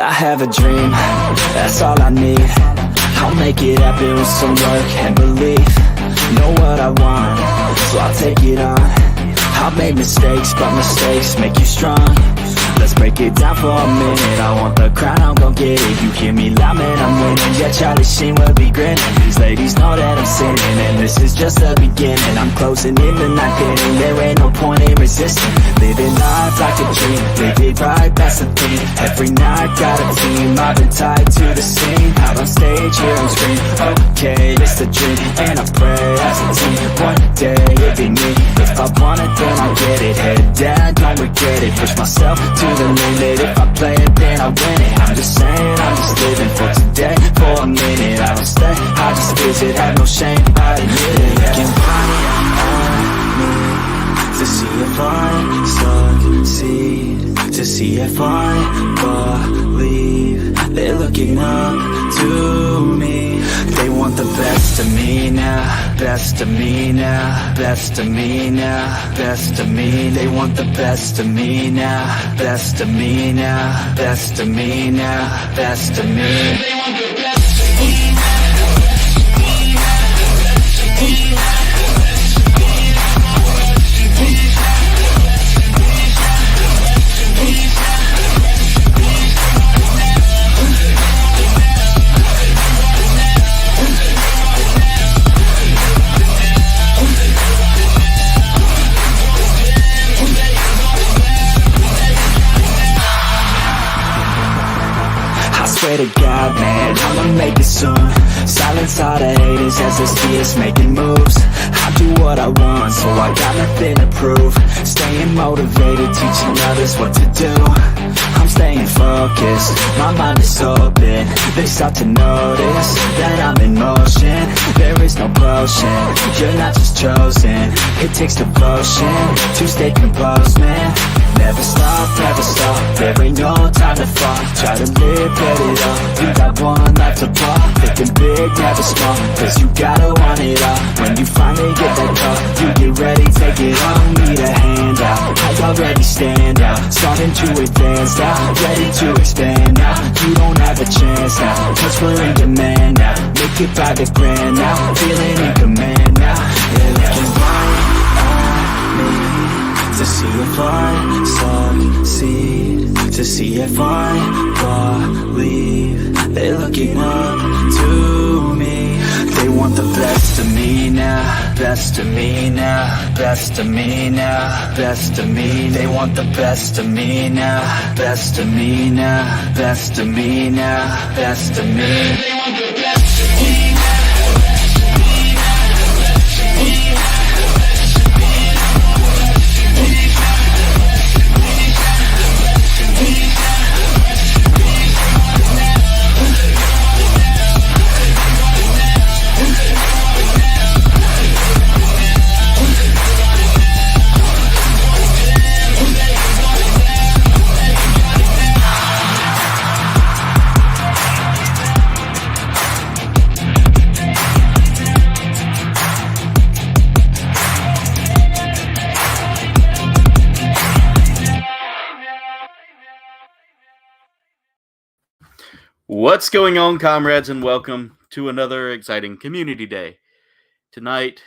I have a dream, that's all I need. I'll make it happen with some work and belief. Know what I want, so I'll take it on. I've made mistakes, but mistakes make you strong. Let's break it down for a minute. I want the crown, I'm gon' get it. You hear me loud, man, I'm winning. Yeah, Charlie Sheen will be grinning. These ladies know that I'm sinning, and this is just the beginning. I'm closing in the night inning. There ain't no point in resisting. Living life like a dream, live it right, that's the thing. Every night got a team, I've been tied to the scene. Out on stage, here and scream, okay, it's the dream. And I pray as a team, one day it'll be me. If I want it, then I'll get it. Head down, don't regret it. Push myself to the limit. If I play it, then I win it. I'm just saying, I'm just living for today. For a minute, I don't stay, I just visit. Have no shame, I admit it. Looking right at me to see if I succeed, to see if I believe. They're looking up to me. They want the best of me now, best of me now, best of me now, best of me. They want the best of me now, best of me now, best of me now, best of me. They want the best of me now. Swear to God, man, I'ma make it soon. Silence all the haters as they see us making moves. I do what I want, so I got nothing to prove. Staying motivated, teaching others what to do. I'm staying focused, my mind is open. They start to notice that I'm in motion. There is no potion, you're not just chosen. It takes devotion to stay composed, man. Never stop, there ain't no time to fall. Try to live, get it all, you got one life to ball. Thinking big, never small, cause you gotta want it all. When you finally get that call, you get ready, take it on. Need a hand out, I already stand out. Starting to advance now, ready to expand now. You don't have a chance now, cause we're in demand now. Make it by the grand now, feeling in command now. They're looking right at me to see if I succeed, to see if I believe. They're looking up to me. They want the best of me now, best of me now, best of me now, best of me. They want the best of me now, best of me now, best of me now, best of me. They want the best of me now. What's going on, comrades, and welcome to another exciting community day. Tonight,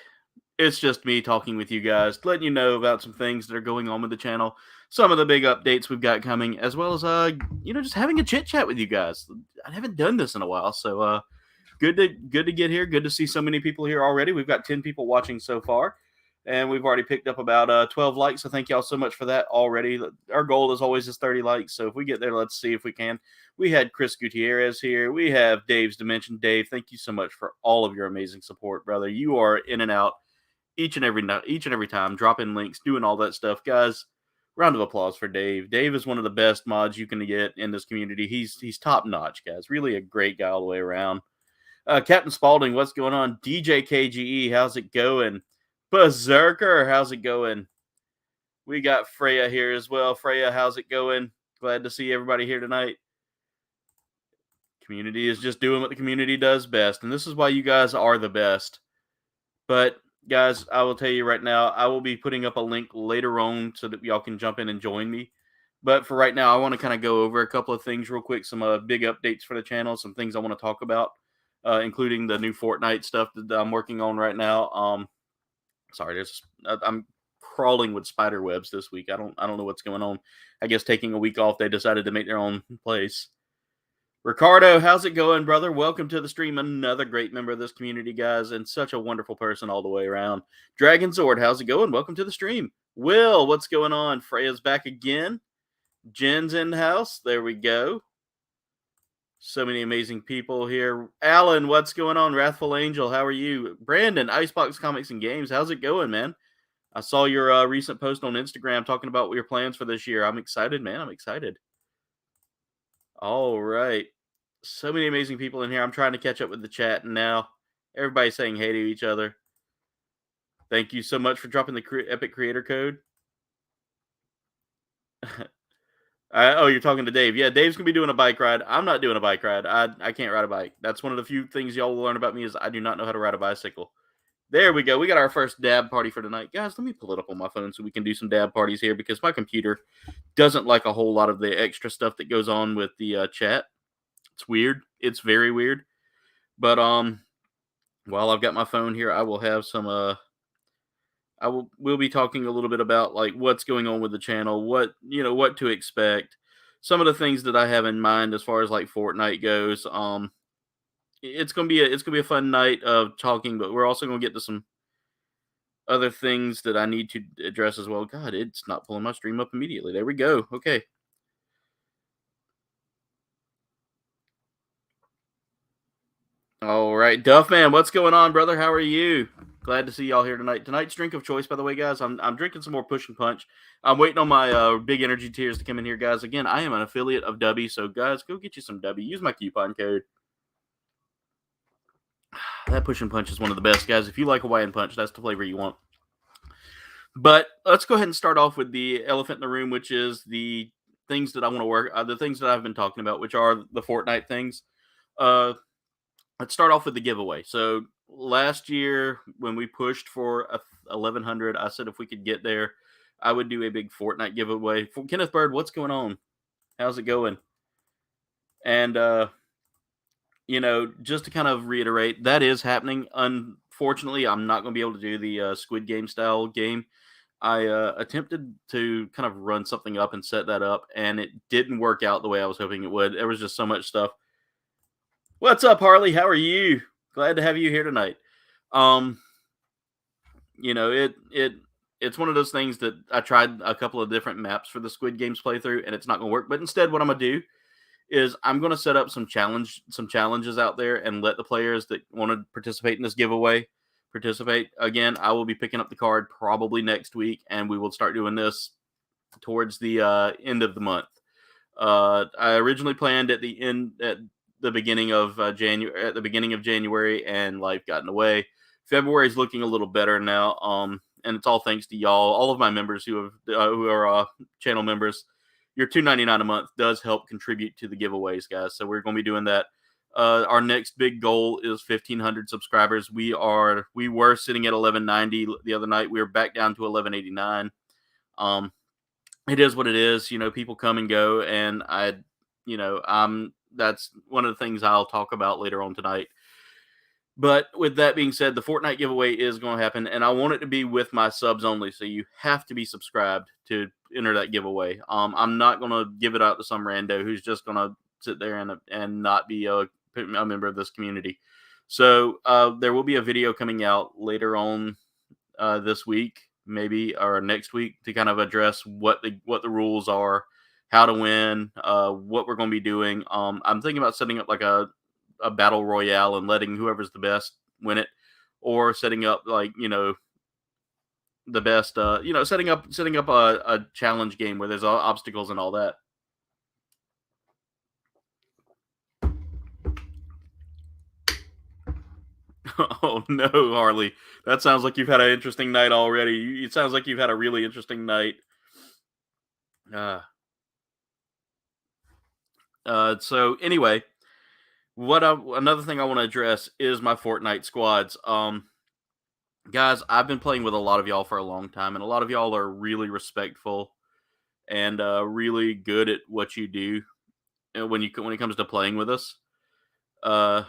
it's just me talking with you guys, letting you know about some things that are going on with the channel, some of the big updates we've got coming, as well as, just having a chit-chat with you guys. I haven't done this in a while, so good to get here. Good to see so many people here already. We've got 10 people watching so far, and we've already picked up about 12 likes, so thank y'all so much for that already. Our goal is always 30 likes, so if we get there, let's see if we can. We had Chris Gutierrez here. We have Dave's Dimension. Dave, thank you so much for all of your amazing support, brother. You are in and out each and every time, dropping links, doing all that stuff. Guys, round of applause for Dave. Dave is one of the best mods you can get in this community. He's top notch, guys. Really a great guy all the way around. Captain Spaulding, what's going on? DJ KGE, how's it going? Berserker, how's it going? We got Freya here as well. Freya, how's it going? Glad to see everybody here tonight. Community is just doing what the community does best, and this is why you guys are the best. But, guys, I will tell you right now, I will be putting up a link later on so that y'all can jump in and join me. But for right now, I want to kind of go over a couple of things real quick, some big updates for the channel, some things I want to talk about, including the new Fortnite stuff that I'm working on right now. Sorry, I'm crawling with spider webs this week. I don't know what's going on. I guess taking a week off, they decided to make their own place. Ricardo, how's it going, brother? Welcome to the stream. Another great member of this community, guys, and such a wonderful person all the way around. Dragon Sword, how's it going? Welcome to the stream. Will, what's going on? Freya's back again. Jen's in the house. There we go. So many amazing people here. Alan, what's going on? Wrathful Angel, how are you? Brandon, Icebox Comics and Games, how's it going, man? I saw your recent post on Instagram talking about your plans for this year. I'm excited, man. I'm excited. All right. So many amazing people in here. I'm trying to catch up with the chat now. Everybody's saying hey to each other. Thank you so much for dropping the Epic Creator Code. Oh, you're talking to Dave. Yeah, Dave's going to be doing a bike ride. I'm not doing a bike ride. I can't ride a bike. That's one of the few things y'all will learn about me is I do not know how to ride a bicycle. There we go. We got our first dab party for tonight. Guys, let me pull it up on my phone so we can do some dab parties here because my computer doesn't like a whole lot of the extra stuff that goes on with the chat. It's weird. It's very weird. But while I've got my phone here, I will have some we'll be talking a little bit about like what's going on with the channel, what to expect, some of the things that I have in mind as far as like Fortnite goes. It's gonna be a fun night of talking, but we're also gonna get to some other things that I need to address as well. God, it's not pulling my stream up immediately. There we go. Okay. All right, Duffman, what's going on, brother? How are you? Glad to see y'all here tonight. Tonight's drink of choice, by the way, guys. I'm drinking some more Push and Punch. I'm waiting on my big energy tiers to come in here, guys. Again, I am an affiliate of Dubby, so guys, go get you some Dubby. Use my coupon code. That Push and Punch is one of the best, guys. If you like Hawaiian Punch, that's the flavor you want. But let's go ahead and start off with the elephant in the room, which is the things that I want to work, the things that I've been talking about, which are the Fortnite things. Let's start off with the giveaway. So last year when we pushed for 1,100, I said if we could get there, I would do a big Fortnite giveaway. For Kenneth Bird, what's going on? How's it going? And just to kind of reiterate, that is happening. Unfortunately, I'm not going to be able to do the Squid Game style game. I attempted to kind of run something up and set that up, and it didn't work out the way I was hoping it would. There was just so much stuff. What's up, Harley? How are you? Glad to have you here tonight. It's one of those things that I tried a couple of different maps for the Squid Games playthrough, and it's not going to work. But instead, what I'm going to do is I'm going to set up some challenges out there and let the players that want to participate in this giveaway participate. Again, I will be picking up the card probably next week, and we will start doing this towards the end of the month. I originally planned at the beginning of January, and life got in the way. February is looking a little better now, and it's all thanks to y'all, all of my members who are channel members. Your $2.99 a month does help contribute to the giveaways, guys. So we're going to be doing that. Our next big goal is 1,500 subscribers. We were sitting at 1,190 the other night. We were back down to 1,189. It is what it is. People come and go, and that's one of the things I'll talk about later on tonight. But with that being said, the Fortnite giveaway is going to happen, and I want it to be with my subs only. So you have to be subscribed to enter that giveaway. I'm not going to give it out to some rando who's just going to sit there and not be a member of this community. So there will be a video coming out later on this week, maybe, or next week, to kind of address what the rules are, how to win, what we're going to be doing. I'm thinking about setting up like a battle royale and letting whoever's the best win it, or setting up like the best setting up a challenge game where there's obstacles and all that. Oh no, Harley, that sounds like you've had an interesting night already. It sounds like you've had a really interesting night. So anyway, another thing I want to address is my Fortnite squads. Guys, I've been playing with a lot of y'all for a long time, and a lot of y'all are really respectful and really good at what you do when it comes to playing with us. Uh,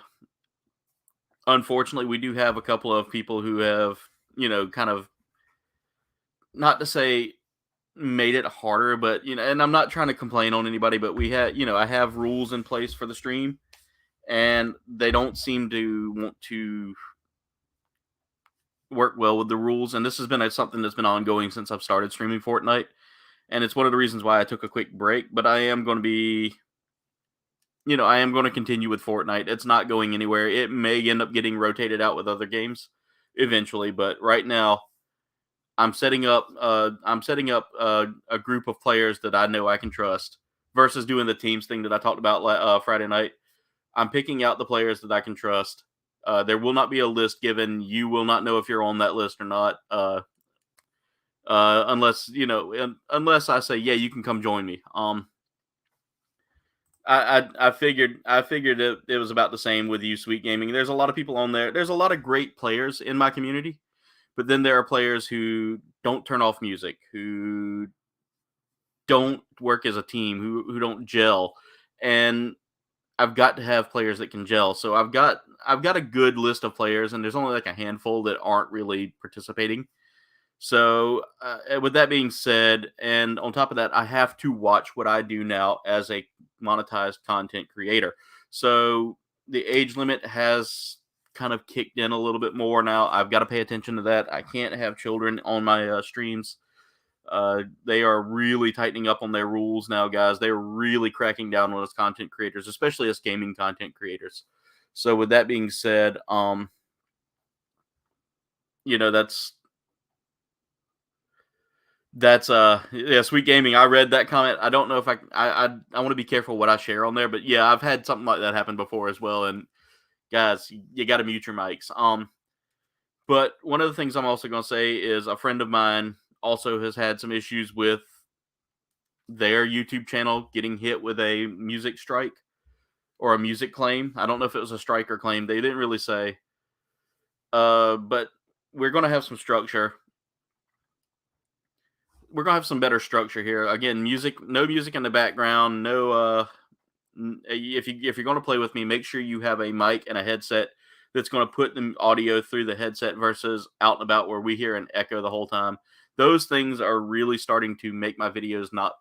Unfortunately, we do have a couple of people who have, kind of, not to say made it harder, but and I'm not trying to complain on anybody, but we had, I have rules in place for the stream, and they don't seem to want to work well with the rules. And this has been something that's been ongoing since I've started streaming Fortnite, and it's one of the reasons why I took a quick break. But I am going to be, I am going to continue with Fortnite. It's not going anywhere. It may end up getting rotated out with other games eventually, but right now I'm setting up a group of players that I know I can trust versus doing the teams thing that I talked about Friday night. I'm picking out the players that I can trust. There will not be a list given. You will not know if you're on that list or not, unless I say, yeah, you can come join me. I figured it was about the same with you, Sweet Gaming. There's a lot of people on there. There's a lot of great players in my community, but then there are players who don't turn off music, who don't work as a team, who don't gel, and I've got to have players that can gel. So I've got a good list of players, and there's only like a handful that aren't really participating. So with that being said, and on top of that, I have to watch what I do now as a monetized content creator. So the age limit has kind of kicked in a little bit more now. I've got to pay attention to that. I can't have children on my streams. They are really tightening up on their rules now, guys. They're really cracking down on us content creators, especially us gaming content creators. So with that being said, that's yeah, Sweet Gaming. I read that comment. I don't know if I want to be careful what I share on there, but yeah, I've had something like that happen before as well. And guys, you got to mute your mics. But one of the things I'm also going to say is a friend of mine also has had some issues with their YouTube channel getting hit with a music strike or a music claim. I don't know if it was a strike or claim. They didn't really say. But we're going to have some structure. We're going to have some better structure here. Again, no music in the background. No, if you're going to play with me, make sure you have a mic and a headset that's going to put the audio through the headset versus out and about where we hear an echo the whole time. Those things are really starting to make my videos not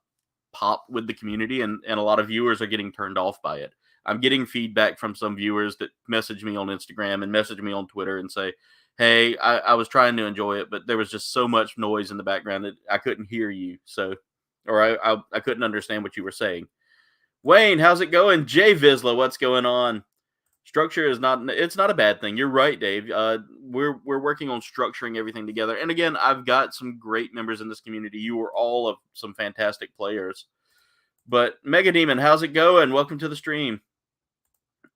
pop with the community, and a lot of viewers are getting turned off by it. I'm getting feedback from some viewers that message me on Instagram and message me on Twitter and say, hey, I was trying to enjoy it, but there was just so much noise in the background that I couldn't hear you. So, or I couldn't understand what you were saying. Wayne, how's it going? Jay Vizsla, what's going on? Structure is it's not a bad thing. You're right, Dave. We're working on structuring everything together. And again, I've got some great members in this community. You are all of some fantastic players. But Mega Demon, how's it going? Welcome to the stream.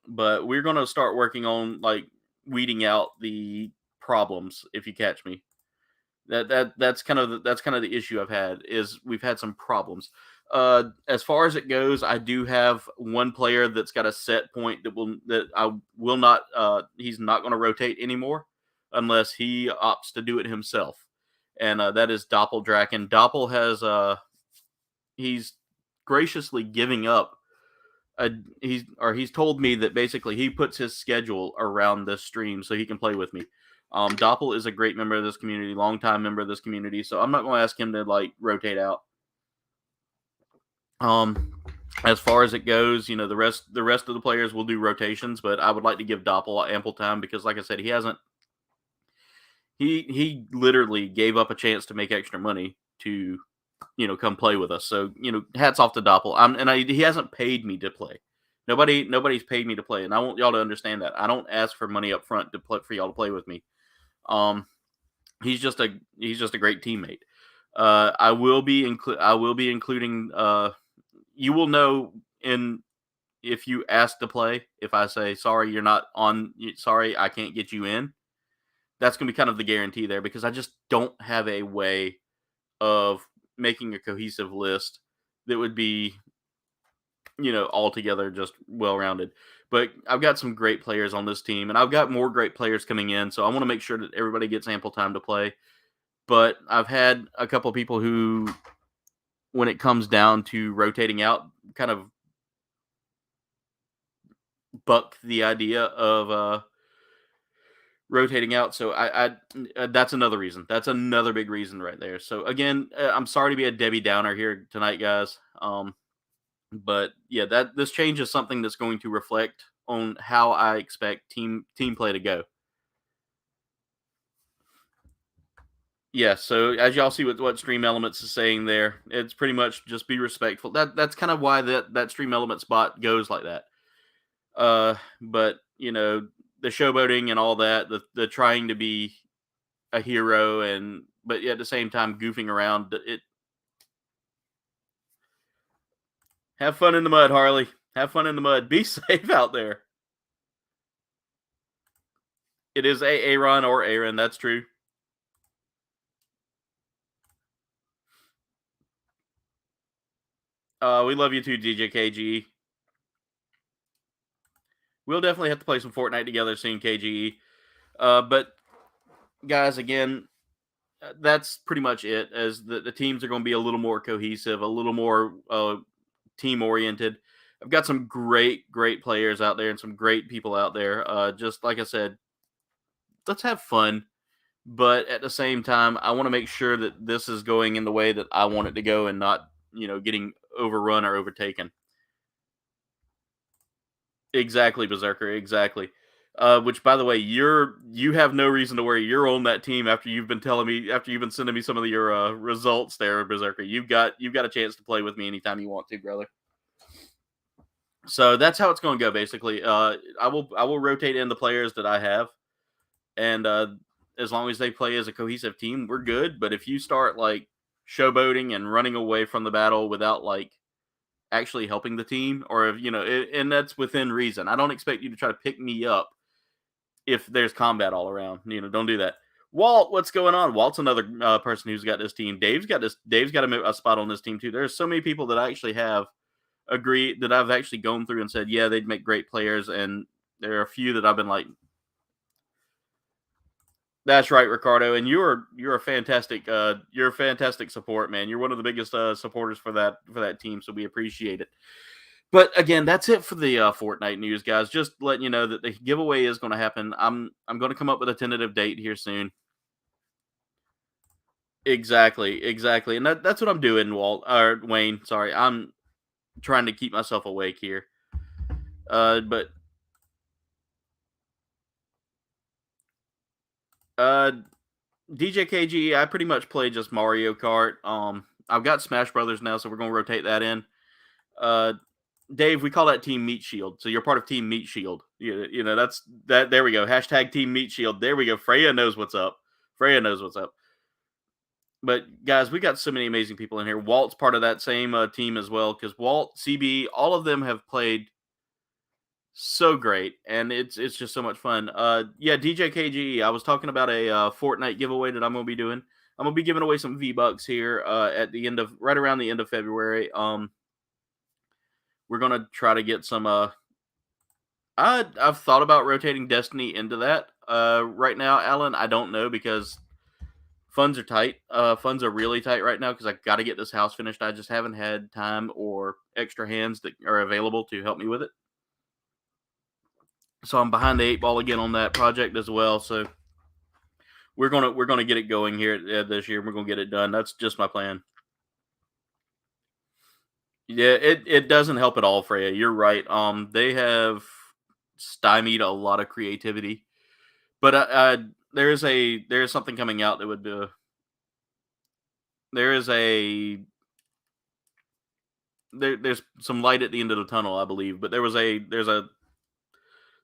But we're going to start working on like weeding out the problems, if you catch me. That's kind of the issue I've had is we've had some problems. As far as it goes, I do have one player that's got a set point that I will not. He's not going to rotate anymore unless he opts to do it himself, and that is Doppeldraken. Doppel has he's graciously giving up. He's told me that basically he puts his schedule around this stream so he can play with me. Doppel is a great member of this community, longtime member of this community, so I'm not going to ask him to like rotate out. As far as it goes, the rest of the players will do rotations, but I would like to give Doppel ample time because, like I said, he literally gave up a chance to make extra money to, come play with us. So, hats off to Doppel. He hasn't paid me to play. Nobody's paid me to play, and I want y'all to understand that. I don't ask for money up front for y'all to play with me. He's just a great teammate. I will be including. You will know if you ask to play. If I say sorry, you're not on. Sorry, I can't get you in. That's gonna be kind of the guarantee there because I just don't have a way of making a cohesive list that would be, altogether just well-rounded. But I've got some great players on this team, and I've got more great players coming in, so I want to make sure that everybody gets ample time to play. But I've had a couple people who when it comes down to rotating out, kind of buck the idea of rotating out. So that's another reason. That's another big reason right there. So again, I'm sorry to be a Debbie Downer here tonight, guys. But yeah, that this change is something that's going to reflect on how I expect team play to go. Yeah, so as y'all see what Stream Elements is saying there, it's pretty much just be respectful. That's kind of why that Stream Elements bot goes like that. But you know, the showboating and all that, the trying to be a hero and but at the same time goofing around, it have fun in the mud, Harley. Have fun in the mud. Be safe out there. It is Aaron or Aaron, that's true. We love you too, DJ KGE. We'll definitely have to play some Fortnite together soon, KGE. But guys, again, that's pretty much it. As the teams are going to be a little more cohesive, a little more team oriented. I've got some great players out there and some great people out there. Just like I said, let's have fun. But at the same time, I want to make sure that this is going in the way that I want it to go and not, getting overrun or overtaken. Exactly, Berserker. Exactly. Which, by the way, you have no reason to worry. You're on that team after you've been sending me some of your results there, Berserker. You've got a chance to play with me anytime you want to, brother. So that's how it's going to go. Basically, I will rotate in the players that I have, and as long as they play as a cohesive team, we're good. But if you start like showboating and running away from the battle without like actually helping the team, or if and that's within reason. I don't expect you to try to pick me up if there's combat all around. Don't do that. Walt, what's going on? Walt's another person who's got this team. Dave's got a spot on this team too. There's so many people that I actually have agreed that I've actually gone through and said, yeah, they'd make great players, and there are a few that I've been like, that's right, Ricardo, and you're a fantastic support, man. You're one of the biggest supporters for that team, so we appreciate it. But again, that's it for the Fortnite news, guys. Just letting you know that the giveaway is going to happen. I'm going to come up with a tentative date here soon. Exactly, and that's what I'm doing, Wayne. Sorry, I'm trying to keep myself awake here. But DJ KG, I pretty much play just Mario Kart. I've got Smash Brothers now, so we're gonna rotate that in. Dave, we call that Team Meat Shield. So you're part of Team Meat Shield. That's that. There we go. Hashtag Team Meat Shield. There we go. Freya knows what's up. But guys, we got so many amazing people in here. Walt's part of that same team as well, because Walt, CB, all of them have played so great, and it's just so much fun. Yeah, DJ KG, I was talking about a Fortnite giveaway that I'm gonna be doing. I'm gonna be giving away some V-Bucks here at the right around the end of February. We're gonna try to get some. I've thought about rotating Destiny into that. Right now, Alan, I don't know because funds are tight. Funds are really tight right now because I got to get this house finished. I just haven't had time or extra hands that are available to help me with it. So I'm behind the 8 ball again on that project as well. So we're gonna get it going here this year. We're gonna get it done. That's just my plan. Yeah, it doesn't help at all, Freya. You're right. They have stymied a lot of creativity, but there is something coming out that would there's some light at the end of the tunnel, I believe. But there's a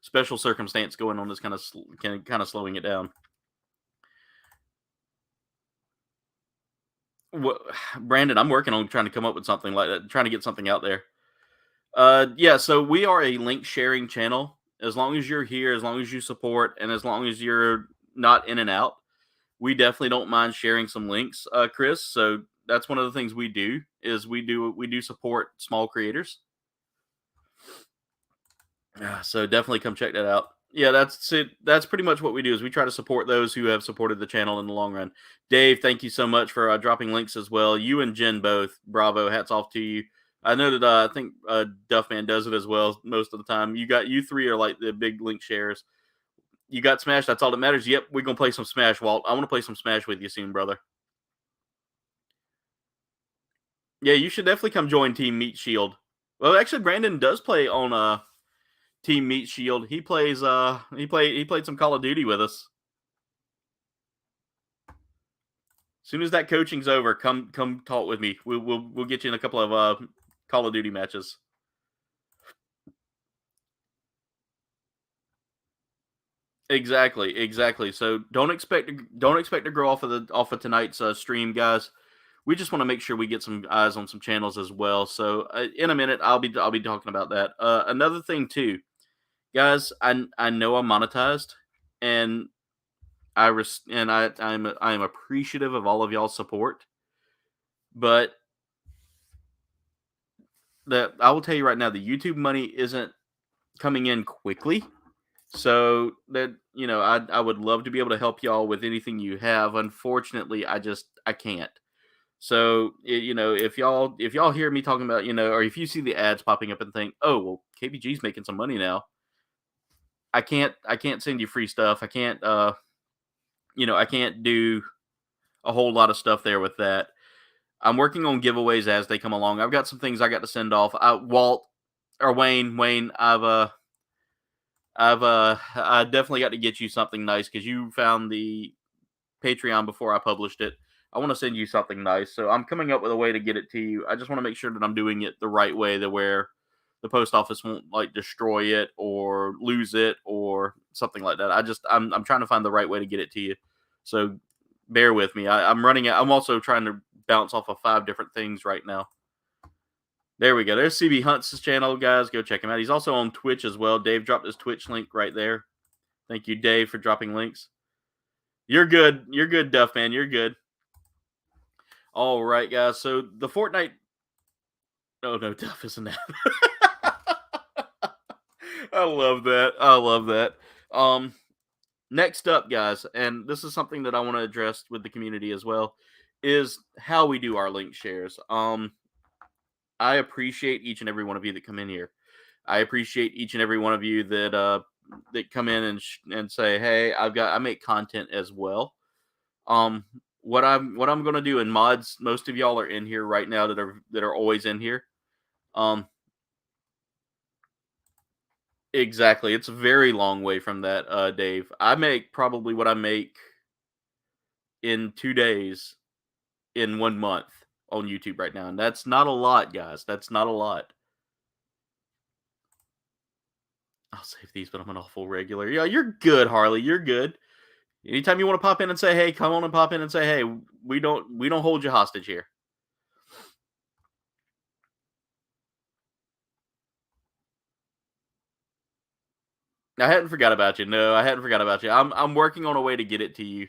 special circumstance going on that's kind of slowing it down. Brandon, I'm working on trying to come up with something like that, trying to get something out there. Yeah, so we are a link sharing channel. As long as you're here, as long as you support, and as long as you're not in and out, we definitely don't mind sharing some links, Chris. So that's one of the things we do is we do support small creators. So definitely come check that out. Yeah, that's it. That's pretty much what we do is we try to support those who have supported the channel in the long run. Dave, thank you so much for dropping links as well. You and Jen both, bravo, hats off to you. I know that I think Duffman does it as well most of the time. You three are like the big link shares. You got Smash. That's all that matters. Yep, we're gonna play some Smash, Walt. I want to play some Smash with you soon, brother. Yeah, you should definitely come join Team Meat Shield. Well, actually, Brandon does play on Team Meat Shield. He played some Call of Duty with us. As soon as that coaching's over, come talk with me. We'll get you in a couple of Call of Duty matches. Exactly. So don't expect to grow off of tonight's stream, guys. We just want to make sure we get some eyes on some channels as well. So in a minute, I'll be talking about that. Another thing too, guys. I know I'm monetized, and I'm appreciative of all of y'all's support, but that I will tell you right now, the YouTube money isn't coming in quickly. So that I would love to be able to help y'all with anything you have. Unfortunately, I can't. So if y'all hear me talking about or if you see the ads popping up and think, oh well, KBG's making some money now. I can't send you free stuff. I can't do a whole lot of stuff there with that. I'm working on giveaways as they come along. I've got some things I got to send off. Walt or Wayne, I definitely got to get you something nice because you found the Patreon before I published it. I want to send you something nice, so I'm coming up with a way to get it to you. I just want to make sure that I'm doing it the right way, to where the post office won't like destroy it or lose it or something like that. I'm trying to find the right way to get it to you. So bear with me. I'm running it. I'm also trying to bounce off of 5 different things right now. There we go. There's CB Hunt's channel, guys. Go check him out. He's also on Twitch as well. Dave dropped his Twitch link right there. Thank you, Dave, for dropping links. You're good. You're good, Duff, man. You're good. All right, guys. So the Fortnite. Oh, no, Duff isn't that. I love that. I love that. Next up, guys, and this is something that I want to address with the community as well, is how we do our link shares. I appreciate each and every one of you that come in here. I appreciate each and every one of you that come in and say, "Hey, I make content as well." What I'm going to do, and mods, most of y'all are in here right now that are always in here. Exactly. It's a very long way from that, Dave. I make probably what I make in 2 days in 1 month on YouTube right now, and that's not a lot, guys. That's not a lot. I'll save these, but I'm an awful regular. Yeah, you're good, Harley. You're good. Anytime you want to pop in and say, "Hey," come on and pop in and say, "Hey." We don't hold you hostage here. I hadn't forgot about you. No, I hadn't forgot about you. I'm working on a way to get it to you.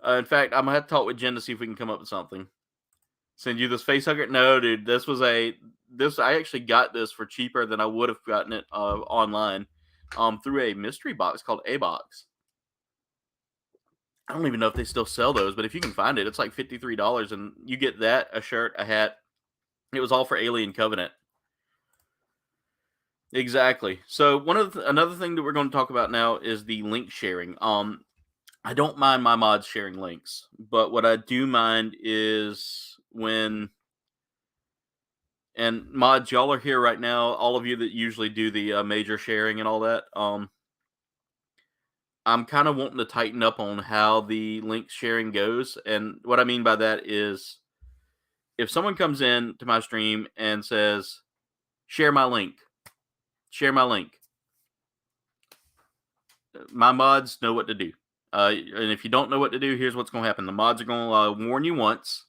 In fact, I'm gonna have to talk with Jen to see if we can come up with something. Send you this face hugger? No, dude. I actually got this for cheaper than I would have gotten it online, through a mystery box called A Box. I don't even know if they still sell those, but if you can find it, it's like $53, and you get that, a shirt, a hat. It was all for Alien Covenant. Exactly. So another thing that we're going to talk about now is the link sharing. I don't mind my mods sharing links, but what I do mind is when, and mods, y'all are here right now, all of you that usually do the major sharing and all that. I'm kind of wanting to tighten up on how the link sharing goes, and what I mean by that is, if someone comes in to my stream and says, "Share my link," share my link. My mods know what to do. And if you don't know what to do, here's what's going to happen. The mods are going to warn you once.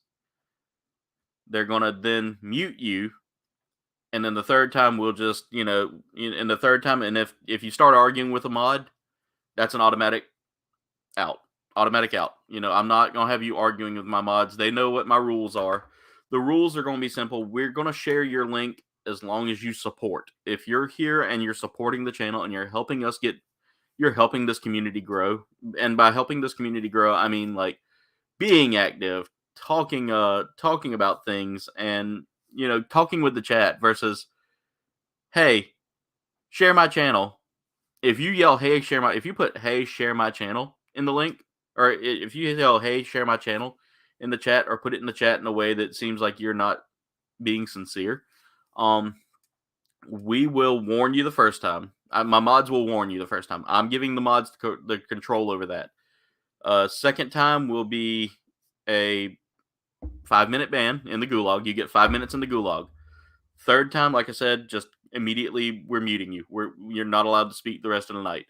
They're going to then mute you. And then the third time, we'll just, in the third time, and if you start arguing with a mod, that's an automatic out. Automatic out. I'm not going to have you arguing with my mods. They know what my rules are. The rules are going to be simple. We're going to share your link as long as you support. If you're here and you're supporting the channel and you're helping us get you're helping this community grow. And by helping this community grow, I mean like being active, talking about things, and talking with the chat versus, hey, share my channel. If you yell, hey, if you put, hey, share my channel in the link, or if you yell, hey, share my channel in the chat, or put it in the chat in a way that seems like you're not being sincere, um, we will warn you the first time. My mods will warn you the first time. I'm giving the mods the control over that. Second time will be a 5-minute ban in the gulag. You get 5 minutes in the gulag. Third time, like I said, just immediately we're muting you. You're not allowed to speak the rest of the night.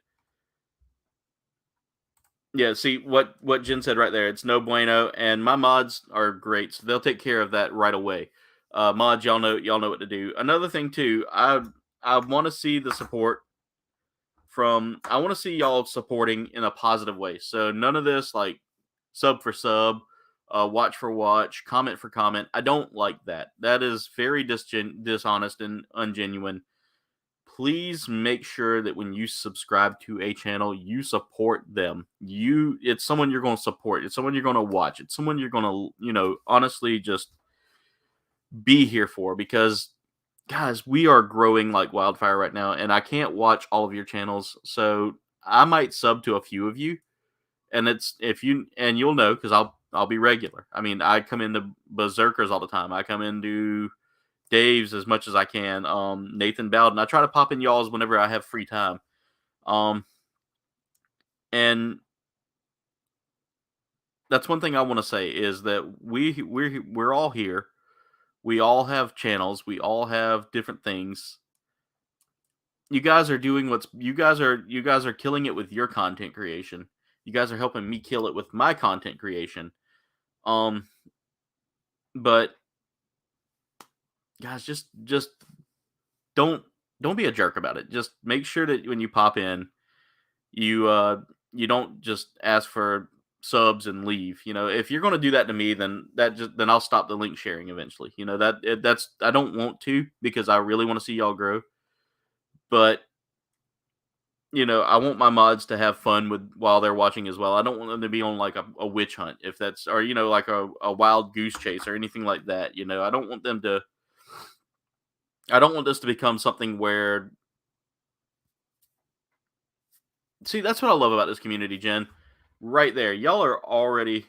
Yeah, see what Jen said right there. It's no bueno, and my mods are great, so they'll take care of that right away. Mods, y'all know what to do. Another thing too, I want to see the support from. I want to see y'all supporting in a positive way. So none of this like sub for sub, watch for watch, comment for comment. I don't like that. That is very dishonest and ungenuine. Please make sure that when you subscribe to a channel, you support them. It's someone you're going to support. It's someone you're going to watch. It's someone you're going to, honestly just be here for, because guys, we are growing like wildfire right now, and I can't watch all of your channels. So I might sub to a few of you, and you'll know, because I'll be regular. I mean, I come into Berserkers all the time. I come into Dave's as much as I can. Nathan Bowden. I try to pop in y'all's whenever I have free time. And that's one thing I want to say is that we're all here. We all have channels. We all have different things. You guys are doing you guys are killing it with your content creation. You guys are helping me kill it with my content creation. But guys, just don't be a jerk about it. Just make sure that when you pop in, you don't just ask for subs and leave. If you're going to do that to me, then I'll stop the link sharing eventually. That's I don't want to, because I really want to see y'all grow. But I want my mods to have fun while they're watching as well. I don't want them to be on like a witch hunt, if that's, or like a wild goose chase or anything like that. I don't want them to. I don't want this to become something where. See, that's what I love about this community, Jen. Right there, y'all are already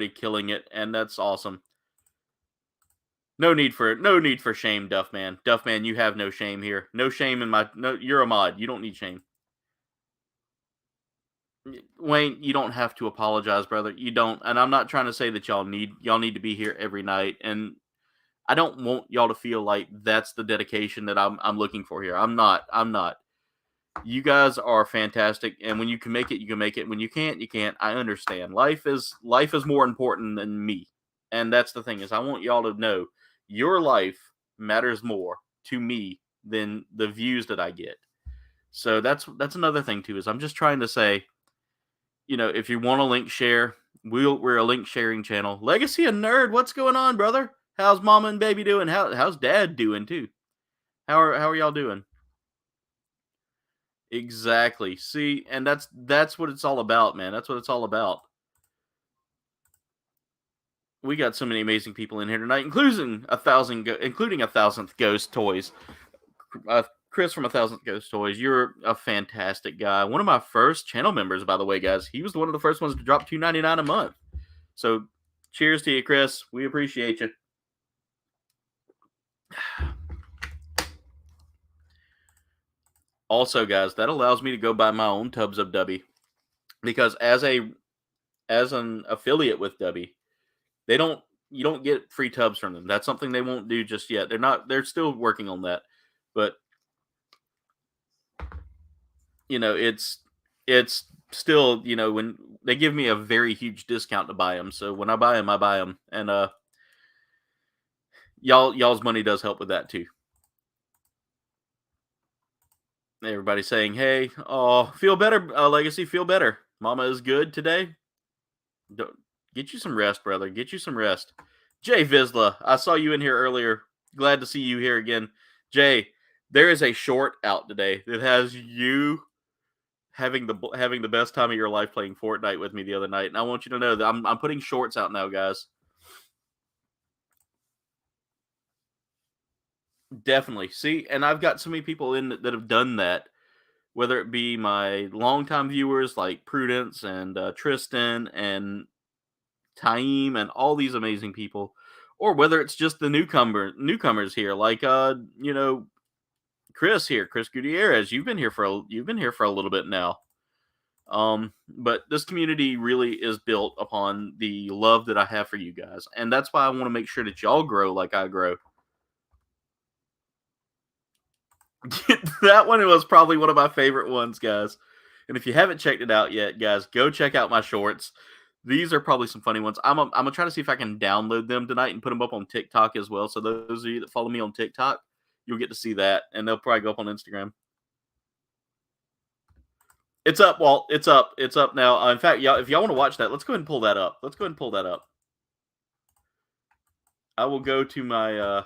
killing it, and that's awesome. No need for shame, Duffman. Duffman, you have no shame here. No shame in no. You're a mod. You don't need shame. Wayne, you don't have to apologize, brother. You don't. And I'm not trying to say that y'all need to be here every night. And I don't want y'all to feel like that's the dedication that I'm looking for here. I'm not. You guys are fantastic, and when you can make it, you can make it. When you can't, you can't. I understand. Life is more important than me. And that's the thing, is I want y'all to know your life matters more to me than the views that I get. So that's another thing too, is I'm just trying to say, if you want to link share, we're a link sharing channel. Legacy of Nerd, what's going on, brother? How's mama and baby doing? How's dad doing too? How are y'all doing? Exactly. See, and that's what it's all about, man. That's what it's all about. We got so many amazing people in here tonight, including a 1,000th Ghost Toys. Chris from 1,000th Ghost Toys, you're a fantastic guy. One of my first channel members, by the way, guys. He was one of the first ones to drop $2.99 a month. So, cheers to you, Chris. We appreciate you. Also, guys, that allows me to go buy my own tubs of Dubby, because as an affiliate with Dubby, you don't get free tubs from them. That's something they won't do just yet. They're still working on that. But it's still, when they give me a very huge discount to buy them. So when I buy them, and y'all's money does help with that too. Everybody saying, hey, oh, feel better, Legacy, feel better. Mama is good today. Get you some rest, brother. Get you some rest. Jay Vizsla, I saw you in here earlier. Glad to see you here again. Jay, there is a short out today that has you having the best time of your life playing Fortnite with me the other night, and I want you to know that I'm putting shorts out now, guys. Definitely. See, and I've got so many people in that have done that, whether it be my longtime viewers like Prudence and Tristan and Taim and all these amazing people, or whether it's just the newcomers here, like Chris here, Chris Gutierrez. You've been here for a little bit now. But this community really is built upon the love that I have for you guys, and that's why I want to make sure that y'all grow like I grow. That one was probably one of my favorite ones, guys. And if you haven't checked it out yet, guys, go check out my shorts. These are probably some funny ones. I'm gonna try to see if I can download them tonight and put them up on TikTok as well. So those of you that follow me on TikTok, you'll get to see that, and they'll probably go up on Instagram. It's up, Walt. It's up. It's up now. In fact, y'all, if y'all want to watch that, let's go ahead and pull that up. I will go to my.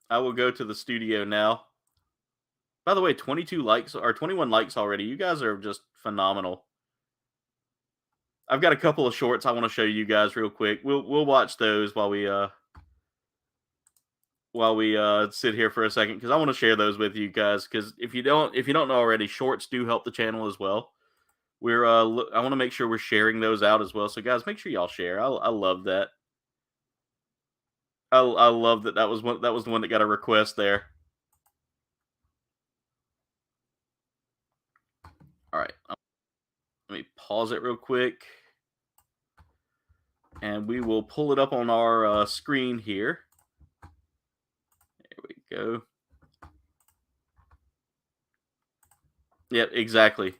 I will go to the studio now. By the way, 21 likes already. You guys are just phenomenal. I've got a couple of shorts I want to show you guys real quick. We'll watch those while we sit here for a second, because I want to share those with you guys. Because if you don't know already, shorts do help the channel as well. I want to make sure we're sharing those out as well. So guys, make sure y'all share. I love that. I love that. That was the one that got a request there. All right, let me pause it real quick, and we will pull it up on our screen here. There we go. Yep, exactly.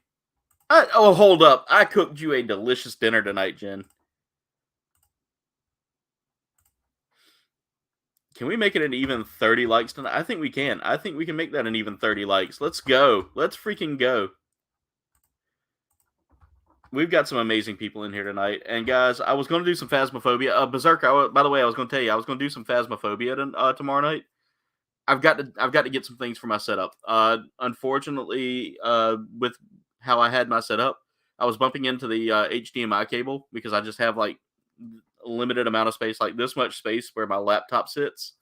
Hold up. I cooked you a delicious dinner tonight, Jen. Can we make it an even 30 likes tonight? I think we can. I think we can make that an even 30 likes. Let's go. Let's freaking go. We've got some amazing people in here tonight. And guys, I was going to do some Phasmophobia. Berserker, by the way, I was going to tell you, I was going to do some Phasmophobia tomorrow night. I've got to get some things for my setup. Unfortunately, with how I had my setup, I was bumping into the HDMI cable, because I just have like a limited amount of space, like this much space where my laptop sits,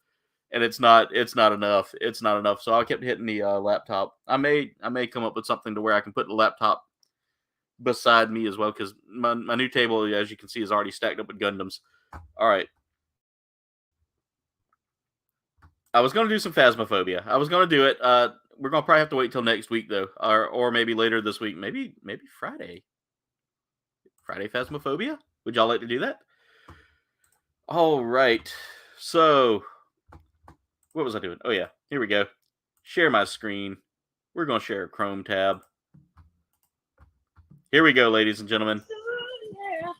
and it's not enough. It's not enough. So I kept hitting the laptop. I may come up with something to where I can put the laptop beside me as well, because my new table, as you can see, is already stacked up with Gundams. All right. I was going to do some Phasmophobia. I was going to do it. We're going to probably have to wait till next week, though. Or maybe later this week. Maybe Friday. Friday Phasmophobia? Would y'all like to do that? All right. So, what was I doing? Oh, yeah. Here we go. Share my screen. We're going to share a Chrome tab. Here we go, ladies and gentlemen. Yeah.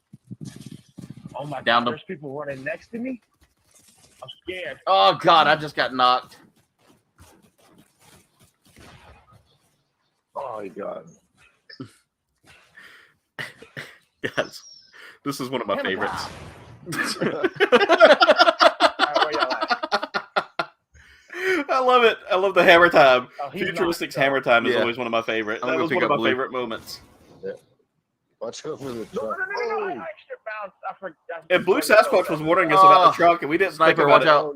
Oh, my God. There's people running next to me. I'm scared. Oh, God. I just got knocked. Oh, my God. Guys, this is one of my favorites. I love it. I love the hammer time. Futuristic's hammer time is always one of my favorite. That was one of my favorite moments. Yeah. Watch out for the truck. No. And Blue Sasquatch was warning us about the truck, and we didn't think about Watch out.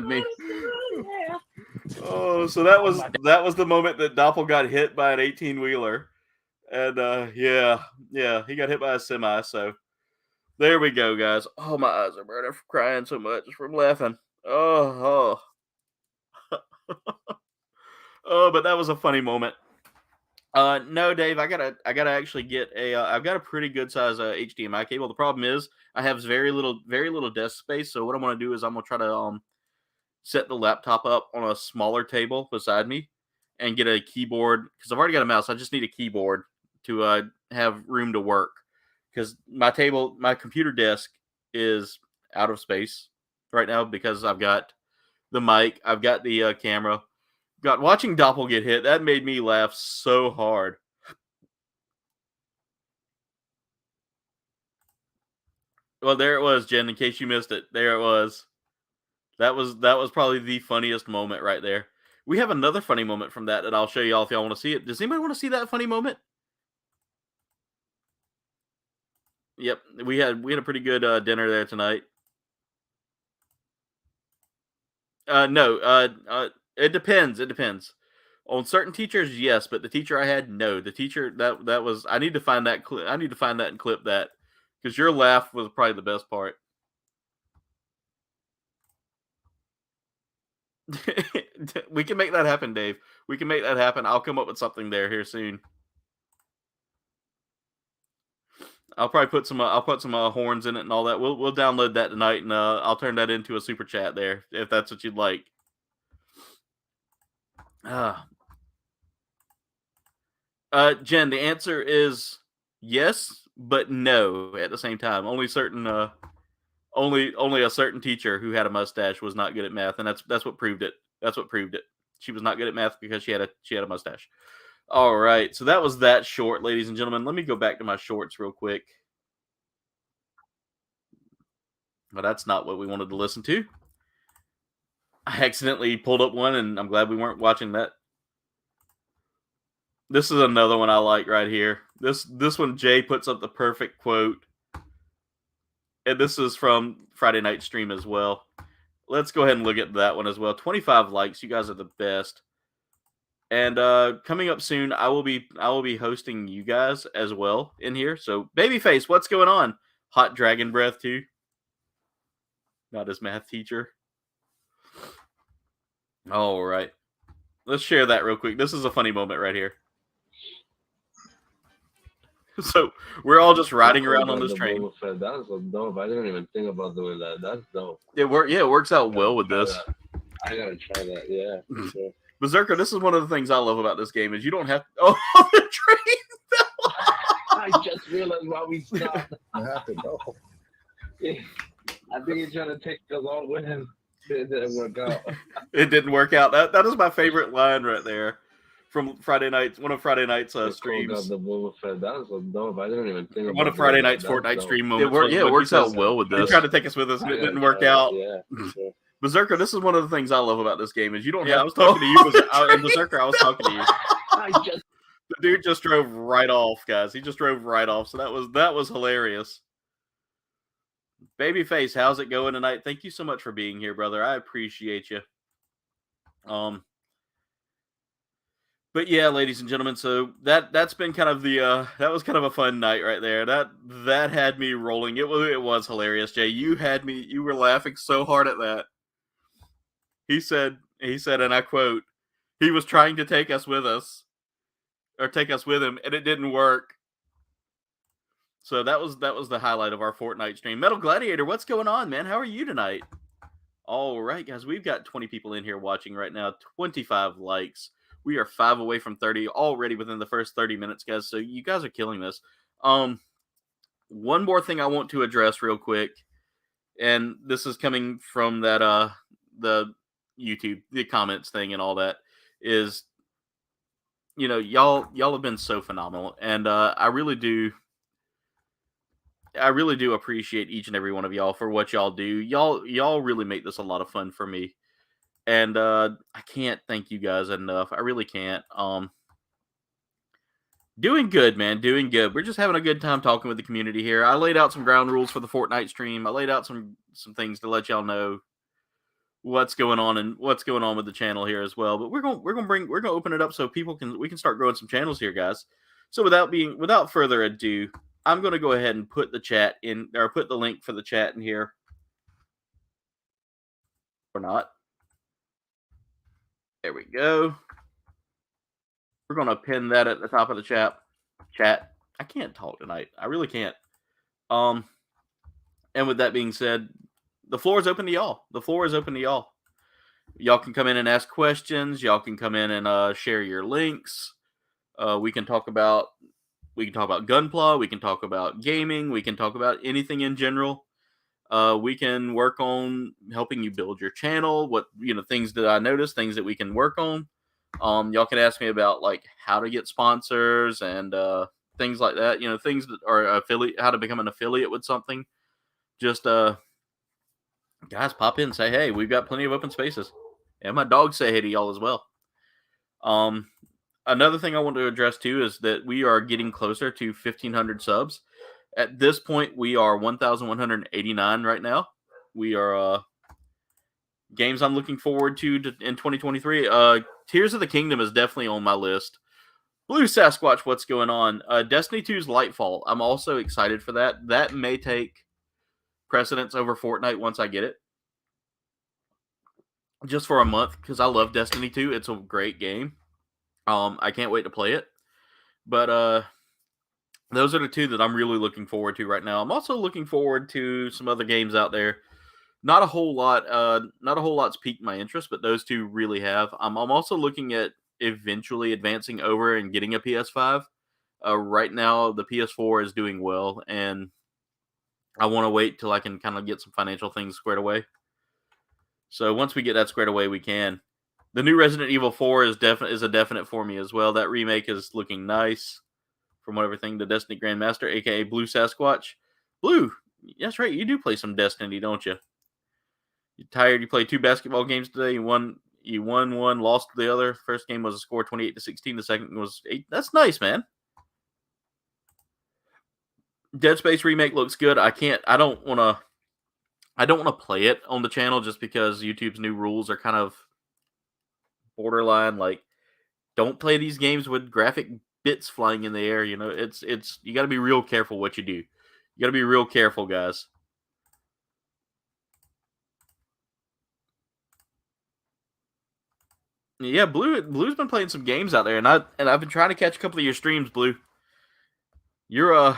Me. Oh, so that was the moment that Doppel got hit by an 18-wheeler. And yeah, he got hit by a semi, so there we go, guys. Oh, my eyes are burning from crying so much from laughing. Oh. Oh, but that was a funny moment. No, Dave, I gotta actually get I've got a pretty good size HDMI cable. The problem is I have very little desk space. So what I'm gonna do is I'm gonna try to set the laptop up on a smaller table beside me and get a keyboard, because I've already got a mouse. I just need a keyboard to have room to work, because my computer desk is out of space right now, because I've got the mic, I've got the camera. God, watching Doppel get hit, that made me laugh so hard. Well, there it was, Jen, in case you missed it. There it was. That was probably the funniest moment right there. We have another funny moment from that I'll show y'all if y'all want to see it. Does anybody want to see that funny moment? Yep, we had a pretty good dinner there tonight. No, it depends. It depends. On certain teachers, yes, but the teacher I had, no. The teacher that was. I need to find that clip. I need to find that and clip that because your laugh was probably the best part. We can make that happen, Dave. We can make that happen. I'll come up with something there here soon. I'll probably put some. I'll put some horns in it and all that. We'll download that tonight, and I'll turn that into a super chat there if that's what you'd like. Jen, the answer is yes, but no at the same time. Only certain. Only a certain teacher who had a mustache was not good at math, and that's what proved it. That's what proved it. She was not good at math because she had a mustache. All right, so that was that short, ladies and gentlemen. Let me go back to my shorts real quick. But that's not what we wanted to listen to. I accidentally pulled up one, and I'm glad we weren't watching that. This is another one I like right here. This one, Jay puts up the perfect quote. And this is from Friday night stream as well. Let's go ahead and look at that one as well. 25 likes. You guys are the best. And coming up soon, I will be hosting you guys as well in here. So, Babyface, what's going on? Hot dragon breath too. Not his math teacher. All right. Let's share that real quick. This is a funny moment right here. So we're all just riding around on this train. That's so dope. I didn't even think about doing that. That's dope. It works out well with this. I gotta try that. Yeah. Sure. Berserker, this is one of the things I love about this game is you don't have to. Oh, the train! I just realized why we stopped. I have to go. I think he's trying to take us all with him. It didn't work out. It didn't work out. That is my favorite line right there. From Friday nights, one of Friday night's streams. The Boba Fett. That was so dope. I didn't even think about one of Friday night's Fortnite stream moments. It works out well with this. He tried to take us with us, and it didn't work out. Yeah. Sure. Berserker, this is one of the things I love about this game is you don't have. I was talking to you, Berserker. I was talking to you. The dude just drove right off, guys. He just drove right off. So that was hilarious. Babyface, how's it going tonight? Thank you so much for being here, brother. I appreciate you. But yeah, ladies and gentlemen, so that's been kind of the that was kind of a fun night right there. That had me rolling. It was hilarious, Jay. You were laughing so hard at that. He said, and I quote, he was trying to take us with him, and it didn't work. So that was the highlight of our Fortnite stream. Metal Gladiator, what's going on, man? How are you tonight? All right, guys, we've got 20 people in here watching right now. 25 likes. We are 5 away from 30 already within the first 30 minutes, guys. So you guys are killing this. One more thing I want to address real quick, and this is coming from that the YouTube, the comments thing and all that, is, you know, y'all have been so phenomenal, and I really do appreciate each and every one of y'all for what y'all do. Y'all really make this a lot of fun for me. And I can't thank you guys enough. I really can't. Doing good, man. Doing good. We're just having a good time talking with the community here. I laid out some ground rules for the Fortnite stream. I laid out some things to let y'all know what's going on and what's going on with the channel here as well. But we're gonna open it up so we can start growing some channels here, guys. So without further ado, I'm gonna go ahead and put put the link for the chat in here. Or not. There we go. We're going to pin that at the top of the chat. I can't talk tonight. I really can't. And with that being said, the floor is open to y'all. The floor is open to y'all. Y'all can come in and ask questions. Y'all can come in and share your links. We can talk about Gunpla. We can talk about gaming. We can talk about anything in general. We can work on helping you build your channel. Things that I noticed, things that we can work on. Y'all can ask me about like how to get sponsors and things like that. Things that are how to become an affiliate with something. Just Guys, pop in and say, hey, we've got plenty of open spaces. And my dogs say hey to y'all as well. Another thing I want to address too is that we are getting closer to 1,500 subs. At this point, we are 1,189 right now. We are games I'm looking forward to in 2023. Tears of the Kingdom is definitely on my list. Blue Sasquatch, what's going on? Destiny 2's Lightfall. I'm also excited for that. That may take precedence over Fortnite once I get it. Just for a month, because I love Destiny 2. It's a great game. I can't wait to play it. But those are the two that I'm really looking forward to right now. I'm also looking forward to some other games out there. Not a whole lot. Not a whole lot's piqued my interest, but those two really have. I'm also looking at eventually advancing over and getting a PS5. Right now, the PS4 is doing well, and I want to wait till I can kind of get some financial things squared away. So once we get that squared away, we can. The new Resident Evil 4 is a definite for me as well. That remake is looking nice. From everything, the Destiny Grandmaster, aka Blue Sasquatch. Blue, that's right. You do play some Destiny, don't you? You tired? You played 2 basketball games today. You won one, lost the other. First game was a score 28-16. The second was 8. That's nice, man. Dead Space remake looks good. I don't want to play it on the channel just because YouTube's new rules are kind of borderline. Like, don't play these games with graphic bits flying in the air. You know, it's you got to be real careful what you do. You got to be real careful, guys. Yeah, Blue's been playing some games out there, and I've been trying to catch a couple of your streams, Blue. You're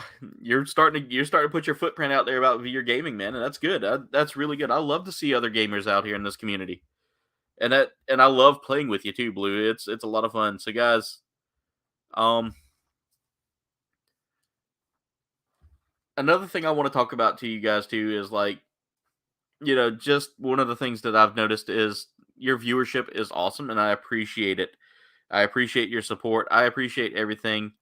starting to put your footprint out there about your gaming, man, and that's good. That's really good. I love to see other gamers out here in this community, and I love playing with you too, Blue. It's a lot of fun. So, guys, another thing I want to talk about to you guys too is, like, you know, just one of the things that I've noticed is your viewership is awesome, and I appreciate it. I appreciate your support. I appreciate everything.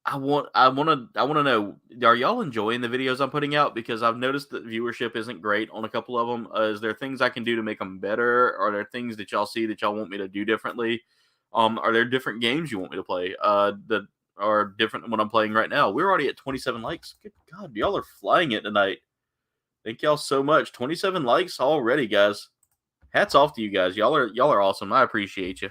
I want to know, are y'all enjoying the videos I'm putting out? Because I've noticed that viewership isn't great on a couple of them. Is there things I can do to make them better? Are there things that y'all see that y'all want me to do differently? Are there different games you want me to play that are different than what I'm playing right now? We're already at 27 likes. Good God, y'all are flying it tonight. Thank y'all so much. 27 likes already, guys. Hats off to you guys. Y'all are awesome. I appreciate you.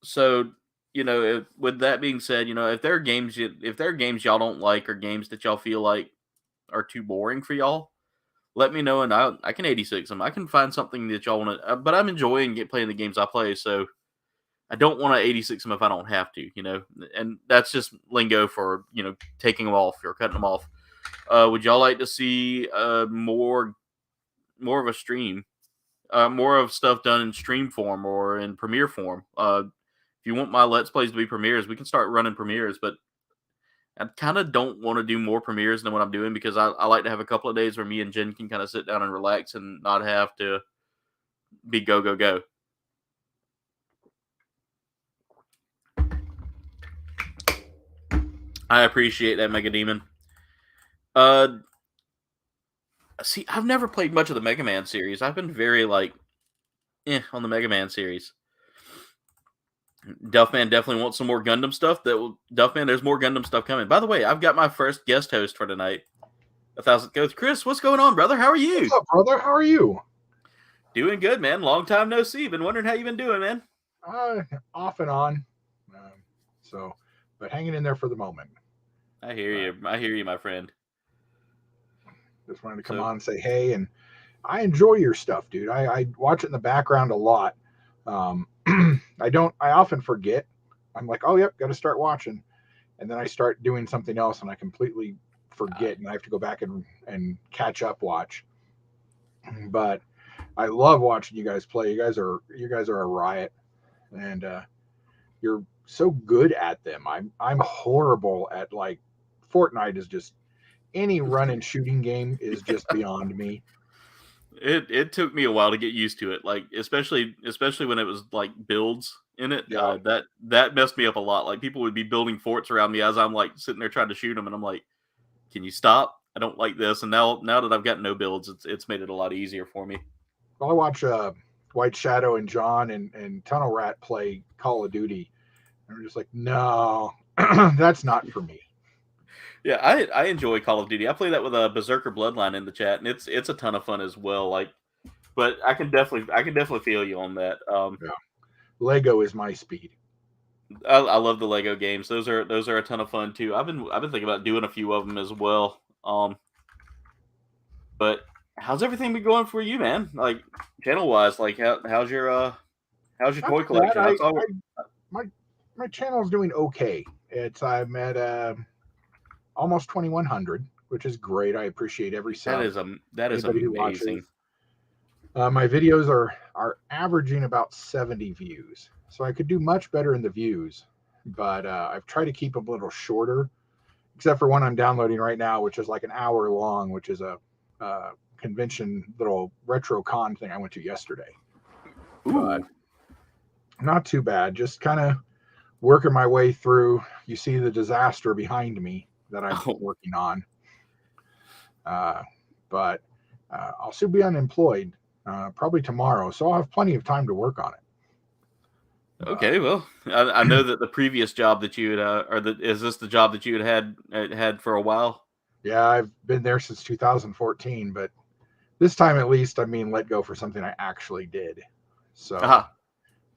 So, you know, with that being said, you know, if there are games y'all don't like, or games that y'all feel like are too boring for y'all, let me know, and I can 86 them. I can find something that y'all want to. But I'm enjoying playing the games I play, so I don't want to 86 them if I don't have to, you know. And that's just lingo for, you know, taking them off or cutting them off. Would y'all like to see more of a stream, more of stuff done in stream form or in premiere form? If you want my Let's Plays to be premieres, we can start running premieres, but I kind of don't want to do more premieres than what I'm doing, because I like to have a couple of days where me and Jen can kind of sit down and relax and not have to be go, go, go. I appreciate that, Mega Demon. See, I've never played much of the Mega Man series. I've been very, like, on the Mega Man series. Duffman definitely wants some more Gundam stuff. Duffman, there's more Gundam stuff coming. By the way, I've got my first guest host for tonight. 1,000 Ghost. Chris, what's going on, brother? How are you? What's up, brother? How are you? Doing good, man. Long time no see. Been wondering how you been doing, man. Off and on. But hanging in there for the moment. I hear you. I hear you, my friend. Just wanted to come on and say hey, and I enjoy your stuff, dude. I watch it in the background a lot. I often forget. I'm like, oh, yep, got to start watching. And then I start doing something else and I completely forget, and I have to go back and catch up watch. But I love watching you guys play. You guys are a riot, and you're so good at them. I'm horrible at, like, Fortnite is just, any run and shooting game is just beyond me. It took me a while to get used to it, like especially when it was like builds in it. Yeah. That messed me up a lot. Like, people would be building forts around me as I'm like sitting there trying to shoot them, and I'm like, can you stop? like this. And now that I've got no builds, it's made it a lot easier for me. Well, I watch White Shadow and John and Tunnel Rat play Call of Duty, and I'm just like, no, that's not for me. Yeah, I enjoy Call of Duty. I play that with a Berserker Bloodline in the chat, and it's a ton of fun as well. Like, but I can definitely feel you on that. Yeah. Lego is my speed. I love the Lego games. Those are a ton of fun too. I've been thinking about doing a few of them as well. But how's everything been going for you, man? Like channel wise, like how's your toy collection? My channel is doing okay. I'm at almost 2,100, which is great. I appreciate every sub. That is amazing. My videos are averaging about 70 views, so I could do much better in the views, but I've tried to keep them a little shorter, except for one I'm downloading right now, which is like an hour long, which is a convention little retro con thing I went to yesterday. Ooh. But not too bad, just kind of working my way through. You see the disaster behind me that I'm working on, but I'll still be unemployed probably tomorrow, so I'll have plenty of time to work on it. Okay, well, I know that the previous job that you had, is this the job that you had for a while? Yeah, I've been there since 2014, but this time at least I'm being let go for something I actually did. So,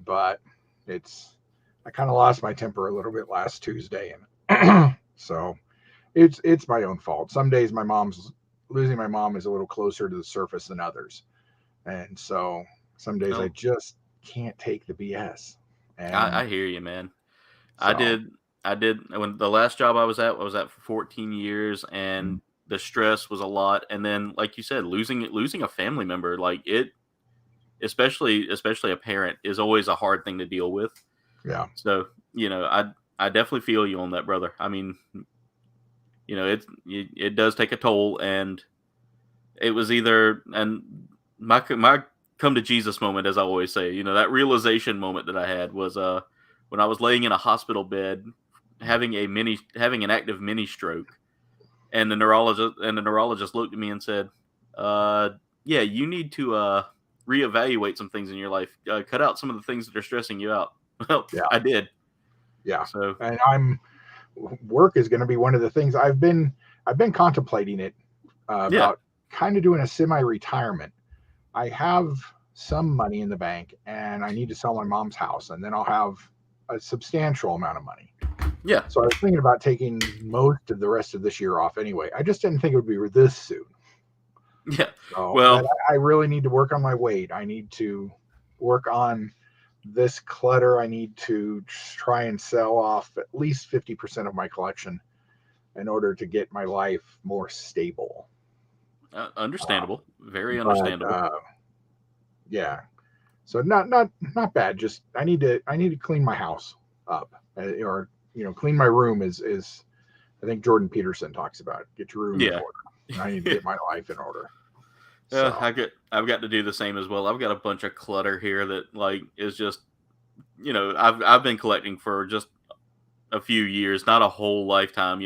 but I kind of lost my temper a little bit last Tuesday, and so it's my own fault. Some days losing my mom is a little closer to the surface than others, and so some days I just can't take the BS. And I hear you, man. So, I did when the last job I was at for 14 years, and the stress was a lot. And then, like you said, losing a family member, like especially a parent, is always a hard thing to deal with. Yeah. So, I definitely feel you on that, brother. I mean, it does take a toll, and it was my come to Jesus moment, as I always say, that realization moment that I had was when I was laying in a hospital bed having an active mini stroke, and the neurologist looked at me and said, yeah, you need to reevaluate some things in your life, cut out some of the things that are stressing you out. Well, yeah. I did. Yeah. So, and work is going to be one of the things I've been contemplating it about kind of doing a semi-retirement. I have some money in the bank, and I need to sell my mom's house, and then I'll have a substantial amount of money. Yeah. So I was thinking about taking most of the rest of this year off anyway. I just didn't think it would be this soon. Yeah. So, well, I really need to work on my weight. I need to work on this clutter. I need to try and sell off at least 50% of my collection in order to get my life more stable. Understandable. Very understandable. Yeah. So not bad. Just I need to clean my house up, or clean my room is I think Jordan Peterson talks about. Get your room in order. And I need to get my life in order. So. I've got to do the same as well. I've got a bunch of clutter here that is just, I've been collecting for just a few years, not a whole lifetime,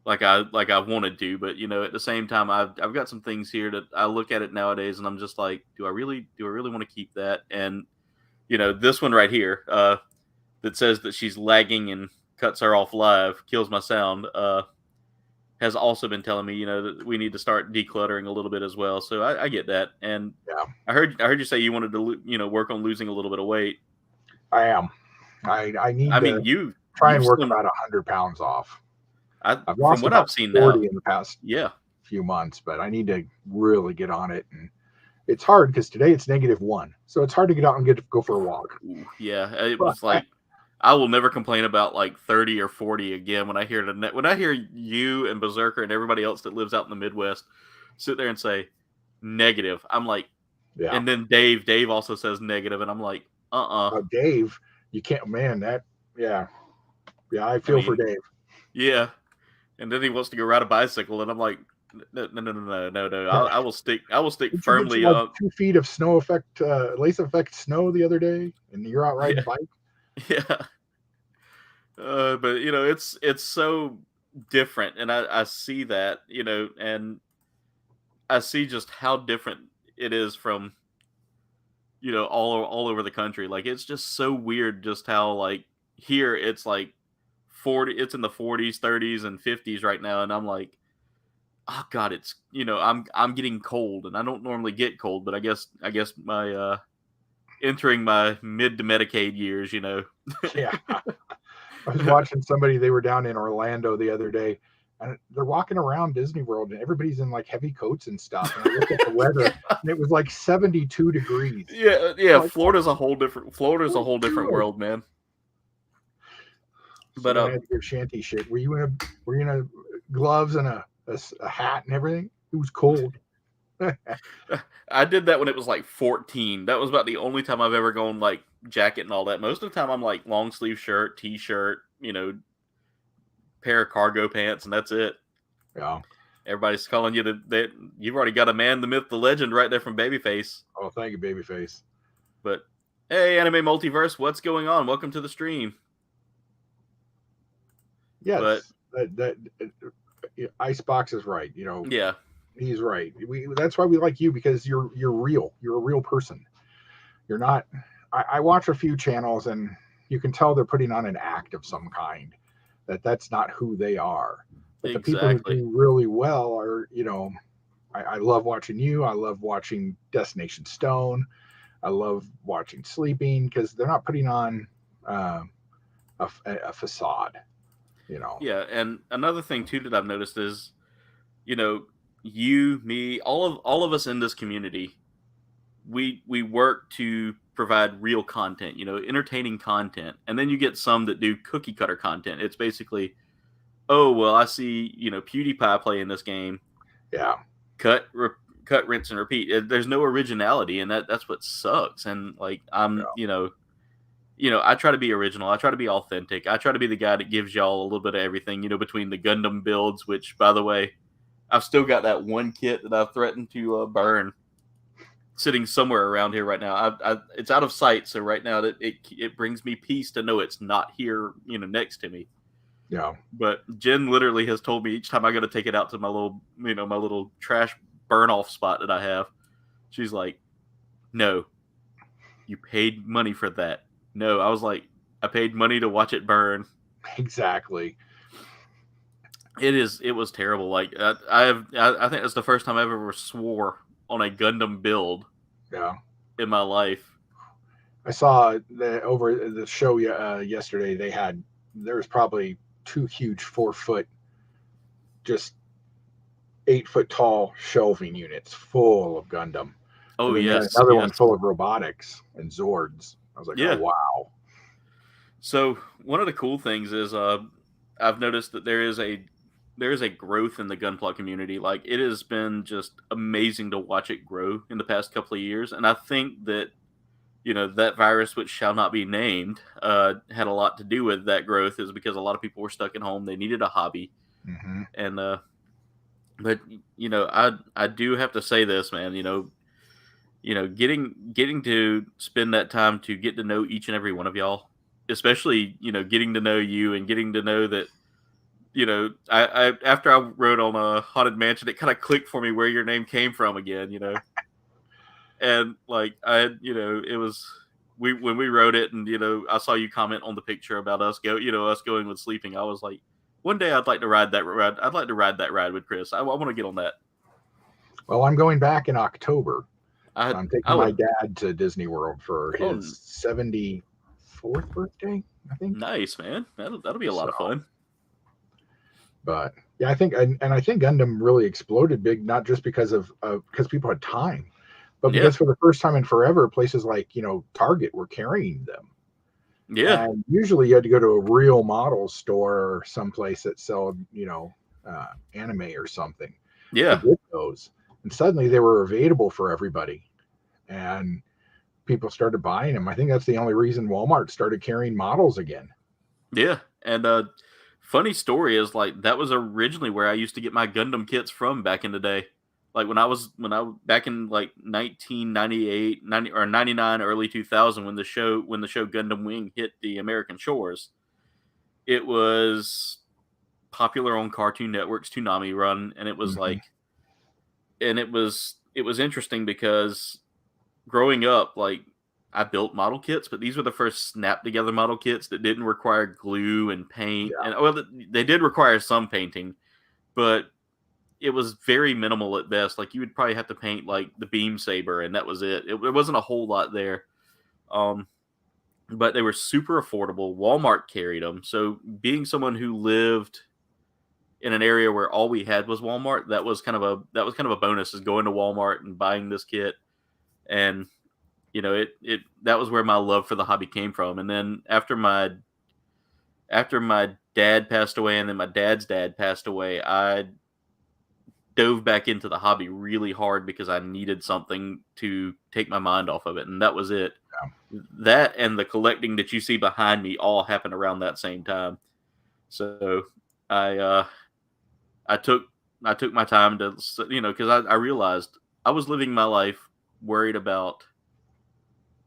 like I wanted to, but at the same time, I've got some things here that I look at it nowadays, and I'm just like, do I really want to keep that? And this one right here, that says that she's lagging and cuts her off live, kills my sound, has also been telling me, that we need to start decluttering a little bit as well. So I get that, and I heard you say you wanted to, work on losing a little bit of weight. I am. I need. You try and work about 100 pounds off. I've lost from what I've seen 40 now in the past few months, but I need to really get on it. And it's hard because today it's -1, so it's hard to get out and go for a walk. Yeah, it was like I will never complain about like 30 or 40 again when I hear you and Berserker and everybody else that lives out in the Midwest sit there and say negative. I'm like, and then Dave also says negative, and I'm like, Dave, you can't, man. I feel for Dave. Yeah. And then he wants to go ride a bicycle, and I'm like, no. I will stick firmly up. 2 feet of snow effect, lace effect snow the other day, and you're out riding a bike. Yeah. But it's so different, and I see that, and I see just how different it is from, all over the country. Like, it's just so weird just how, like, here it's like 40, it's in the 40s, 30s, and 50s right now, and I'm like, oh god, it's, I'm getting cold, and I don't normally get cold, but I guess my entering my mid to Medicaid years, Yeah. I was watching somebody, they were down in Orlando the other day, and they're walking around Disney World, and everybody's in like heavy coats and stuff. And I looked at the weather, and it was like 72 degrees. Yeah. Like, Florida's a whole different world, man. So But I had to give Shanty shit. Were you in a gloves and a hat and everything? It was cold. I did that when it was like 14. That was about the only time I've ever gone like jacket and all that. Most of the time I'm like long sleeve shirt, t-shirt, pair of cargo pants, and that's it. Yeah. Everybody's calling you that you've already got a man, the myth, the legend right there from Babyface. Oh, thank you, Babyface. But hey, Anime Multiverse, what's going on? Welcome to the stream. Yes, that Icebox is right. Yeah, he's right. That's why we like you, because you're real. You're a real person. You're not. I watch a few channels, and you can tell they're putting on an act of some kind. That's not who they are. But the people who do really well are, I love watching you. I love watching Destination Stone. I love watching Sleeping, because they're not putting on a facade. Yeah, and another thing too that I've noticed is, you, me, all of us in this community, we work to provide real content, entertaining content, and then you get some that do cookie cutter content. It's basically, oh well, I see PewDiePie playing this game, yeah, cut, rinse, and repeat. There's no originality, and that's what sucks. And like I try to be original. I try to be authentic. I try to be the guy that gives y'all a little bit of everything, between the Gundam builds, which, by the way, I've still got that one kit that I've threatened to burn sitting somewhere around here right now. It's out of sight, so right now it brings me peace to know it's not here, next to me. Yeah. But Jen literally has told me each time I got to take it out to my little trash burn off spot that I have, she's like, "No, you paid money for that." No, I was like, I paid money to watch it burn. Exactly. It was terrible. Like I think that's the first time I've ever swore on a Gundam build. Yeah. In my life. I saw over the show yesterday. There was probably 2 huge 4-foot, just 8-foot tall shelving units full of Gundam. Oh yes. Another one full of robotics and Zords. I was like, yeah. Oh wow. So one of the cool things is I've noticed that there is a growth in the Gunpla community. Like, it has been just amazing to watch it grow in the past couple of years. And I think that, that virus, which shall not be named, had a lot to do with that growth, is because a lot of people were stuck at home. They needed a hobby. Mm-hmm. And, but, I do have to say this, man, getting to spend that time to get to know each and every one of y'all, especially, getting to know you and getting to know that, I after I wrote on a Haunted Mansion, it kind of clicked for me where your name came from again, and like it was when we wrote it, and I saw you comment on the picture about us going with Sleeping. I was like, one day I'd like to ride that ride. I'd like to ride that ride with Chris. I want to get on that. Well, I'm going back in October. I'm taking my dad to Disney World for his 74th birthday, I think. Nice, man. That'll be a lot of fun. But yeah, I think Gundam really exploded big, not just because people had time, but because for the first time in forever, places like Target were carrying them. Yeah. And usually you had to go to a real model store or someplace that sold anime or something. Yeah. To get those. And suddenly they were available for everybody, and people started buying them. I think that's the only reason Walmart started carrying models again. Yeah, and funny story is, like, that was originally where I used to get my Gundam kits from back in the day. Like when I back in like 1998, 99, early 2000, when the show Gundam Wing hit the American shores, it was popular on Cartoon Network's Toonami run, and it was like, and it was interesting because growing up, like, I built model kits, but these were the first snap together model kits that didn't require glue and paint, and well, they did require some painting, but it was very minimal at best. Like, you would probably have to paint like the beam saber, and that was it. It wasn't a whole lot there. But they were super affordable. Walmart carried them. So being someone who lived in an area where all we had was Walmart, that was kind of a bonus, is going to Walmart and buying this kit. And you know, that was where my love for the hobby came from. And then after my dad passed away, and then my dad's dad passed away, I dove back into the hobby really hard because I needed something to take my mind off of it, and that was it. Yeah. That and the collecting that you see behind me all happened around that same time. So I took my time to, you know, because I realized I was living my life worried about,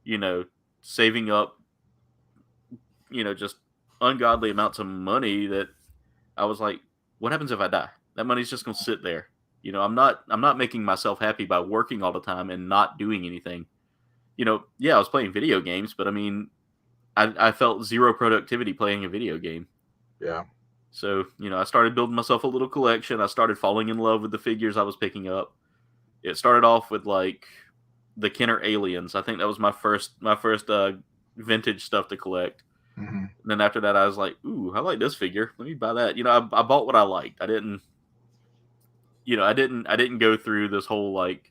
you know, saving up, you know, just ungodly amounts of money that I was like, what happens if I die? That money's just going to sit there. You know, I'm not making myself happy by working all the time and not doing anything. You know, yeah, I was playing video games, but I mean, I felt zero productivity playing a video game. Yeah. So, you know, I started building myself a little collection. I started falling in love with the figures I was picking up. It started off with like the Kenner Aliens. I think that was my first vintage stuff to collect. Mm-hmm. And then after that, I was like, ooh, I like this figure. Let me buy that. You know, I bought what I liked. I didn't go through this whole like,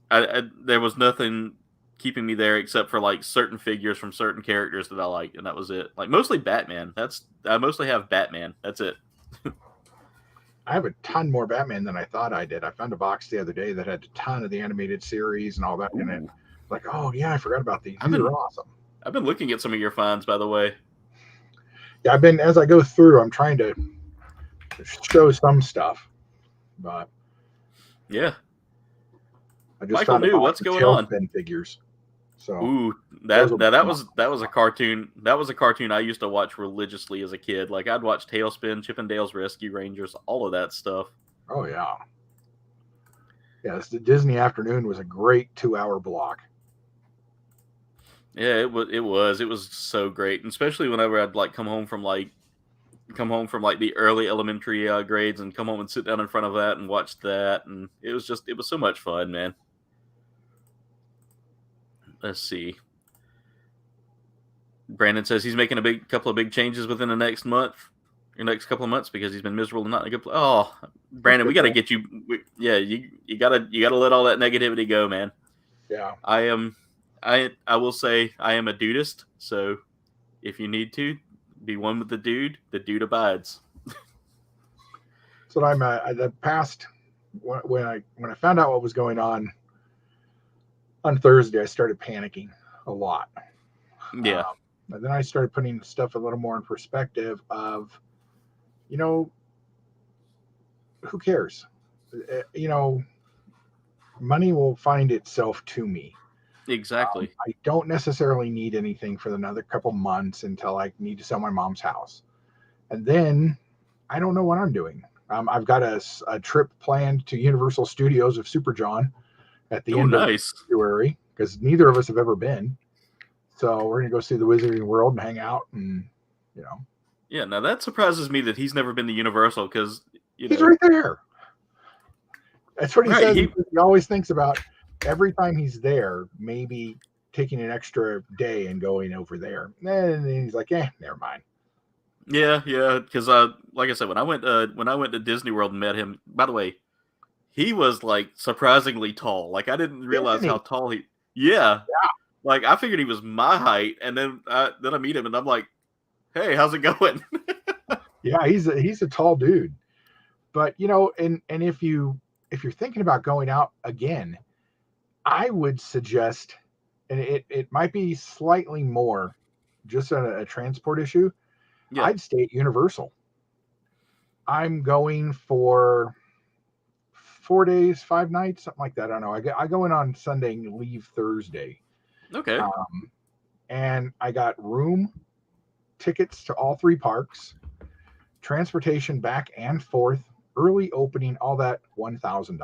there was nothing keeping me there except for like certain figures from certain characters that I liked, and that was it. Like mostly Batman. I mostly have Batman. That's it. I have a ton more Batman than I thought I did. I found a box the other day that had a ton of the animated series and all that in it. Like, oh yeah, I forgot about these. These are awesome. I've been looking at some of your finds, by the way. Yeah, as I go through, I'm trying to show some stuff, but yeah. I just Michael New, what's going on? Figures. So, ooh, that was a cartoon. That was a cartoon I used to watch religiously as a kid. Like I'd watch Tailspin, Chip and Dale's Rescue Rangers, all of that stuff. Oh yeah. Yes, the Disney Afternoon was a great 2-hour block. Yeah, it was so great, and especially whenever I'd like come home from the early elementary grades and come home and sit down in front of that and watch that, and it was so much fun, man. Let's see. Brandon says he's making a couple of big changes within the next couple of months because he's been miserable and not in a good place. Oh, Brandon, we got to get you. You gotta let all that negativity go, man. Yeah. I will say I am a dudist, so if you need to be one with the dude abides. So I'm the past when I found out what was going on Thursday, I started panicking a lot. Yeah. And then I started putting stuff a little more in perspective of, you know, who cares? You know, money will find itself to me. Exactly. I don't necessarily need anything for another couple months until I need to sell my mom's house. And then I don't know what I'm doing. I've got a trip planned to Universal Studios of Super John at the end of February, because neither of us have ever been. So we're going to go see the Wizarding World and hang out, and, you know. Yeah, now that surprises me that he's never been to Universal, because, he's right there. That's what he says. He always thinks about every time he's there, maybe taking an extra day and going over there. And then he's like, never mind. Yeah, because like I said, when I went to Disney World and met him, by the way, he was like surprisingly tall. Like I didn't realize how tall he. Yeah. Like I figured he was my height, and then I meet him, and I'm like, "Hey, how's it going?" Yeah, he's a tall dude. But you know, and if you're thinking about going out again, I would suggest, and it might be slightly more, just a transport issue. Yeah. I'd stay at Universal. I'm going for 4 days, 5 nights, something like that. I don't know. I go in on Sunday and leave Thursday. Okay. And I got room tickets to all 3 parks. transportation back and forth, early opening, all that, $1,000.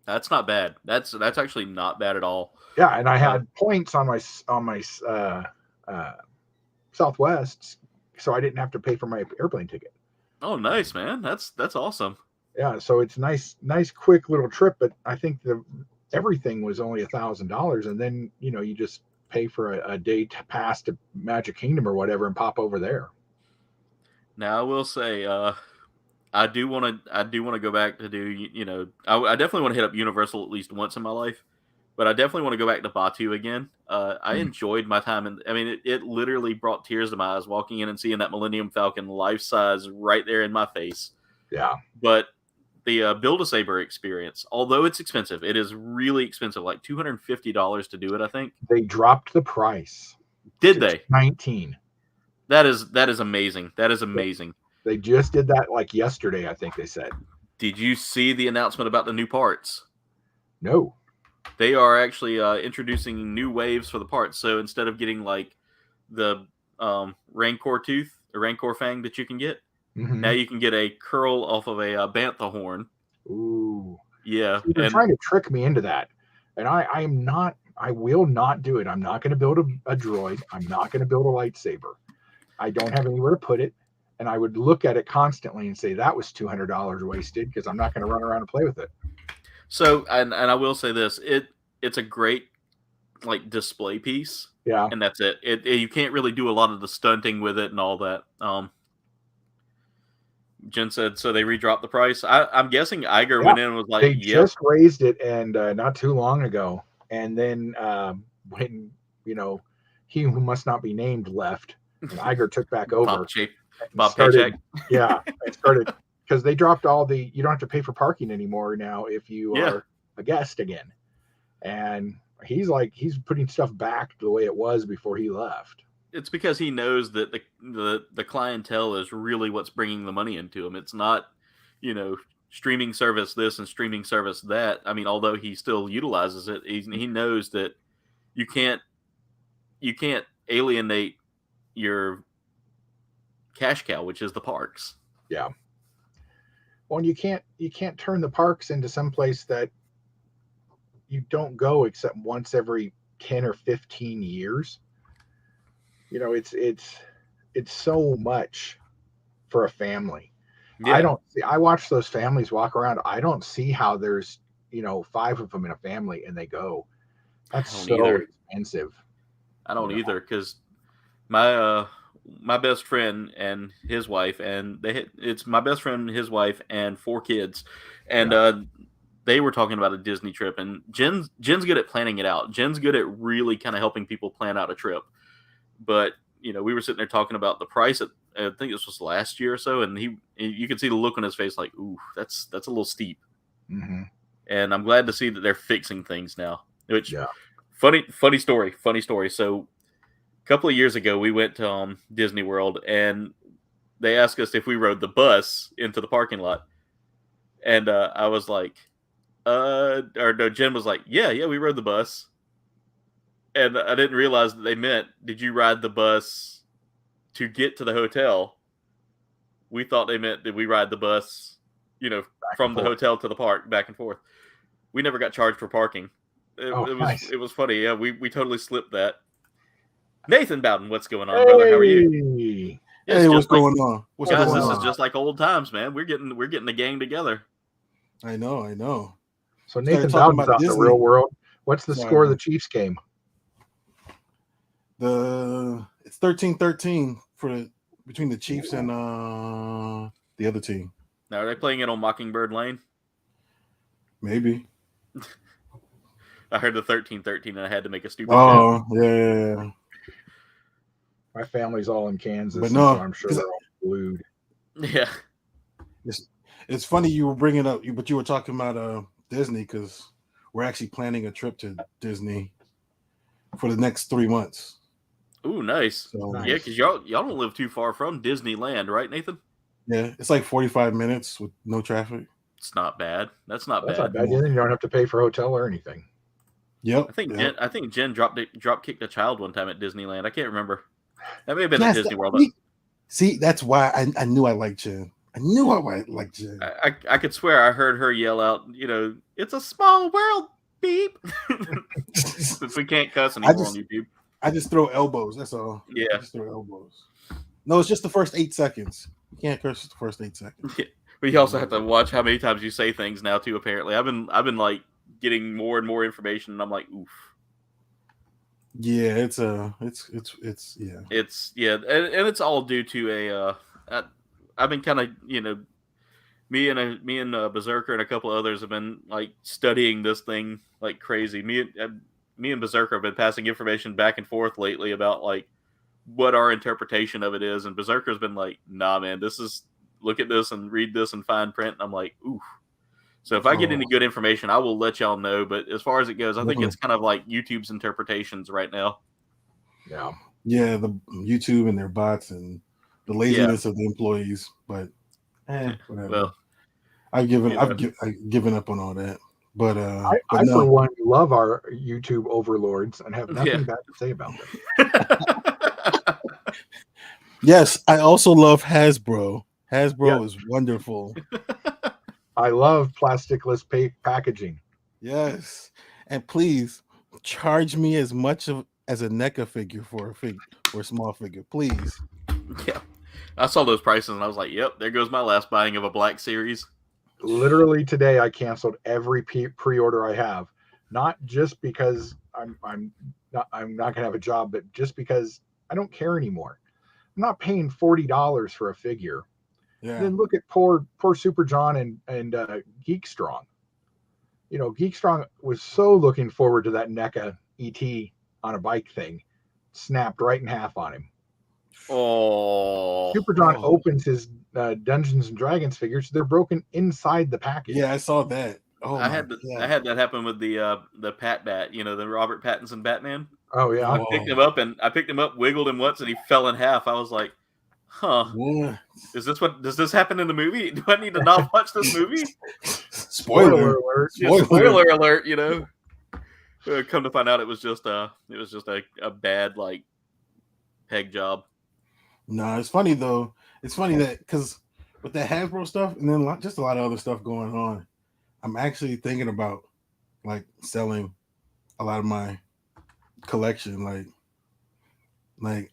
That's not bad. That's actually not bad at all. Yeah, and I had points on my Southwest, so I didn't have to pay for my airplane ticket. Oh, nice, man. That's awesome. Yeah, so it's nice, quick little trip. But I think everything was only $1,000, and then you just pay for a day to pass to Magic Kingdom or whatever and pop over there. Now I will say, I do want to go back to do I definitely want to hit up Universal at least once in my life, but I definitely want to go back to Batu again. I enjoyed my time, and I mean it literally brought tears to my eyes walking in and seeing that Millennium Falcon life size right there in my face. Yeah, but the Build-A-Saber experience, although it's expensive, it is really expensive, like $250 to do it. I think they dropped the price. Did they? $19. That is amazing. That is amazing. They just did that like yesterday, I think they said. Did you see the announcement about the new parts? No. They are actually introducing new waves for the parts. So instead of getting like the Rancor tooth, or Rancor fang that you can get, now you can get a curl off of a bantha horn. Ooh. Yeah. See, they're trying to trick me into that. And I will not do it. I'm not going to build a droid. I'm not going to build a lightsaber. I don't have anywhere to put it. And I would look at it constantly and say, that was $200 wasted, because I'm not going to run around and play with it. So, and I will say this, it's a great like display piece. Yeah. And that's it. You can't really do a lot of the stunting with it and all that. Jen said, so they redropped the price. I'm guessing Iger went in and was like, they just raised it, and not too long ago. And then when, he who must not be named left, and Iger took back over. Bob Paycheck. Yeah. It started, because they dropped you don't have to pay for parking anymore now if you are a guest again. And he's putting stuff back the way it was before he left. It's because he knows that the clientele is really what's bringing the money into him. It's not, streaming service this and streaming service that. I mean, although he still utilizes it, he knows that you can't alienate your cash cow, which is the parks. Yeah. Well, and you can't turn the parks into some place that you don't go except once every 10 or 15 years. It's so much for a family. Yeah. I watch those families walk around. I don't see how there's 5 of them in a family and they go. That's so expensive. I don't either, because my best friend and his wife, and it's my best friend, his wife, and 4 kids, and they were talking about a Disney trip, and Jen's good at planning it out. Jen's good at really kind of helping people plan out a trip. But we were sitting there talking about the price. I think this was last year or so, and you could see the look on his face, like, ooh, that's a little steep. Mm-hmm. And I'm glad to see that they're fixing things now. Which funny story. So a couple of years ago, we went to Disney World, and they asked us if we rode the bus into the parking lot, and I was like, Jen was like, yeah, we rode the bus. And I didn't realize that they meant, did you ride the bus to get to the hotel? We thought they meant, did we ride the bus, from the hotel to the park, back and forth? We never got charged for parking. It was funny. Yeah, we totally slipped that. Nathan Bowden, what's going on, brother? How are you? Hey, what's going on? Guys, this is just like old times, man. We're getting the gang together. I know. So Nathan Bowden's out in the real world. What's the score of the Chiefs game? It's 13-13 between the Chiefs and the other team. Now, are they playing it on Mockingbird Lane? Maybe. I heard the 13-13 and I had to make a stupid joke. Yeah. My family's all in Kansas, but no, so I'm sure they're all glued. Yeah. It's funny you were bringing up, but you were talking about Disney, because we're actually planning a trip to Disney for the next 3 months. Ooh, nice. So, yeah, because y'all don't live too far from Disneyland, right, Nathan? Yeah, it's like 45 minutes with no traffic. It's not bad. That's not bad. Not bad. You don't have to pay for a hotel or anything. Yep. I think Jen drop kicked a child one time at Disneyland. I can't remember. That may have been at Disney World. See, that's why I knew I liked Jen. I knew I liked Jen. I could swear I heard her yell out, it's a small world, beep. Since we can't cuss anymore on YouTube. I just throw elbows. That's all. Yeah. I just throw elbows. No, it's just the first 8 seconds. You can't curse the first 8 seconds. Yeah. But you also have to watch how many times you say things now too. Apparently, I've been like getting more and more information, and I'm like, oof. Yeah, it's and it's all due to I've been kind of me and Berserker and a couple of others have been like studying this thing like crazy. Me and Berserker have been passing information back and forth lately about like what our interpretation of it is, and Berserker's been like, nah, man, look at this and read this and fine print, and I'm like, oof. So if I get any good information, I will let y'all know. But as far as it goes, I think it's kind of like YouTube's interpretations right now. Yeah. Yeah, the YouTube and their bots and the laziness of the employees. But whatever. Well, I've given up on all that. But I for one love our YouTube overlords and have nothing bad to say about them. Yes, I also love Hasbro. Hasbro is wonderful. I love plasticless packaging. Yes, and please charge me as much as a NECA figure for a small figure, please. Yeah, I saw those prices and I was like, "Yep, there goes my last buying of a Black Series." Literally today, I canceled every pre-order I have, not just because I'm not gonna have a job, but just because I don't care anymore. I'm not paying $40 for a figure. Yeah. And then look at poor Super John and Geek Strong. Geek Strong was so looking forward to that NECA ET on a bike thing, snapped right in half on him. Oh, Super John opens his Dungeons and Dragons figures; they're broken inside the package. Yeah, I saw that. Oh, I had that happen with the Pat Bat, the Robert Pattinson Batman. Oh yeah, I picked him up, wiggled him once, and he fell in half. I was like, huh. What? Does this happen in the movie? Do I need to not watch this movie? Spoiler alert! Spoiler alert! Come to find out, it was just a bad like peg job. No, it's funny though. It's funny that because with that Hasbro stuff, and then just a lot of other stuff going on, I'm actually thinking about like selling a lot of my collection. I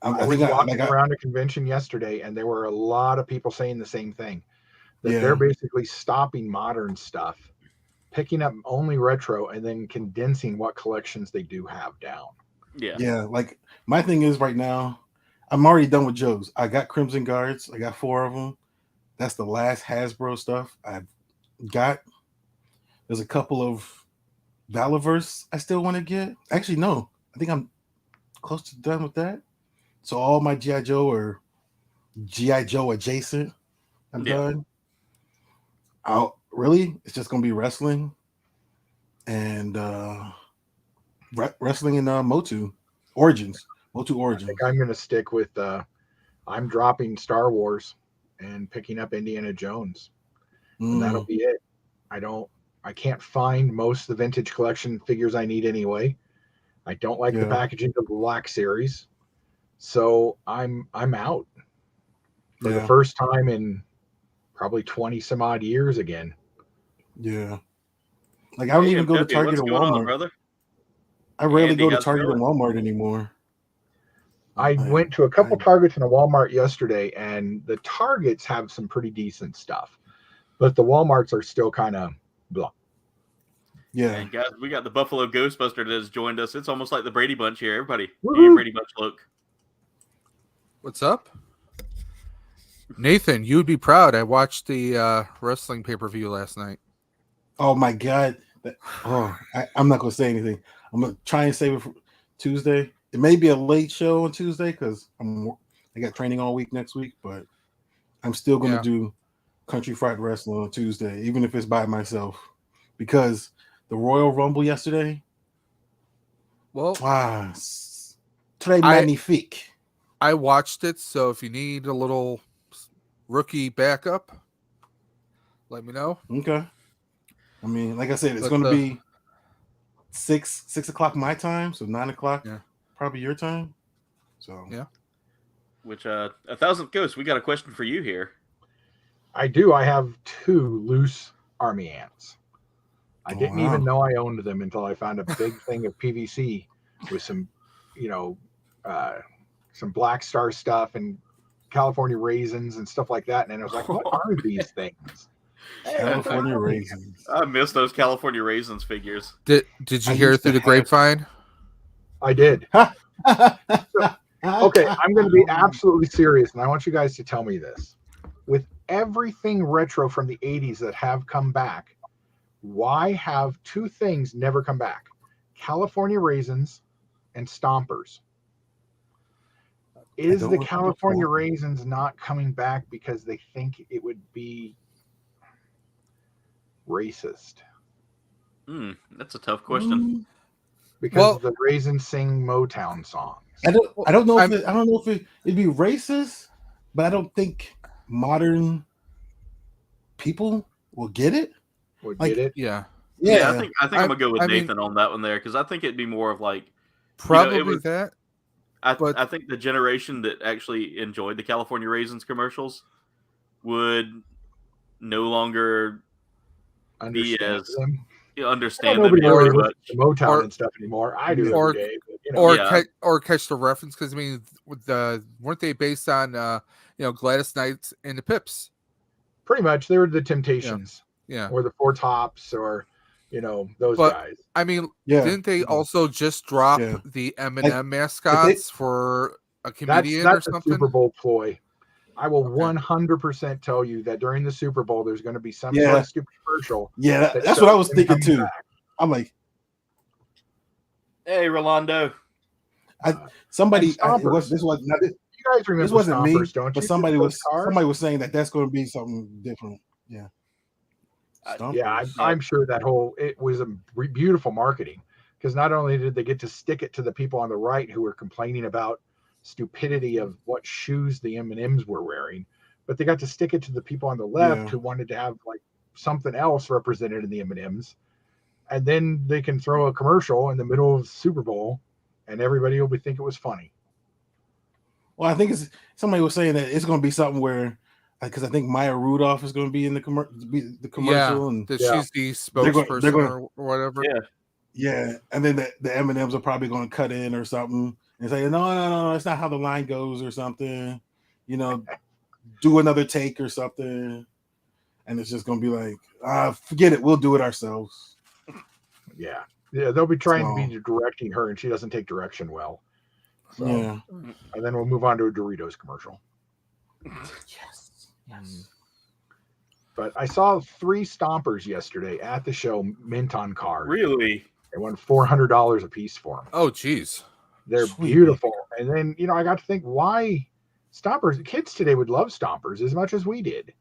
was walking around a convention yesterday, and there were a lot of people saying the same thing. That they're basically stopping modern stuff, picking up only retro, and then condensing what collections they do have down. Yeah. Yeah. Like my thing is right now, I'm already done with Joe's. I got Crimson Guards. I got 4 of them. That's the last Hasbro stuff I've got. There's a couple of Valiverse I still want to get. Actually, no. I think I'm close to done with that. So all my G.I. Joe or G.I. Joe adjacent, I'm done. It's just going to be wrestling and wrestling in Motu Origins. Motu Origins. I think I'm going to stick with I'm dropping Star Wars and picking up Indiana Jones. And that'll be it. I can't find most of the vintage collection figures I need anyway. I don't like the packaging of the Black Series. So I'm out for the first time in probably 20 some odd years again. Yeah. Like I don't even go to Target or Walmart. Brother? I rarely go to Target or Walmart anymore. I went to a couple Targets and a Walmart yesterday, and the Targets have some pretty decent stuff, but the Walmarts are still kind of blah. Yeah. And guys, we got the Buffalo Ghostbuster that has joined us. It's almost like the Brady Bunch here. Everybody, Brady Bunch look. What's up? Nathan, you'd be proud. I watched the wrestling pay-per-view last night. Oh my God. I'm not going to say anything. I'm going to try and save it for Tuesday. It may be a late show on Tuesday because I got training all week next week, but I'm still going to do Country Fried Wrestling on Tuesday, even if it's by myself, because the Royal Rumble yesterday. Well, très magnifique. I watched it, so if you need a little rookie backup, let me know. Okay. I mean, like I said, it's going to be 6 o'clock my time, so 9 o'clock probably your time. So yeah. Which, 1,000th Ghost, we got a question for you here. I do. I have 2 loose army ants. I Oh, didn't wow. even know I owned them until I found a big thing of PVC with some, some Black Star stuff and California raisins and stuff like that. And I was like, what are these things? California raisins. I miss those California Raisins figures. Did you I hear used through to the grapevine? I did. Okay, I'm going to be absolutely serious, and I want you guys to tell me this. With everything retro from the 80s that have come back, why have 2 things never come back? California raisins and stompers. Is don't the recall. California raisins not coming back because they think it would be racist? That's a tough question. Because the raisins sing Motown songs. I don't know if it'd be racist, but I don't think modern people will get it. Would Like, get it? Yeah. Yeah, I think I'm gonna go with I mean- Nathan on that one there, because I think it'd be more of like Probably that. But- I think the generation that actually enjoyed the California Raisins commercials would no longer be Understand as them. understand Nobody them really very much. listens to Motown or- and stuff anymore. I do or- every day. But, Yeah. Or catch the reference, because I mean, weren't they based on Gladys Knight and the Pips? pretty much they were the Temptations Yeah. or the Four Tops or those But- guys. I mean, Yeah. didn't they also just drop Yeah. the M&M mascots for a comedian That's or a something? Super Bowl ploy. I will Okay. 100% tell you that during the Super Bowl there's going to be some Yeah. sort of stupid commercial. Yeah, that that's what I shows was them thinking coming too. back. I'm like, Hey, Rolando. somebody. And Stompers. This was not. You guys remember This wasn't me, Stompers, don't you? but somebody Those cars? was saying that that's going to be something different. Yeah. Yeah, Stompers. I'm sure it was a beautiful marketing, because not only did they get to stick it to the people on the right who were complaining about stupidity of what shoes the M&Ms were wearing, but they got to stick it to the people on the left Yeah. who wanted to have like something else represented in the M&Ms, and then they can throw a commercial in the middle of the Super Bowl, and everybody will think it was funny. Well, I think somebody was saying that it's going to be something where, because I think Maya Rudolph is going to be in the commercial, and That Yeah. she's the They're spokesperson gonna- or whatever. Yeah. and then the M&Ms are probably going to cut in or something and say, no, that's not how the line goes or something. Do another take or something, and it's just going to be like, forget it, we'll do it ourselves. Yeah, they'll be trying to So- be directing her, and she doesn't take direction well. So, Yeah. and then we'll move on to a Doritos commercial. Yes. But I saw 3 Stompers yesterday at the show, mint on card. Really? They won $400 a piece for them. Oh, geez. They're Sweet. beautiful. And then, I got to think, why Stompers? Kids today would love Stompers as much as we did.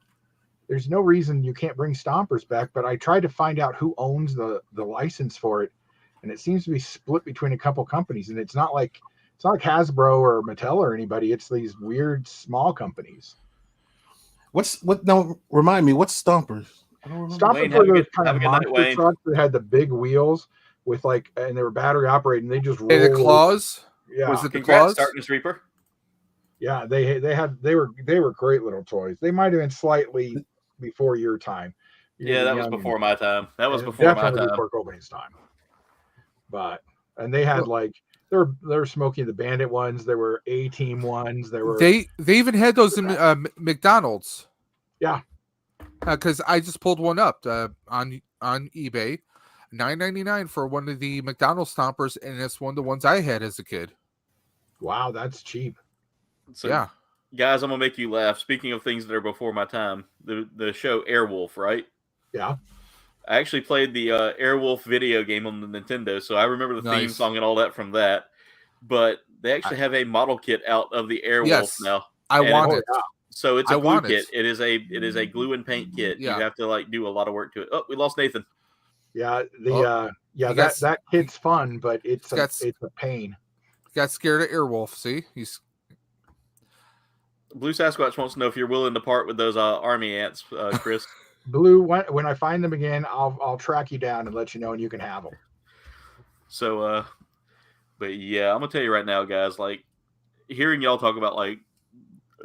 There's no reason you can't bring Stompers back, but I tried to find out who owns the license for it, and it seems to be split between a couple companies, and it's not like Hasbro or Mattel or anybody. It's these weird small companies. No, remind me, what's Stompers? I don't remember. Stompers Wayne, were have a those good- kind have of a good night, monster Wayne. trucks that had the big wheels with and they were battery operated, and they just Hey, the rolled. claws? Yeah, Was it the Congrats, claws? Darkness Reaper. yeah. They were great little toys. They might have been slightly before your time. You Yeah, were that was young before and- my time. That was and before my definitely time. before Kouldbayne's time. And they had they're Smokey the Bandit ones. There were A-Team ones. There were They even had those in McDonald's. Yeah. Because I just pulled one up on eBay, $9.99 for one of the McDonald's stompers, and it's one of the ones I had as a kid. wow, that's cheap. So, Yeah. guys, I'm gonna make you laugh. Speaking of things that are before my time, the show Airwolf, right? Yeah. I actually played the Airwolf video game on the Nintendo, so I remember the theme Nice. song and all that from that. But they actually have a model kit out of the Airwolf Yes. now. I And want oh, it. yeah. So it's I a glue want kit. it. It is a glue and paint kit. Yeah. You have to do a lot of work to it. Oh, we lost Nathan. Yeah, he got- that kit's fun, but it's a got- pain. Got scared of Airwolf. See, he's Blue Sasquatch wants to know if you're willing to part with those army ants, Chris. Blue, when I find them again, I'll track you down and let you know, and you can have them. So, but yeah, I'm gonna tell you right now, guys. Like hearing y'all talk about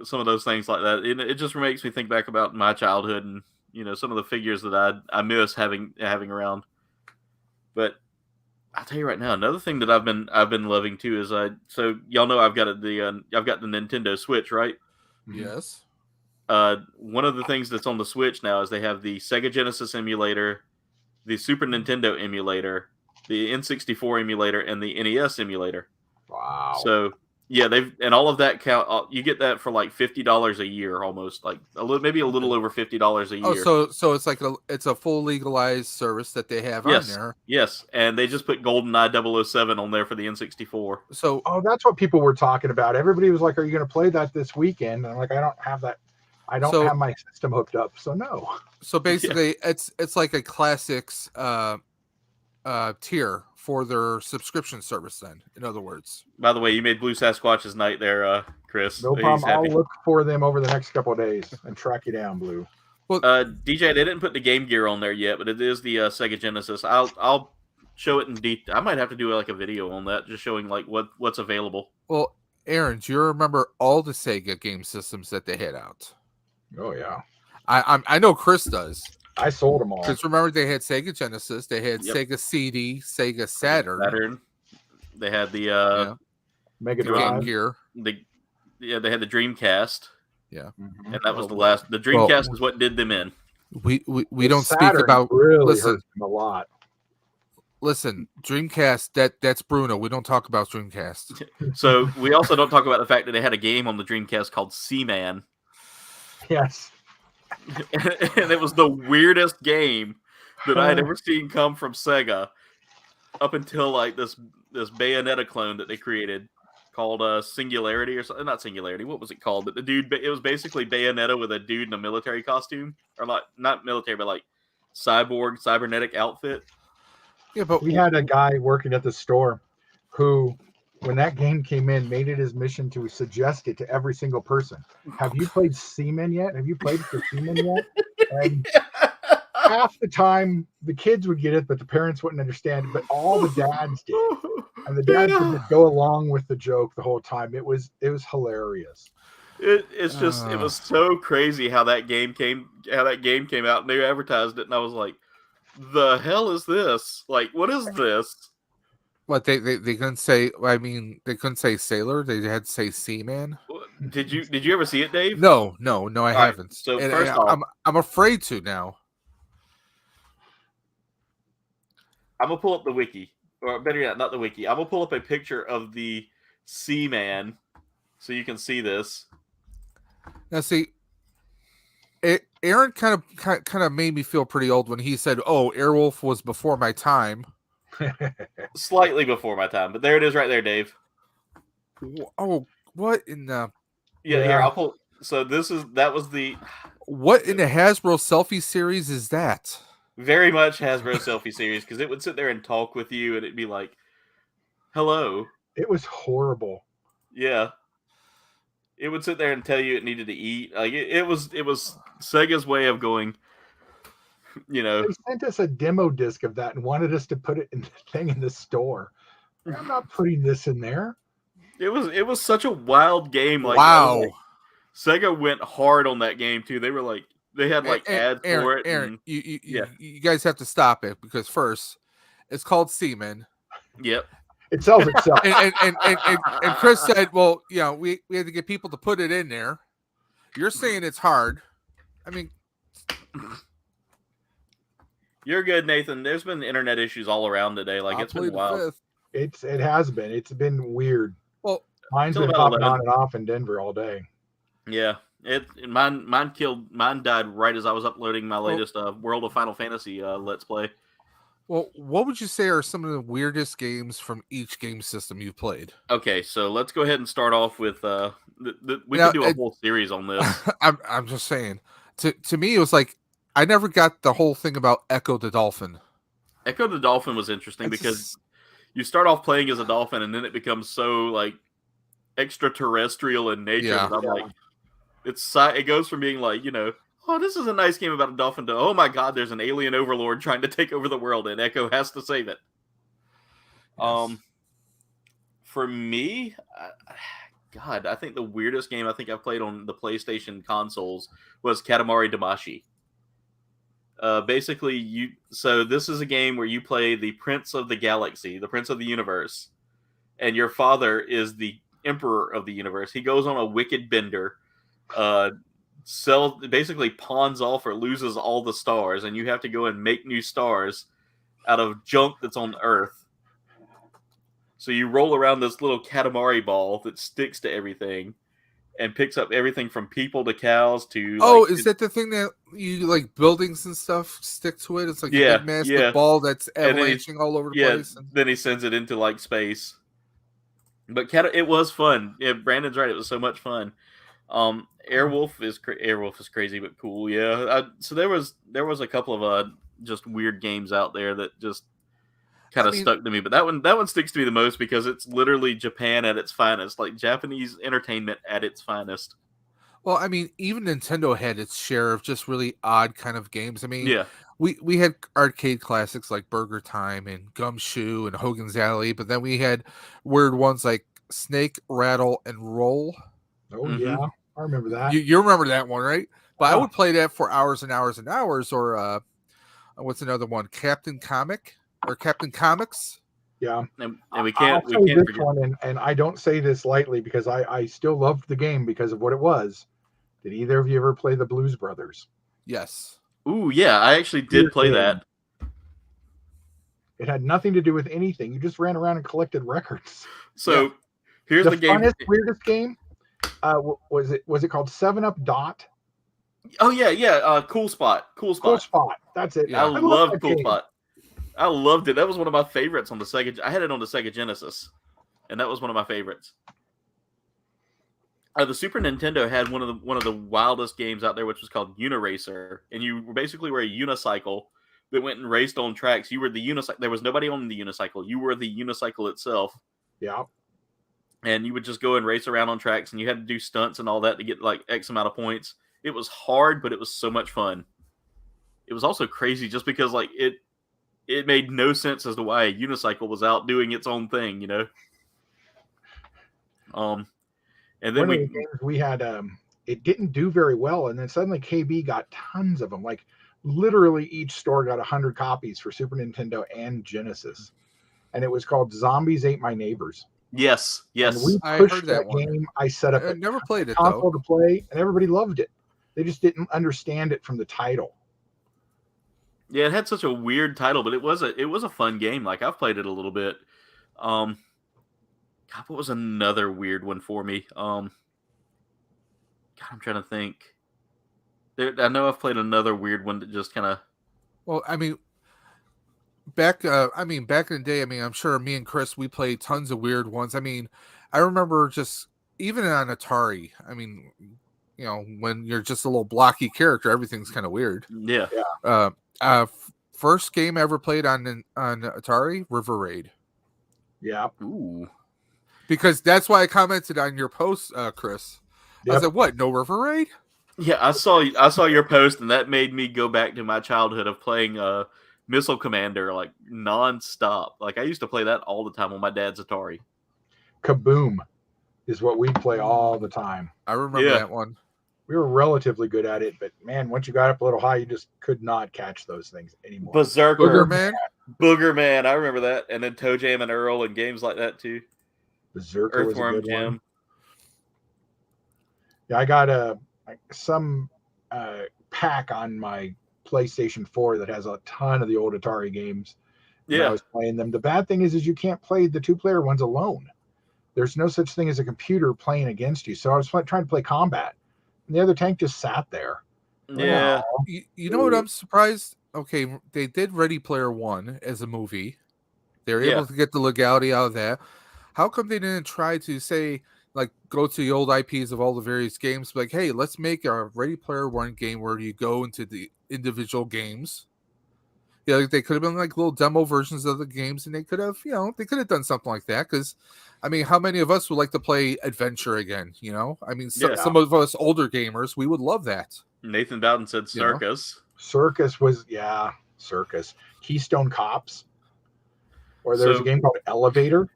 some of those things like that. It just makes me think back about my childhood and some of the figures that I miss having around. But I'll tell you right now, another thing that I've been loving too is so y'all know I've got the Nintendo Switch, right? Yes. One of the things that's on the Switch now is they have the Sega Genesis emulator, the Super Nintendo emulator, the N64 emulator, and the NES emulator. Wow. So yeah, and all of that count. You get that for like $50 a year, almost like maybe a little over $50 a year. Oh, so it's like it's a full legalized service that they have on there. Yes, and they just put GoldenEye 007 on there for the N64. So that's what people were talking about. Everybody was like, "Are you going to play that this weekend?" And I'm like, "I don't have that. I don't have my system hooked up, so no." So basically, it's like a classics tier for their subscription service. Then, in other words. By the way, you made Blue Sasquatch's night there, Chris. No problem. I'll look for them over the next couple of days and track you down, Blue. Well, DJ, they didn't put the Game Gear on there yet, but it is the Sega Genesis. I'll show it in detail. I might have to do like a video on that, just showing like what's available. Well, Aaron, do you remember all the Sega game systems that they had out? Oh yeah, I know Chris does. I sold them all. Because remember, they had Sega Genesis, they had Sega CD, Sega Saturn. They had the Mega Drive. Game Gear. They had the Dreamcast. Yeah, and that was the last. The Dreamcast is what did them in. We don't Saturn speak about. Really hurt them a lot. Listen, Dreamcast. That's Bruno. We don't talk about Dreamcast. So we also don't talk about the fact that they had a game on the Dreamcast called Seaman. Yes. And it was the weirdest game that I had ever seen come from Sega, up until like this Bayonetta clone that they created called Singularity or something. Not Singularity. What was it called? But it was basically Bayonetta with a dude in a military costume, or like not military, but like cybernetic outfit. Yeah, but we had a guy working at the store who, when that game came in, made it his mission to suggest it to every single person. Have you played Seaman yet? Have you played the Seaman yet? And half the time the kids would get it, but the parents wouldn't understand it. But all the dads did, and the dads would go along with the joke the whole time. It was hilarious. It's just it was so crazy how that game came out, and they advertised it, and I was like, the hell is this? Like, what is this? What they couldn't say? I mean, they couldn't say sailor. They had to say seaman. Did you ever see it, Dave? No, I haven't. Right, so and first off, I'm afraid to now. I'm gonna pull up the wiki, or better yet, not the wiki. I'm gonna pull up a picture of the Seaman, so you can see this. Now, see, Aaron kind of made me feel pretty old when he said, "Oh, Airwolf was before my time." Slightly before my time, but there it is right there, Dave. Oh, what in the... Yeah, here, I'll pull... So that was the... What in the Hasbro selfie series is that? Very much Hasbro selfie series, because it would sit there and talk with you, and it'd be like, hello. It was horrible. Yeah. It would sit there and tell you it needed to eat. Like, it was Sega's way of going... They sent us a demo disc of that and wanted us to put it in the thing in the store. I'm not putting this in there. It was such a wild game. Like, wow. Sega went hard on that game too. They were like, they had like ads for it. Aaron, you guys have to stop it, because first, it's called Seaman. Yep. It sells itself. and Chris said, well, we had to get people to put it in there. You're saying it's hard. I mean, you're good, Nathan. There's been internet issues all around today. Like, it's been wild. It has been. It's been weird. Well, mine's been popping on and off in Denver all day. Yeah, mine died right as I was uploading my latest World of Final Fantasy Let's Play. Well, what would you say are some of the weirdest games from each game system you've played? Okay, so let's go ahead and start off with we can do a whole series on this. I'm just saying. To me, it was like, I never got the whole thing about Echo the Dolphin. Echo the Dolphin was interesting because you start off playing as a dolphin, and then it becomes so like extraterrestrial in nature. Yeah. And I'm like, it goes from being like, oh, this is a nice game about a dolphin, to, oh my god, there's an alien overlord trying to take over the world, and Echo has to save it. Yes. For me, God, I think the weirdest game I think I've played on the PlayStation consoles was Katamari Damacy. Basically, so this is a game where you play the Prince of the Galaxy, the Prince of the Universe, and your father is the Emperor of the Universe. He goes on a wicked bender, basically pawns off or loses all the stars, and you have to go and make new stars out of junk that's on Earth. So you roll around this little Katamari ball that sticks to everything and picks up everything from people to cows to... is that the thing that you like buildings and stuff stick to it? It's like a big massive yeah. ball that's And then avalanching all over the place. And... then he sends it into like space. But it was fun. Yeah, Brandon's right. It was so much fun. Airwolf is crazy but cool. Yeah. So there was a couple of just weird games out there that just kind of stuck to me. But that one sticks to me the most because it's literally Japan at its finest, like Japanese entertainment at its finest. Well, I mean, even Nintendo had its share of just really odd kind of games. I mean, yeah, we had arcade classics like Burger Time and Gumshoe and Hogan's Alley, but then we had weird ones like Snake, Rattle, and Roll. Oh yeah, I remember that. You remember that one, right? But I would play that for hours and hours and hours. Or what's another one? Captain Comic or Captain Comics. Yeah, and we can't this forget one, and I don't say this lightly because I still loved the game because of what it was. Did either of you ever play the Blues Brothers? Yes. Ooh, yeah, I actually did play that. It had nothing to do with anything. You just ran around and collected records. So here's the game. Funnest, weirdest game. Was it called 7-Up Dot? Oh yeah. Cool Spot. That's it. Yeah. I loved Cool Spot. I loved it. That was one of my favorites on the Sega. I had it on the Sega Genesis, and that was one of my favorites. The Super Nintendo had one of the wildest games out there, which was called Uniracer, and you basically were a unicycle that went and raced on tracks. You were the unicycle. There was nobody on the unicycle. You were the unicycle itself. Yeah. And you would just go and race around on tracks, and you had to do stunts and all that to get like X amount of points. It was hard, but it was so much fun. It was also crazy just because like it made no sense as to why a unicycle was out doing its own thing, you know. And then one of the games we had, it didn't do very well, and then suddenly KB got tons of them. Like literally, each store got 100 copies for Super Nintendo and Genesis, and it was called Zombies Ate My Neighbors. Yes. And we I pushed heard that game. I set up I never played it console though to play, and everybody loved it. They just didn't understand it from the title. Yeah, it had such a weird title, but it was a fun game. Like I've played it a little bit. God, what was another weird one for me? God, I'm trying to think. I know I've played another weird one that just kind of. Well, I mean, back in the day, I mean, I'm sure me and Chris, we played tons of weird ones. I mean, I remember just even on Atari. I mean, you know, when you're just a little blocky character, everything's kind of weird. Yeah. First game I ever played on Atari, River Raid. Yeah. Ooh. Because that's why I commented on your post, Chris. Yep. I was like, "What? No River Raid?" Yeah, I saw your post, and that made me go back to my childhood of playing Missile Commander like nonstop. Like I used to play that all the time on my dad's Atari. Kaboom is what we play all the time. I remember that one. We were relatively good at it, but man, once you got up a little high, you just could not catch those things anymore. Berserker, Booger Man, I remember that, and then Toe Jam and Earl and games like that too. Berserker Earthworm was a good Jim. one. Yeah, I got some pack on my PlayStation 4 that has a ton of the old Atari games. Yeah, I was playing them. The bad thing is you can't play the 2-player ones alone. There's no such thing as a computer playing against you. So I was trying to play combat, and the other tank just sat there. Yeah. You know what? I'm surprised. Okay, they did Ready Player One as a movie. They were able to get the legality out of that. How come they didn't try to say, like, go to the old IPs of all the various games, like, hey, let's make a Ready Player One game where you go into the individual games. Yeah, like they could have been like little demo versions of the games, and they could have done something like that. Because, I mean, how many of us would like to play adventure again? You know, I mean, some of us older gamers, we would love that. Nathan Bowden said Circus. You know? Circus was Circus. Keystone Cops, or there was a game called Elevator.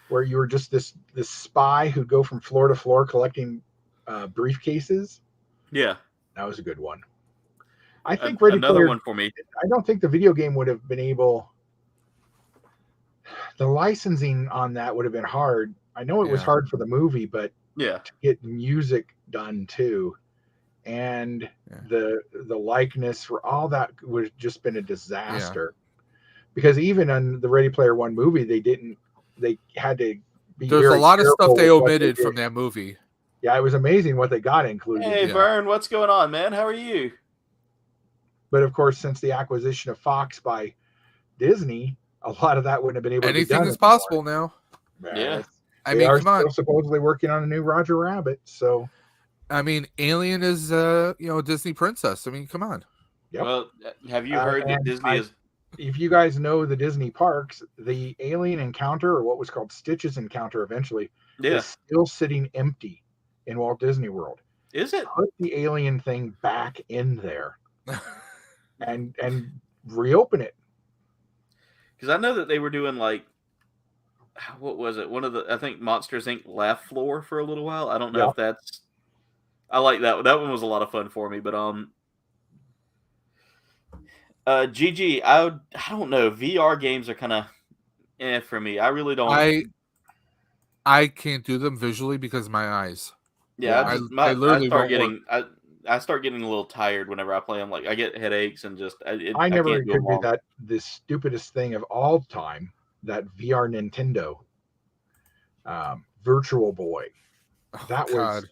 where you were just this spy who'd go from floor to floor collecting briefcases. Yeah, that was a good one. I think Ready another Player, one for me. I don't think the video game would have been able. The licensing on that would have been hard. I know it was hard for the movie, but yeah, to get music done too, and the likeness for all that would have just been a disaster. Because even on the Ready Player One movie, they had to be. There's a lot of stuff they omitted from that movie. Yeah, it was amazing what they got included. Hey, Vern, what's going on, man? How are you? But of course, since the acquisition of Fox by Disney, a lot of that wouldn't have been able to be done. Anything is possible now. Yeah. I mean, come on. Still supposedly working on a new Roger Rabbit, so. I mean, Alien is Disney princess. I mean, come on. Yep. Well, have you heard that Disney is? If you guys know the Disney parks, the Alien Encounter, or what was called Stitch's Encounter eventually, is still sitting empty in Walt Disney World. Is it? Put the alien thing back in there and reopen it. Because I know that they were doing like, what was it? One of the, I think Monsters Inc. Laugh Floor for a little while. I don't know if that's. I like that. That one was a lot of fun for me, but GG, I don't know. VR games are kind of for me. I really don't. I can't do them visually because of my eyes. Yeah, I literally I start getting a little tired whenever I play them. Like I get headaches and just I never could do that. The stupidest thing of all time, that VR Nintendo Virtual Boy. That was.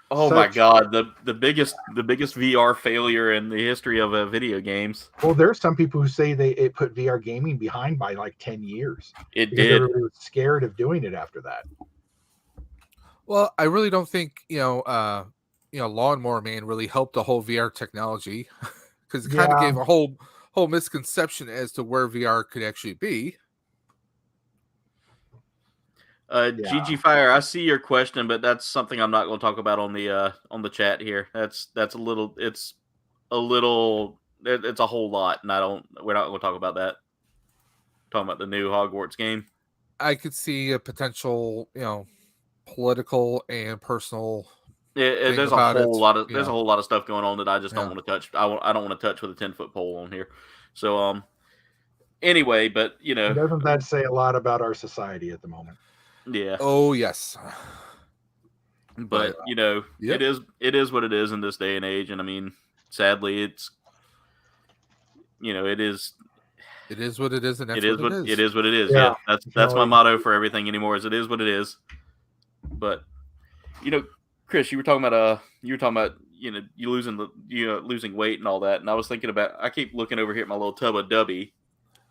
Oh my God! The biggest VR failure in the history of video games. Well, there's some people who say it put VR gaming behind by like 10 years. It did. Everybody was scared of doing it after that. Well, I really don't think Lawnmower Man really helped the whole VR technology because it kind of gave a whole misconception as to where VR could actually be. GG Fire, I see your question, but that's something I'm not going to talk about on the chat here. It's a whole lot, and we're not going to talk about that. Talking about the new Hogwarts game. I could see a potential, political and personal. There's a whole lot of stuff going on that I just don't want to touch. I don't want to touch with a 10-foot pole on here. So anyway, but doesn't that say a lot about our society at the moment? Yeah. Oh yes. But it is what it is in this day and age, and I mean, sadly, it's it is. It is what it is, and that's it is what it is. Yeah, that's my motto for everything anymore. Is it is what it is. But Chris, you were talking about you losing weight and all that, and I was thinking about. I keep looking over here at my little tub of Dubby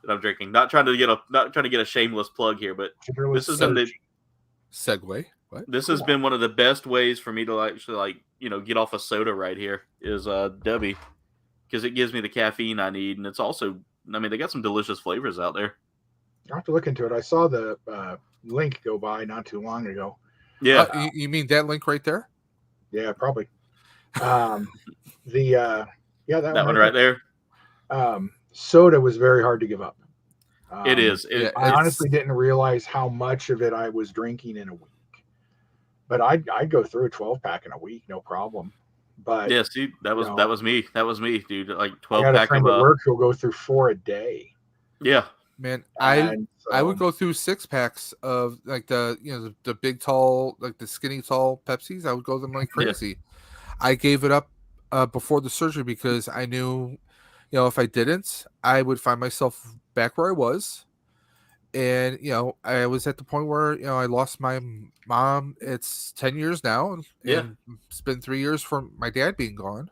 that I'm drinking. Not trying to get a shameless plug here, but this has been the segue. What? This has been one of the best ways for me to actually get off a soda right here is Dubby, because it gives me the caffeine I need, and it's also, I mean, they got some delicious flavors out there. I'll have to look into it. I saw the link go by not too long ago. Yeah, you mean that link right there? Yeah, probably. That one right there. Soda was very hard to give up. It is. I honestly didn't realize how much of it I was drinking in a week. But I'd go through a 12-pack in a week, no problem. But yeah, see, that was me. That was me, dude. Like 12-pack. I got a friend at work who'll go through 4 a day. Yeah, man. I would go through 6-packs of like the big tall, like the skinny tall Pepsis. I would go them like crazy. Yeah. I gave it up before the surgery because I knew, if I didn't, I would find myself back where I was. And, I was at the point where, I lost my mom. It's 10 years now. And it's been 3 years from my dad being gone.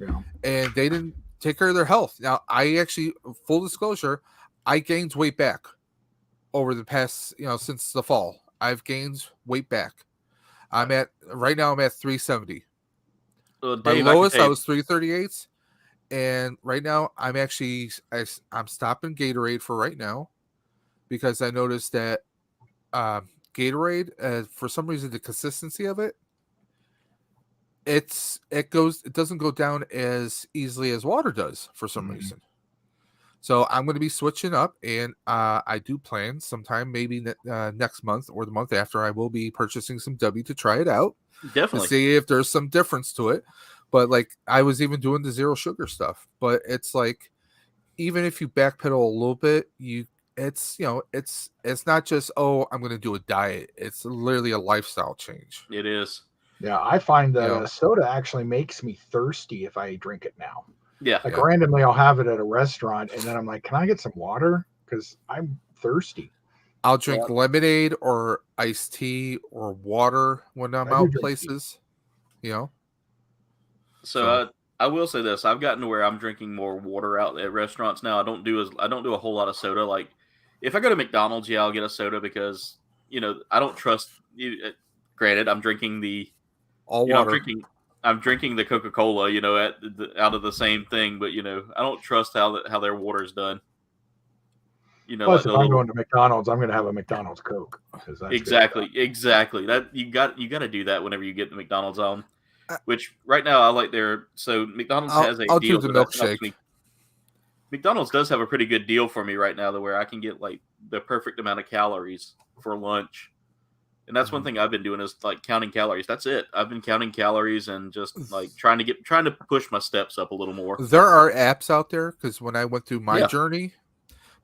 Yeah. And they didn't take care of their health. Now, I actually, full disclosure, I gained weight back over the past, since the fall. I've gained weight back. Right now I'm at 370. Dave, my lowest, I was 338. And right now I'm stopping Gatorade for right now, because I noticed that Gatorade, for some reason, the consistency of it doesn't go down as easily as water does for some reason. So I'm going to be switching up, and I do plan sometime maybe next month or the month after, I will be purchasing some W to try it out to Definitely. see if there's some difference to it. But like I was even doing the zero sugar stuff, but it's like even if you backpedal a little bit, it's not just, oh, I'm going to do a diet. It's literally a lifestyle change. It is. Yeah, I find that Yeah. soda actually makes me thirsty if I drink it now. Yeah. Like randomly, I'll have it at a restaurant, and then I'm like, "Can I get some water? Because I'm thirsty." I'll drink lemonade or iced tea or water when I'm out places. You know. So I will say this: I've gotten to where I'm drinking more water out at restaurants now. I don't do a whole lot of soda. Like if I go to McDonald's, yeah, I'll get a soda because I don't trust you. Granted, I'm drinking the water. I'm drinking the Coca-Cola, out of the same thing, but I don't trust how their water's done. Plus, if I'm going to McDonald's, I'm going to have a McDonald's Coke. Exactly. That you got to do that whenever you get the McDonald's on. Which right now I like McDonald's has a I'll deal. do the milkshake. McDonald's does have a pretty good deal for me right now, to where I can get like the perfect amount of calories for lunch. And that's one thing I've been doing is like counting calories. That's it. I've been counting calories and just like trying to push my steps up a little more. There are apps out there, because when I went through my journey,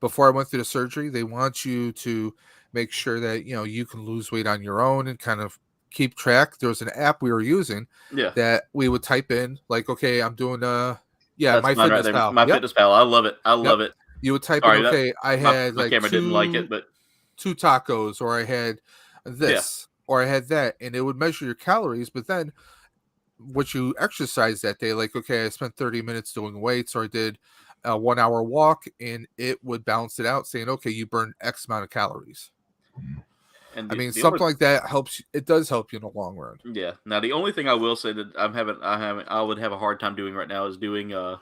before I went through the surgery, they want you to make sure that you can lose weight on your own and kind of keep track. There was an app we were using that we would type in, like, okay, I'm doing my Fitness Pal. My Fitness Pal. I love it. I love it. You would type in, okay, I had my camera didn't like it, but 2 tacos, or I had this, or I had that, and it would measure your calories. But then what you exercise that day, like, okay, I spent 30 minutes doing weights, or I did a 1 hour walk, and it would balance it out, saying, okay, you burned X amount of calories. And something like that helps. It does help you in the long run. Yeah. Now the only thing I will say that I would have a hard time doing right now is doing the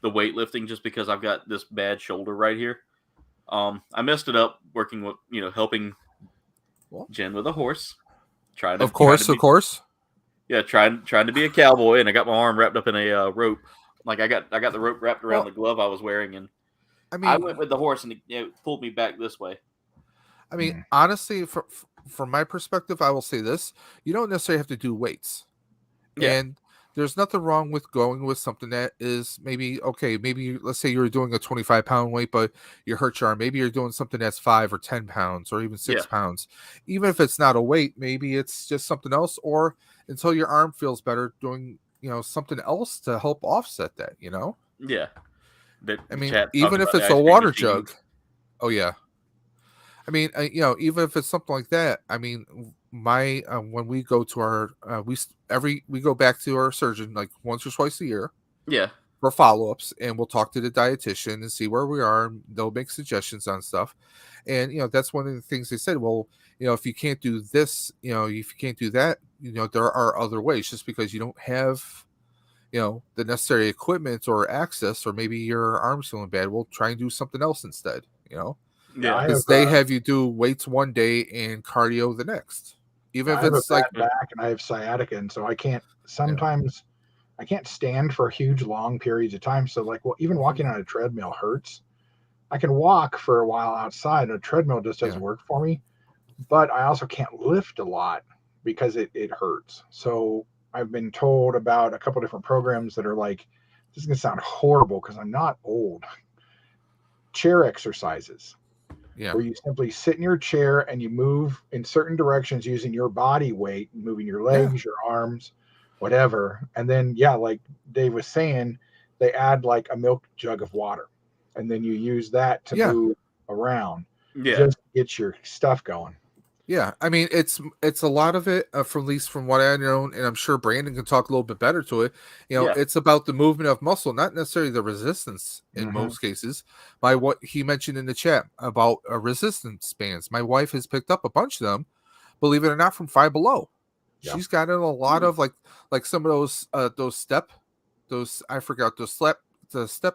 weightlifting, just because I've got this bad shoulder right here. I messed it up working with helping Jen with a horse. Of course. Yeah, trying to be a cowboy, and I got my arm wrapped up in a rope. Like I got the rope wrapped around the glove I was wearing, and I went with the horse, and it pulled me back this way. I mean, honestly, from my perspective, I will say this: you don't necessarily have to do weights, and there's nothing wrong with going with something that is maybe okay. Maybe let's say you're doing a 25-pound weight, but you hurt your arm. Maybe you're doing something that's 5 or 10 pounds, or even 6 pounds. Even if it's not a weight, maybe it's just something else, or until your arm feels better, doing something else to help offset that. Yeah. I mean, even if it's a water jug. Oh yeah. I mean, even if it's something like that. I mean, my when we go to our we go back to our surgeon like once or twice a year. Yeah. For follow-ups, and we'll talk to the dietitian and see where we are. And they'll make suggestions on stuff, and that's one of the things they said. Well, if you can't do this, if you can't do that, there are other ways. Just because you don't have, the necessary equipment or access, or maybe your arm's feeling bad, we'll try and do something else instead. Yeah, because they have you do weights one day and cardio the next. Even if it's like back, and I have sciatica, and so I can't sometimes. I can't stand for huge long periods of time. So like, even walking on a treadmill hurts. I can walk for a while outside. A treadmill just doesn't work for me, but I also can't lift a lot because it hurts. So I've been told about a couple different programs that are like, this is going to sound horrible because I'm not old. Chair exercises. Where you simply sit in your chair and you move in certain directions using your body weight, moving your legs, your arms, whatever. And then, like Dave was saying, they add like a milk jug of water, and then you use that to move around. Just to get your stuff going. Yeah, I mean, it's a lot of it, at least from what I know, and I'm sure Brandon can talk a little bit better to it. It's about the movement of muscle, not necessarily the resistance in most cases. By what he mentioned in the chat about resistance bands, my wife has picked up a bunch of them, believe it or not, from Five Below. She's gotten a lot of like some of those step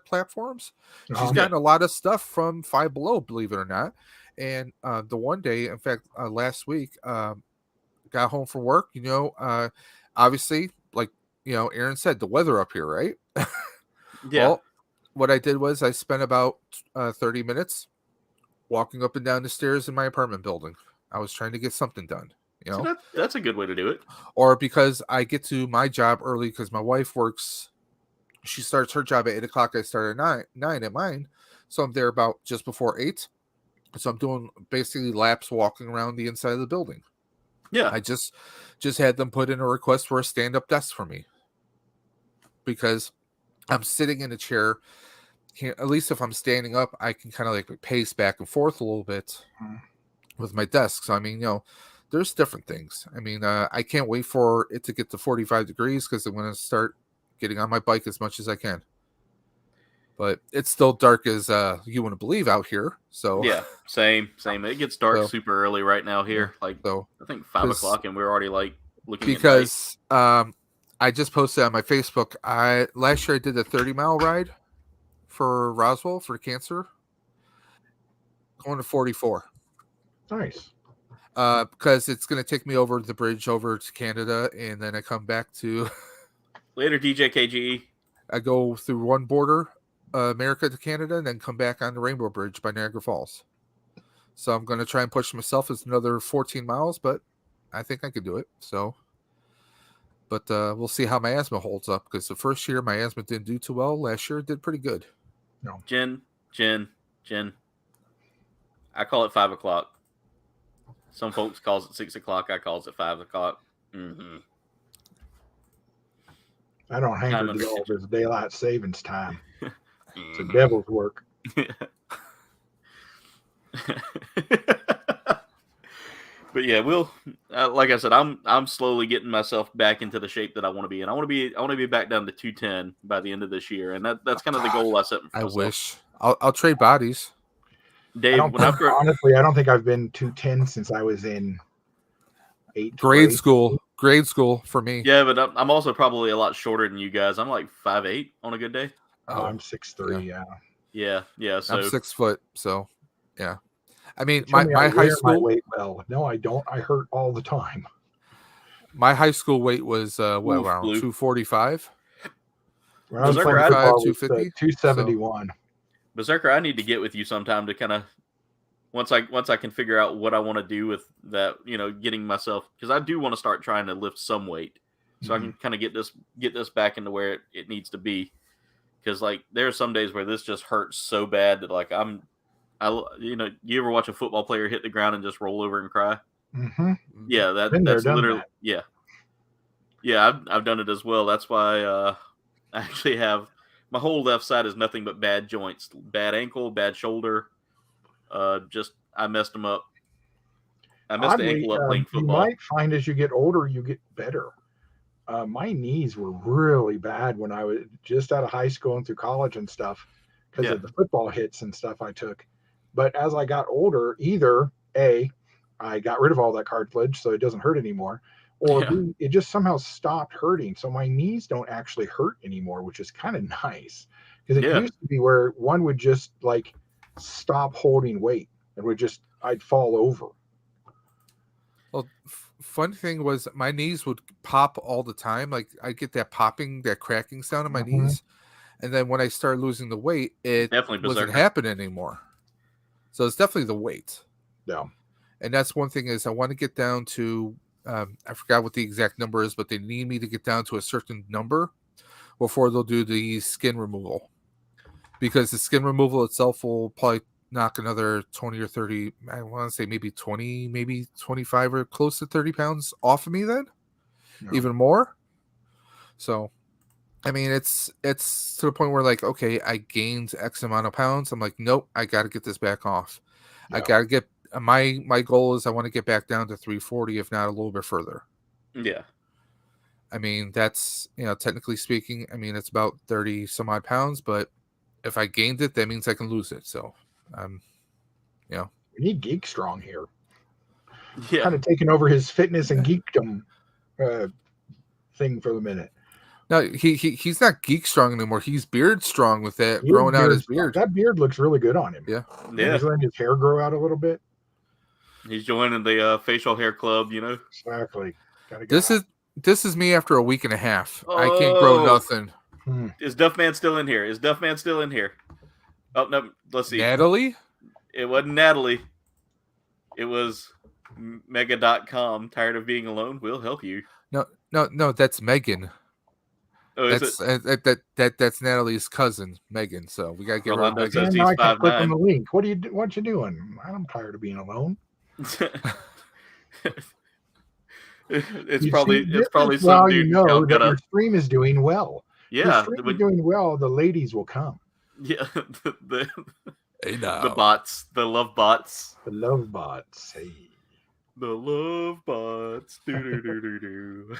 platforms. She's gotten a lot of stuff from Five Below, believe it or not. And the one day, in fact, last week, got home from work. Obviously, like Aaron said, the weather up here, right? Yeah. Well, what I did was I spent about 30 minutes walking up and down the stairs in my apartment building. I was trying to get something done, you know. So that's a good way to do it. Or because I get to my job early because my wife works. She starts her job at 8 o'clock. I start at 9 at mine. So I'm there about just before 8. So I'm doing basically laps walking around the inside of the building. Yeah. I just had them put in a request for a stand-up desk for me. Because I'm sitting in a chair. At least if I'm standing up, I can kind of like pace back and forth a little bit with my desk. So, I mean, you know, there's different things. I mean, I can't wait for it to get to 45 degrees because I'm going to start getting on my bike as much as I can. But it's still dark as you wouldn't believe out here. So yeah, same. It gets dark super early right now here. Like, so I think 5 o'clock, and we're already like looking because I just posted on my Facebook. Last year I did a 30-mile ride for Roswell for cancer. Going to 44. Nice. Because it's going to take me over the bridge over to Canada, and then I come back to later. DJ KGE. I go through one border, America to Canada, and then come back on the Rainbow Bridge by Niagara Falls. So I'm going to try and push myself as another 14 miles, but I think I could do it. So, but we'll see how my asthma holds up because the first year my asthma didn't do too well. Last year it did pretty good. No. Jen. I call it 5 o'clock. Some folks calls it 6 o'clock. I calls it 5 o'clock. Mm-hmm. I don't hanker to all this daylight savings time. It's the devil's work. But yeah, we'll like I said, I'm slowly getting myself back into the shape that I want to be in. I want to be back down to 210 by the end of this year, and that's kind of the goal I set for myself. I wish I'll trade bodies. Dave, honestly, I don't think I've been 210 since I was in grade school. Grade school for me. Yeah, but I'm also probably a lot shorter than you guys. I'm like 5'8" on a good day. Oh, I'm 6'3". Yeah. So I'm 6 foot. So, yeah. I mean, my high school my weight well. No, I don't. I hurt all the time. My high school weight was around 245. When I was playing football, 250, 271. Berserker, I need to get with you sometime to kind of once I can figure out what I want to do with that, getting myself, because I do want to start trying to lift some weight so I can kind of get this back into where it needs to be. Because like there are some days where this just hurts so bad that like you ever watch a football player hit the ground and just roll over and cry? Mm-hmm. Yeah, that's literally that. Yeah. I've done it as well. That's why I actually have my whole left side is nothing but bad joints, bad ankle, bad shoulder. I messed them up. I messed the ankle up playing football. You might find as you get older, you get better. My knees were really bad when I was just out of high school and through college and stuff because of the football hits and stuff I took. But as I got older, either A, I got rid of all that cartilage so it doesn't hurt anymore, or B, it just somehow stopped hurting. So my knees don't actually hurt anymore, which is kind of nice because it used to be where one would just like stop holding weight and I'd fall over. Well, fun thing was my knees would pop all the time. Like I get that popping, that cracking sound in my knees. And then when I started losing the weight, it wasn't happening anymore. So it's definitely the weight. Yeah. And that's one thing is I want to get down to, I forgot what the exact number is, but they need me to get down to a certain number before they'll do the skin removal. Because the skin removal itself will probably knock another 20 or 30, I want to say maybe 20, maybe 25 or close to 30 pounds off of me then. Yeah. Even more. So, I mean, it's to the point where like, okay, I gained X amount of pounds. I'm like, nope, I got to get this back off. Yeah. I got to get, my goal is I want to get back down to 340, if not a little bit further. Yeah. I mean, that's, technically speaking, I mean, it's about 30 some odd pounds, but if I gained it, that means I can lose it. So, we need Geek Strong here. Yeah. Kind of taking over his fitness and geekdom thing for the minute. No, he's not Geek Strong anymore. He's Beard Strong with that growing out his beard. That beard looks really good on him. Yeah. He's letting his hair grow out a little bit. He's joining the facial hair club, Exactly. This is me after a week and a half. I can't grow nothing. Is Duffman still in here? Oh no, let's see. Natalie? It wasn't Natalie. It was Mega.com. Tired of being alone? We'll help you. No, that's Megan. Oh, is it? That's Natalie's cousin, Megan. So we gotta get her. Rolando says And he's now I can click on 5'9". the link. What you doing? I'm tired of being alone. It's You probably see, this some is how dude you know got that a your stream is doing well. Your yeah. stream is doing well. The ladies will come. Yeah, the Hey, now. the bots, the love bots, The love bots. Hey. the love bots. Do.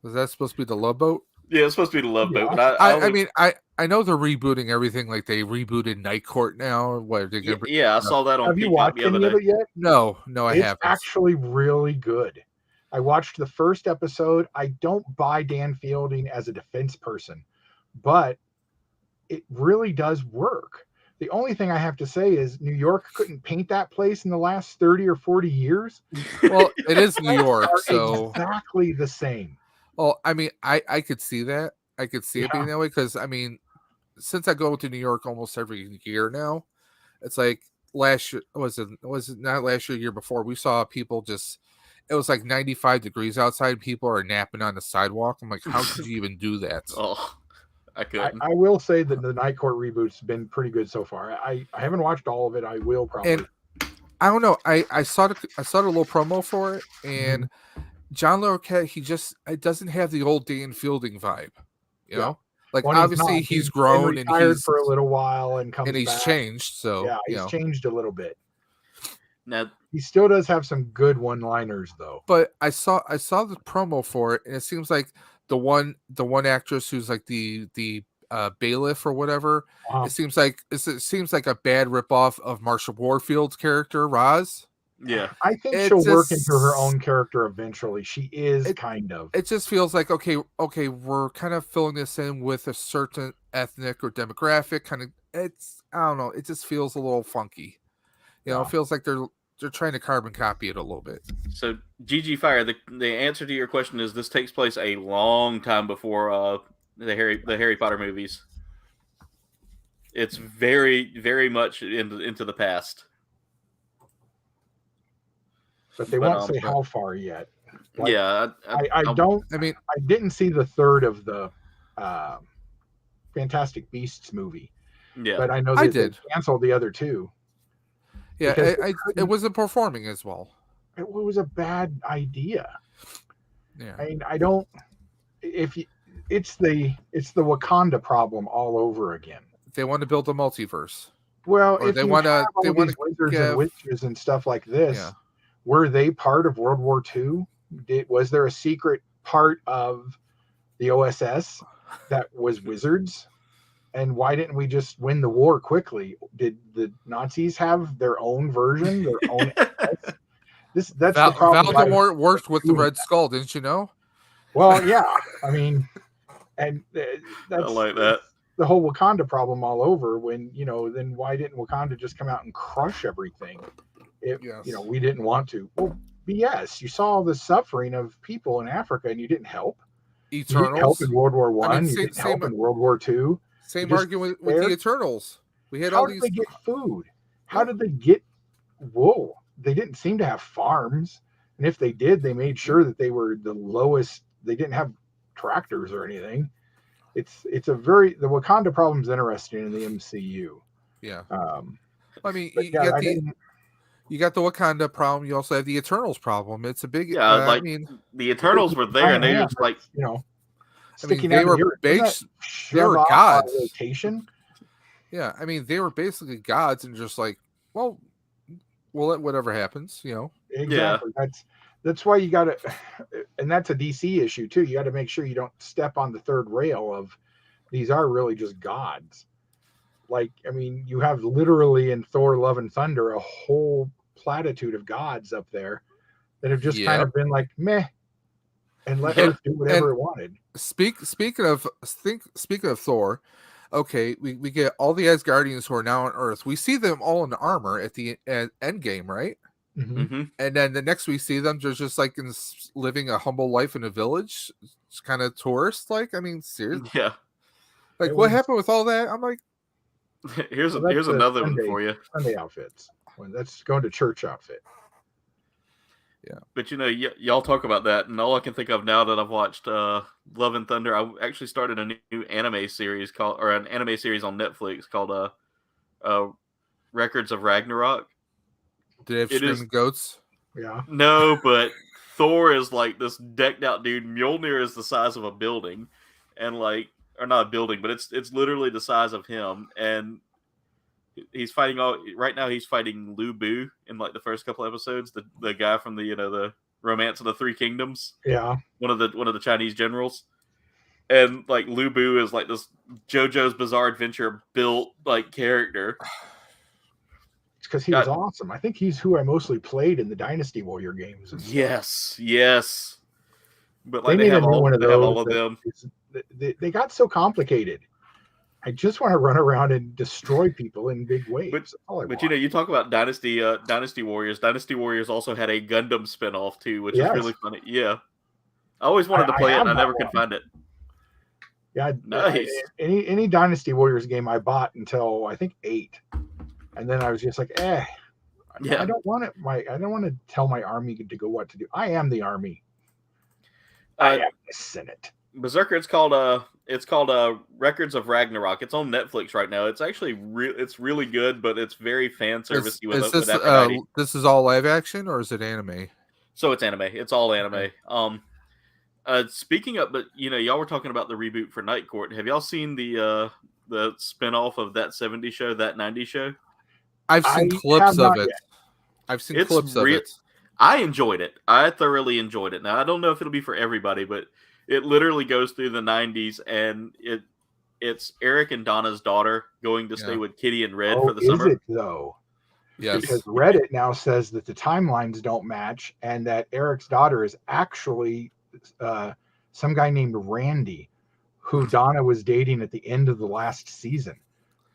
Was that supposed to be the Love Boat? Yeah, it's supposed to be the love Yeah. boat. But I know they're rebooting everything. Like they rebooted Night Court now. Or what? They're gonna I saw that on Have you Peacock watched the other any of day. it yet? No, I It's haven't. actually really good. I watched the first episode. I don't buy Dan Fielding as a defense person, but it really does work. The only thing I have to say is New York couldn't paint that place in the last 30 or 40 years. Well, it is New York, Are so exactly the same. well, I mean, I could see that. I could see it being that way because I mean, since I go to New York almost every year now, it's like last year was it not last year, year before, we saw people just it was like 95 degrees outside, people are napping on the sidewalk. I'm like, how could you even do that? Oh, I couldn't. I will say that the Night Court reboot's been pretty good so far. I haven't watched all of it. I will probably. And I don't know. I saw the little promo for it, and John Larroquette, it doesn't have the old Dan Fielding vibe, you know. Like Well, obviously he's grown and he's for a little while and comes and he's back. changed. So Yeah, you he's know. changed a little bit. Now, He still does have some good one-liners though. But I saw the promo for it, and it seems like the one actress who's like the bailiff or whatever. Uh-huh. It seems like a bad ripoff of Marsha Warfield's character Roz. yeah, I think It she'll work just- into her own character eventually. She is kind of. It just feels like okay, we're kind of filling this in with a certain ethnic or demographic kind of. It's I don't know. It just feels a little funky. You know, Yeah. it feels like they're trying to carbon copy it a little bit. so GG Fire, the answer to your question is this takes place a long time before the Harry Potter movies. It's very, very much into the past. But they won't say how far yet. Like, Yeah, I don't. I mean, I didn't see the third of the Fantastic Beasts movie, yeah. but I know I that they did. canceled the other two. yeah, because it wasn't performing as well. It was a bad idea. Yeah. I mean, I don't. If you, it's the Wakanda problem all over again. They want to build a multiverse. Well, Or if they you wanna- have all they these wanna wizards give- and witches and stuff like this, Yeah. were they part of World War II? Was there a secret part of the OSS that was wizards? And why didn't we just win the war quickly? Did the Nazis have their own version, their own? That's the problem. Voldemort worked with the Red Skull, didn't you know? Well, yeah. I mean, and I that's like that. the whole Wakanda problem all over. When then why didn't Wakanda just come out and crush everything? Yes. We didn't want to. Well, BS. You saw all the suffering of people in Africa, and you didn't help. You didn't help Eternals. in World War One. I mean, You same- didn't help same- in World War II. Same just argument with the there. Eternals. We had How all did these. they get food? How did they get wool? They didn't seem to have farms, and if they did, they made sure that they were the lowest. They didn't have tractors or anything. The Wakanda problem's interesting in the MCU. Yeah. But you yeah, got you got the Wakanda problem. You also have the Eternals problem. It's a big. Yeah, I like mean, the Eternals were there, and they just like sticking they out were of the earth. Doesn't that they were shove off gods. on rotation. yeah. I mean, they were basically gods, and just like, well, we'll let whatever happens. You know. Exactly. That's why you got to, and that's a DC issue too. You got to make sure you don't step on the third rail of these are really just gods. Like, I mean, you have literally in Thor: Love and Thunder a whole platitude of gods up there that have just kind of been like meh, and let Earth do whatever it wanted. Speaking of Thor, okay, we get all the Asgardians who are now on Earth. We see them all in armor at Endgame, right? Mhm. And then the next we see them, they're just like living a humble life in a village. It's kind of tourist like. I mean, seriously, Yeah. like It what was- happened with all that? I'm like, Here's Well, that's here's the another one for you. Sunday outfits. Well, that's going to church outfit. But y'all talk about that, and all I can think of now that I've watched Love and Thunder, I actually started a new anime series on Netflix called Records of Ragnarok. do they have It screaming is- goats? Yeah. No, but Thor is like this decked out dude. Mjolnir is the size of a building, and or not a building, but it's literally the size of him, and he's fighting right now. He's fighting Lu Bu in like the first couple episodes. The guy from the Romance of the Three Kingdoms. Yeah. One of the Chinese generals, and like Lu Bu is like this JoJo's Bizarre Adventure built like character. It's because he was awesome. I think he's who I mostly played in the Dynasty Warrior games. And stuff. Yes. But like they have all of them. They got so complicated. I just want to run around and destroy people in big waves. But you talk about Dynasty Warriors. Dynasty Warriors also had a Gundam spinoff too, which is really funny. Yeah, I always wanted to play it, and I never could find it. Yeah, nice. Any Dynasty Warriors game I bought until I think 8, and then I was just like, I don't want it. I don't want to tell my army to go what to do. I am the army. I am the Senate. Berserker. It's called Records of Ragnarok. It's on Netflix right now. It's actually it's really good, but it's very fan servicey with Aphrodite. This is all live action or is it anime? So it's anime. It's all anime. Speaking of, but y'all were talking about the reboot for Night Court. Have y'all seen the spinoff of That 70s Show, That 90s Show? I've seen clips of it. I've seen clips of it. I enjoyed it. I thoroughly enjoyed it. Now I don't know if it'll be for everybody, but it literally goes through the 90s, and it's Eric and Donna's daughter going to stay with Kitty and Red for the summer. Is it though? Yes. Because Reddit now says that the timelines don't match, and that Eric's daughter is actually some guy named Randy, who Donna was dating at the end of the last season,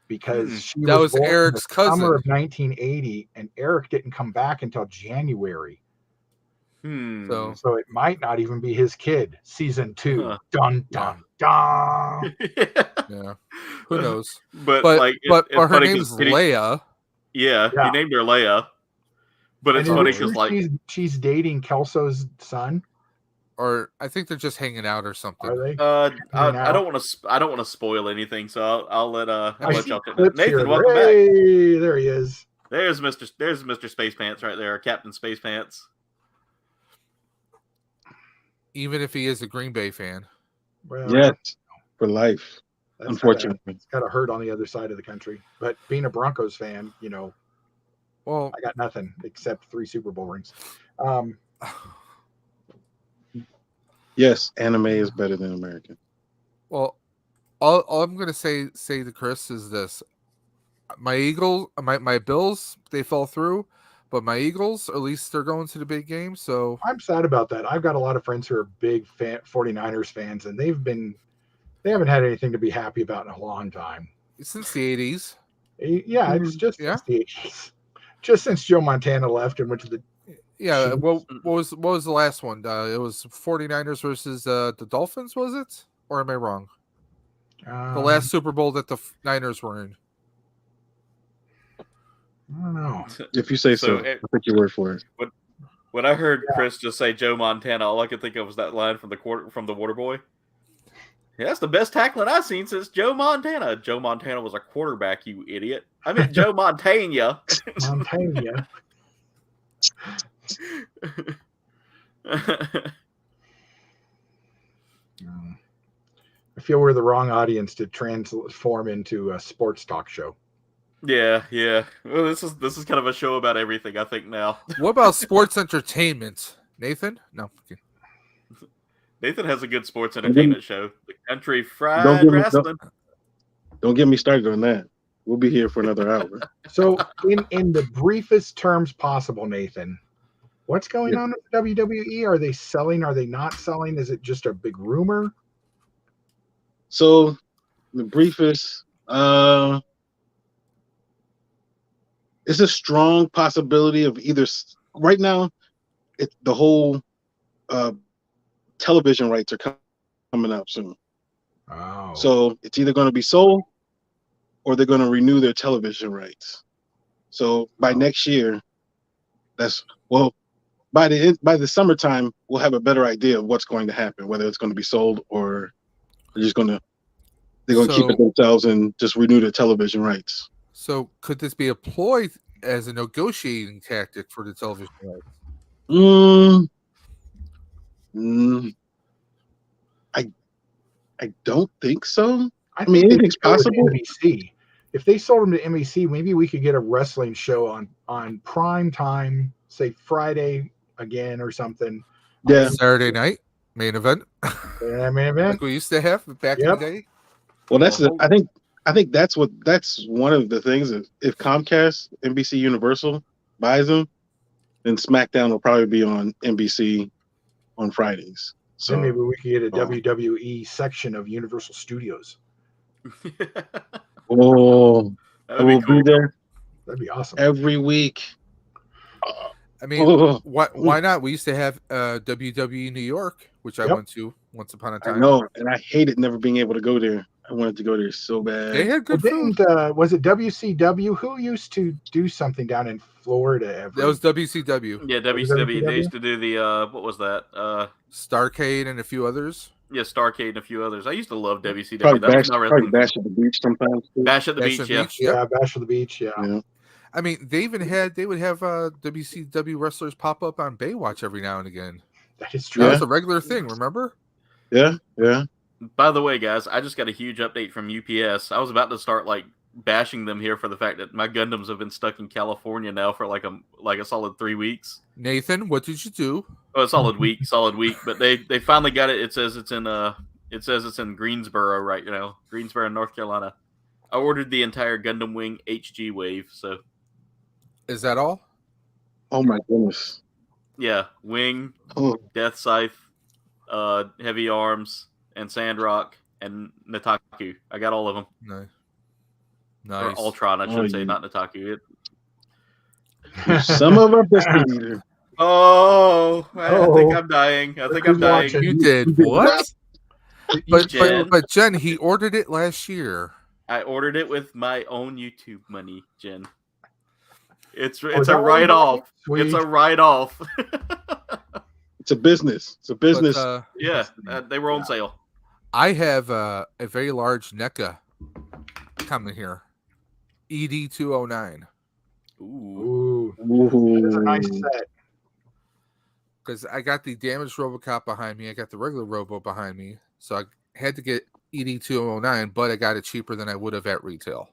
because she was born Eric's in the cousin. summer of 1980, and Eric didn't come back until January. So it might not even be his kid. Season 2. Dun dun dun. Yeah. Who knows? But her name's Leia. Yeah, he named her Leia. But it's funny because she's dating Kelso's son. Or I think they're just hanging out or something. Are they? I don't want to spoil anything, so I'll let y'all. Nathan, welcome back. There he is. There's Mr. Space Pants right there, Captain Space Pants. Even if he is a Green Bay fan. Well, yes, for life. Unfortunately, it's got to hurt on the other side of the country. But being a Broncos fan, well, I got nothing except 3 Super Bowl rings. Yes, anime is better than American. Well, all I'm gonna say to Chris is this: my Bills, they fell through. But my Eagles, at least they're going to the big game. So I'm sad about that. I've got a lot of friends who are big 49ers fans, and they haven't had anything to be happy about in a long time. Since the 80s. Yeah, it's just since the 80s. Just since Joe Montana left and went to the what was the last one? It was 49ers versus the Dolphins, was it? Or am I wrong? The last Super Bowl that the Niners were in. I don't know. If you say so, I'll take your word for it. When I heard Chris just say Joe Montana, all I could think of was that line from the Waterboy. Yeah, that's the best tackling I've seen since Joe Montana. Joe Montana was a quarterback, you idiot. I meant Joe Montana. Montana. I feel we're the wrong audience to transform into a sports talk show. Yeah. Well, this is kind of a show about everything, I think, now. What about sports entertainment? Nathan? No. Nathan has a good sports entertainment show. The Country Fried Wrestling. Don't get me started on that. We'll be here for another hour. So, in the briefest terms possible, Nathan, what's going on with WWE? Are they selling? Are they not selling? Is it just a big rumor? So, the briefest... it's a strong possibility of either right now, the whole television rights are coming up soon. Oh. So it's either going to be sold or they're going to renew their television rights. So by next year, by the summertime, we'll have a better idea of what's going to happen, whether it's going to be sold or they're going to keep it themselves and just renew their television rights. So could this be employed as a negotiating tactic for the television rights? I don't think so. I mean, think anything's possible. NBC. If they sold them to NBC, maybe we could get a wrestling show on prime time, say Friday again or something. Yeah, Saturday night main event. Yeah, main event. Like we used to have back in the day. Well, I think that's one of the things. If Comcast, NBC Universal buys them, then SmackDown will probably be on NBC on Fridays. So then maybe we could get a WWE section of Universal Studios. we'll be there. That'd be awesome. Every week. I mean, why not? We used to have WWE New York, which I went to once upon a time. I know, and I hated never being able to go there. I wanted to go there so bad. They had good food. Was it WCW? Who used to do something down in Florida? That was WCW. Yeah, WCW. They used to do the what was that? Starrcade and a few others. Yeah, Starrcade and a few others. I used to love WCW. Probably Bash at the Beach sometimes. Too. Bash at the Beach, yeah. Yeah, Bash at the Beach, yeah. I mean, they would have WCW wrestlers pop up on Baywatch every now and again. That is true. That was a regular thing, remember? Yeah. By the way, guys, I just got a huge update from UPS. I was about to start bashing them here for the fact that my Gundams have been stuck in California now for like a solid 3 weeks. Nathan, what did you do? Oh, a solid week. But they finally got it. It says it's in Greensboro right now, Greensboro, North Carolina. I ordered the entire Gundam Wing HG wave. So, is that all? Oh my goodness! Yeah, Wing, Death Scythe, Heavy Arms, and Sandrock, and Nataku. I got all of them. Nice. Or Ultron, I should say, not Nataku. Some of our destiny. Oh, I think I'm dying. I'm dying. You did what? But Jen, he ordered it last year. I ordered it with my own YouTube money, Jen. It's a write-off. It's a write-off. It's a business. But, yeah, they were on sale. I have a very large NECA coming here. ED209. Ooh. That's a nice set. Because I got the damaged RoboCop behind me. I got the regular Robo behind me. So I had to get ED209, but I got it cheaper than I would have at retail.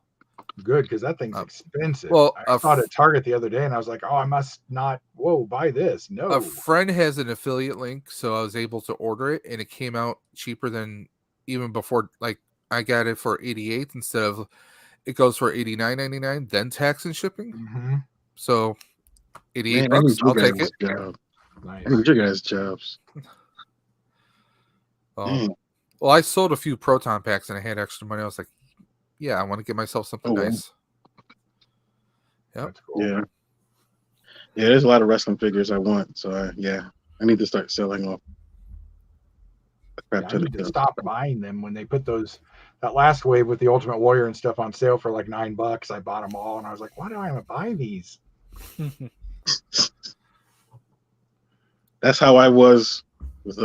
Good, because that thing's expensive. Well, I saw it at Target the other day, and I was like, oh, I must not, buy this. No. A friend has an affiliate link, so I was able to order it, and it came out cheaper than even before. Like, I got it for $88 instead of, it goes for $89.99, then tax and shipping. Mm-hmm. So, $88, I'll take it. Nice. I need your guys' jobs. Well, I sold a few Proton packs, and I had extra money. I was like, yeah, I want to get myself something nice. Yep. Cool. Yeah, there's a lot of wrestling figures I want. So, I need to start selling off. I need to stop buying them when they put that last wave with the Ultimate Warrior and stuff on sale for like $9. I bought them all, and I was like, why do I have to buy these? That's how I was with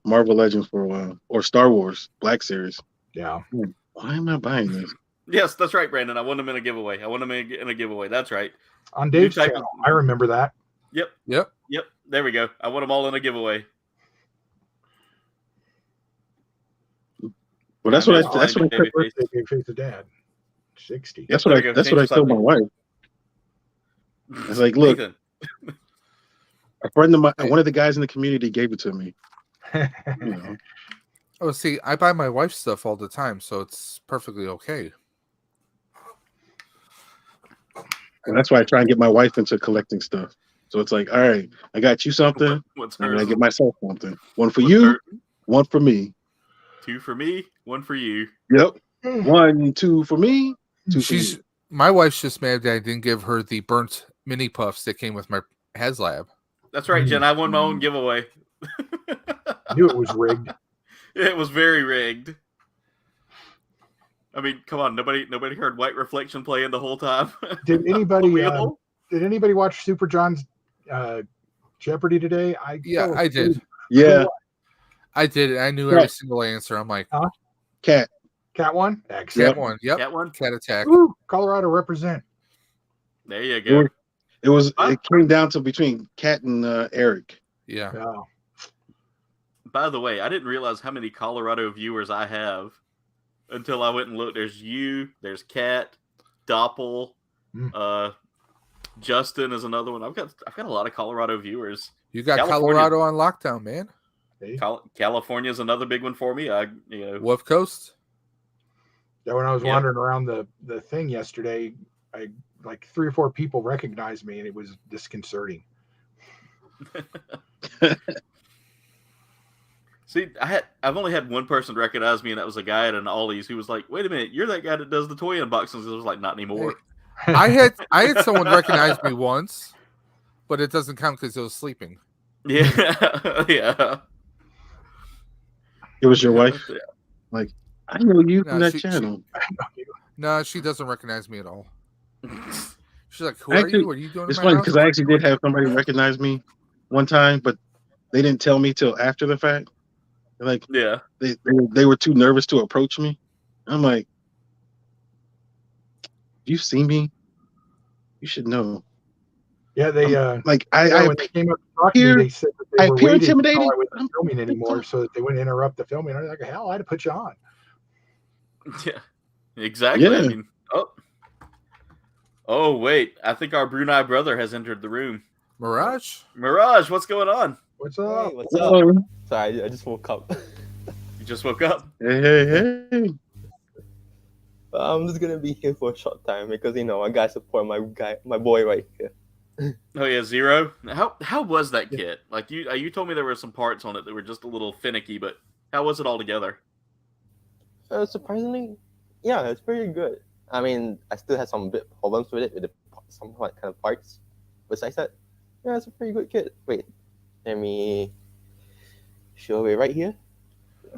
Marvel Legends for a while, or Star Wars Black Series. Yeah. Why am I buying this? Yes, that's right, Brandon. I want them in a giveaway. That's right. On Dave's channel, I remember that. Yep. There we go. I want them all in a giveaway. Well, that's what I Big face of dad. 60. That's what I told my wife. I was like, look, a friend of mine, one of the guys in the community gave it to me. Oh, see, I buy my wife's stuff all the time, so it's perfectly okay. And that's why I try and get my wife into collecting stuff. So it's like, all right, I got you something. I'm gonna get myself something. One for you, one for me. 2 for me, 1 for you. Yep. 1, 2 for me, 2 for you. My wife's just mad that I didn't give her the burnt mini puffs that came with my HasLab. That's right, Jen. I won my own giveaway. I knew it was rigged. It was very rigged. I mean, come on, nobody heard White Reflection playing the whole time. Did anybody watch Super John's Jeopardy today? I did. Yeah, I did. I knew every single answer. I'm like, Cat won. Excellent. Cat won. Yep. Cat won. Cat attack. Ooh, Colorado represent. There you go. It came down to between Cat and Eric. Yeah. Oh. By the way, I didn't realize how many Colorado viewers I have until I went and looked. There's you, there's Cat, Doppel, Justin is another one. I've got a lot of Colorado viewers. You got Colorado on lockdown, man. California is another big one for me. Wolf Coast. Yeah, when I was wandering around the thing yesterday, like 3 or 4 people recognized me, and it was disconcerting. See, I've only had one person recognize me, and that was a guy at an Ollie's who was like, "Wait a minute, you're that guy that does the toy unboxings." I was like, "Not anymore." I had someone recognize me once, but it doesn't count because I was sleeping. Yeah, yeah. It was your wife. Yeah. Like, I know you from that channel. No, she doesn't recognize me at all. She's like, "Who are you? What are you doing?" It's funny because I actually did have somebody recognize me one time, but they didn't tell me till after the fact. Like, yeah, they were too nervous to approach me. I'm like, you see me, you should know. Yeah, they like when they came up to talk to me, they said that they were appear waiting intimidating. until I wasn't filming anymore, so that they wouldn't interrupt the filming. I was like, hell, I had to put you on. Yeah, exactly. Yeah. I mean, oh wait, I think our Brunei brother has entered the room. Mirage, what's going on? What's up? Hey, what's up? Sorry, I just woke up. You just woke up? Hey. I'm just gonna be here for a short time because I gotta support my boy right here. Oh yeah, Zero. How was that kit? Like you told me there were some parts on it that were just a little finicky, but how was it all together? Surprisingly, yeah, it's pretty good. I mean, I still had some bit problems with it with some kind of parts. Besides that, yeah, it's a pretty good kit. Wait, let me show it right here.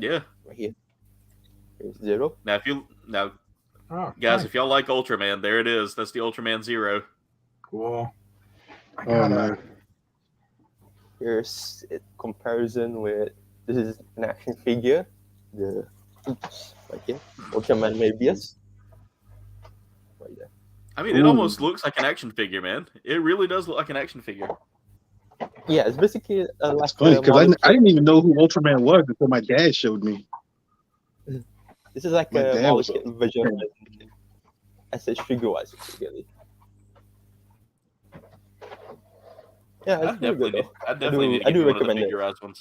Yeah, right here. Here's Zero. Now, guys, nice. if y'all like Ultraman, there it is. That's the Ultraman Zero. Cool. I got Here's a comparison with this is an action figure. Right here, Ultraman Mobius. Right there. I mean, it almost looks like an action figure, man. It really does look like an action figure. Yeah, it's basically It's funny because I didn't even know who Ultraman was until my dad showed me. This is like a model kit version as a figure-wise, really. Yeah, it's really good. I definitely need to get one of the figurized ones.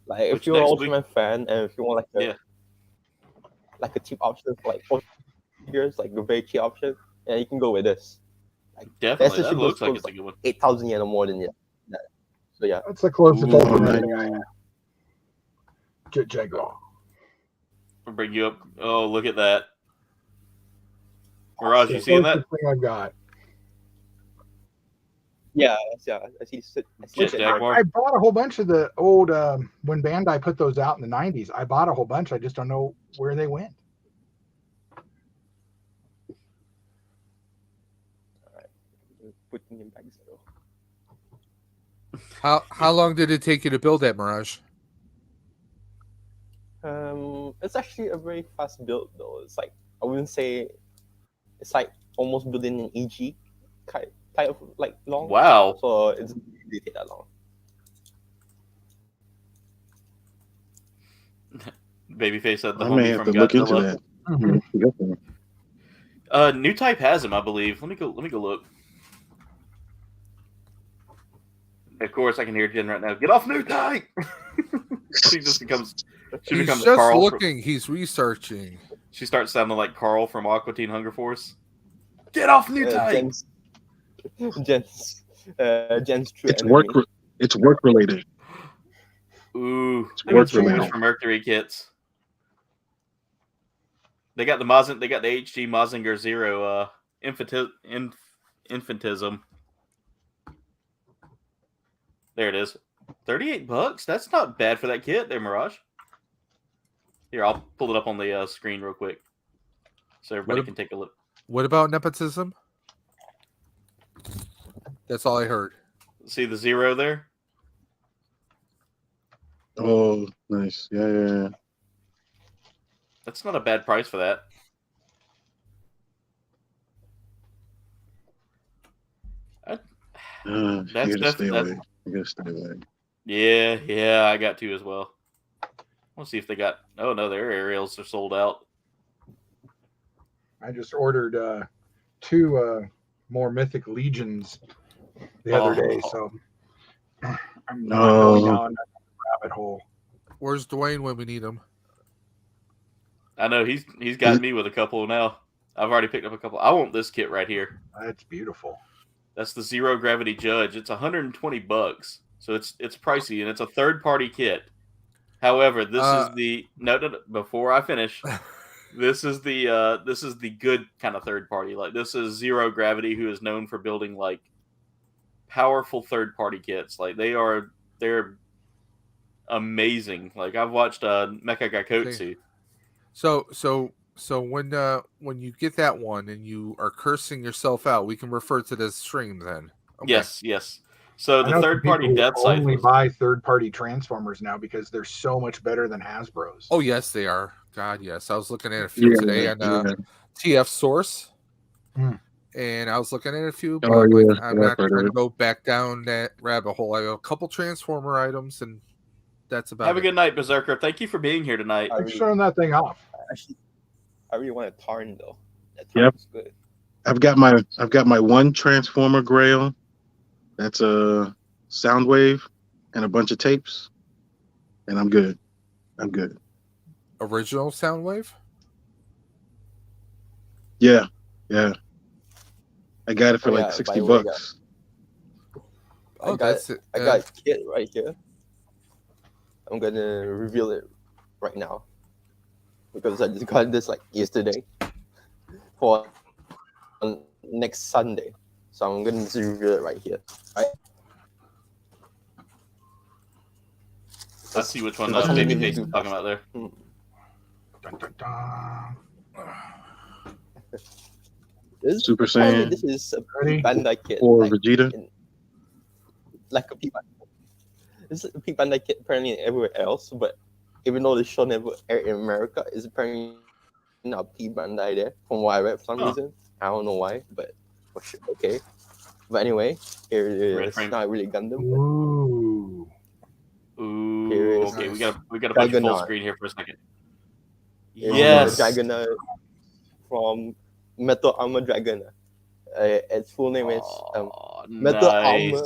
Like, if you're an Ultraman fan and if you want like a cheap option for like figures, like a very cheap option, yeah, you can go with this. Like, definitely, that looks like it's a good one. 8,000 yen or more than that. So yeah, that's the closest Ultraman I have. Jaguar. I'll bring you up. Oh, look at that. Mirage, you seeing that? Thing I've got. Yeah. I see Jaguar. I bought a whole bunch of the old when Bandai put those out in the 90s. I bought a whole bunch. I just don't know where they went. Putting him back Zero. How long did it take you to build that, Mirage? It's actually a very fast build though. It's like I wouldn't say it's like almost building an EG kind of like long. Wow. So it doesn't really take that long. Babyface said the I may homie have from to look into Godzilla. that. New Type has him, I believe. Let me go look. Of course, I can hear Jen right now. Get off New Type. She becomes He's just Carl. looking. He's researching. She starts sounding like Carl from Aqua Teen Hunger Force. Get off New Type. Jen's true. It's work related. Ooh, it's work related for Mercury kits. They got the HD Mazinger Zero infantism. There it is. $38. That's not bad for that kit there, Mirage. Here, I'll pull it up on the screen real quick so everybody can take a look. What about nepotism? That's all I heard. See the 0 there? Oh, nice. Yeah. That's not a bad price for that. You gotta stay away. You gotta stay away. Yeah, I got 2 as well. Let's see if they got. Oh no, their aerials are sold out. I just ordered 2 more Mythic Legions the other day, so I'm going down that rabbit hole. Where's Dwayne when we need him? I know he's got me with a couple now. I've already picked up a couple. I want this kit right here. That's beautiful. That's the Zero Gravity Judge. It's $120, so it's pricey and it's a third-party kit. However, this is the no. Before I finish, this is the good kind of third party. Like this is Zero Gravity, who is known for building like powerful third party kits. Like they're amazing. Like I've watched Mecha Gaikotsu. So when you get that one and you are cursing yourself out, we can refer to this stream then. Okay. Yes. So the third party Death Scythe only buy third party Transformers now because they're so much better than Hasbro's. Oh yes, they are. God, yes. I was looking at a few today on TF Source, and I was looking at a few. But I'm not going to go back down that rabbit hole. I have a couple Transformer items, and that's about it. Have a good night, Berserker. Thank you for being here tonight. Thanks for showing that thing off. Actually, I really want a Tarn though. That Tarn is good. I've got my one Transformer Grail. That's a Soundwave and a bunch of tapes, and I'm good. Original Soundwave? Yeah. I got it for like $60. Oh, that's it. I got a kit right here. I'm gonna reveal it right now because I just got this like yesterday for next Sunday. So I'm gonna reveal it right here. Right? Let's see which one Babyface is talking about there. Dun, dun, dun. Super Saiyan. This is a Bandai kit. Or Vegeta. Like a P Bandai. This is a P Bandai kit apparently everywhere else, but even though the show never aired in America, it's apparently not P Bandai there from what I read for some reason. I don't know why, but okay. But anyway, here it is. It's not really Gundam. Ooh. Okay, we gotta put full screen here for a second. Yes, Dragonaut from Metal Armor Dragonaut. Its full name is Metal Armor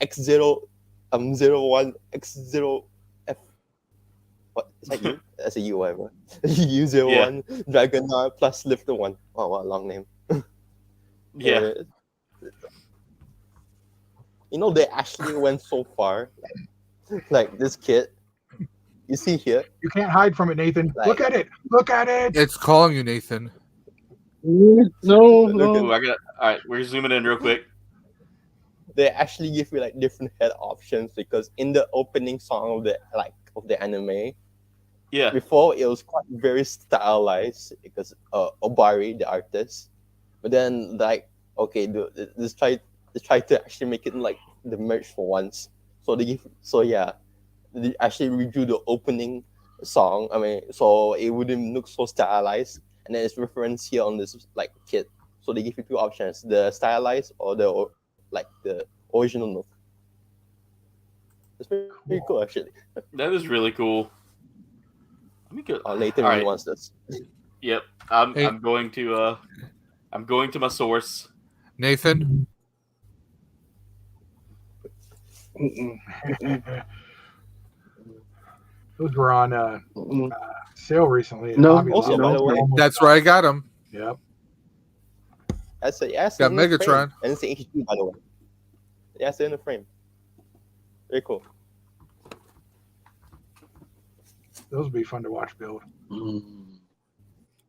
X0 01 X0 F. What is that? U? That's a U, whatever. U01 Dragonaut plus Lifter 1. Oh, what a long name. Yeah. You know, they actually went so far. Like this kit, you see here. You can't hide from it, Nathan. Like, look at it. It's calling you, Nathan. No. Ooh, all right, we're zooming in real quick. They actually give you like different head options because in the opening song of the anime, before it was quite very stylized because Obari, the artist, but then like let's try to actually make it like the merch for once. They actually redo the opening song. I mean, so it wouldn't look so stylized, and then it's referenced here on this like kit. So they give you 2 options: the stylized or the original look. It's pretty cool actually. That is really cool. Let me go. Nathan really wants this. Yep, I'm going to my source. Nathan. Those were on sale recently. Also, by the way, that's where I got them. Yep. That's got Megatron. And it's the HD, by the way. Yeah, it's in the frame. Very cool. Those would be fun to watch build.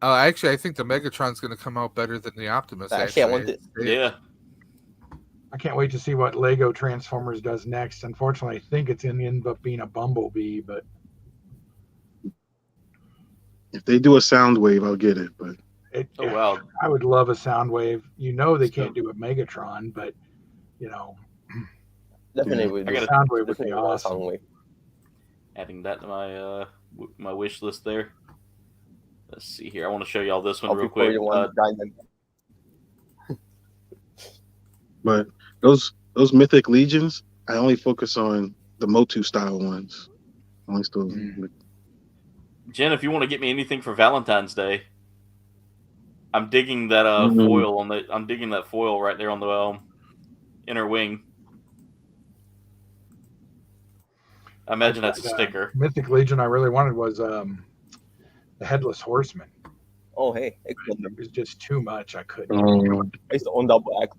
Actually, I think the Megatron's going to come out better than the Optimus. Actually, I want it. Yeah. I can't wait to see what Lego Transformers does next. Unfortunately, I think it's going to end up being a Bumblebee, but If they do a Soundwave, I'll get it. But Oh wow. I would love a Soundwave. You know they can't do a Megatron, but you know, Definitely Yeah. would. I gotta- Soundwave would be Definitely want a awesome. Soundwave. Adding that to my my wish list there. Let's see here. I want to show y'all this one I'll real be probably quick. the one to guide them. But those Mythic Legions, I only focus on the Motu style ones. Only those. Jen, if you want to get me anything for Valentine's Day, I'm digging that foil on the. I'm digging that foil right there on the inner wing. I imagine that's a sticker. Mythic Legion I really wanted was the Headless Horseman. Oh, hey. It was just too much. I couldn't. I used to own Double Axe.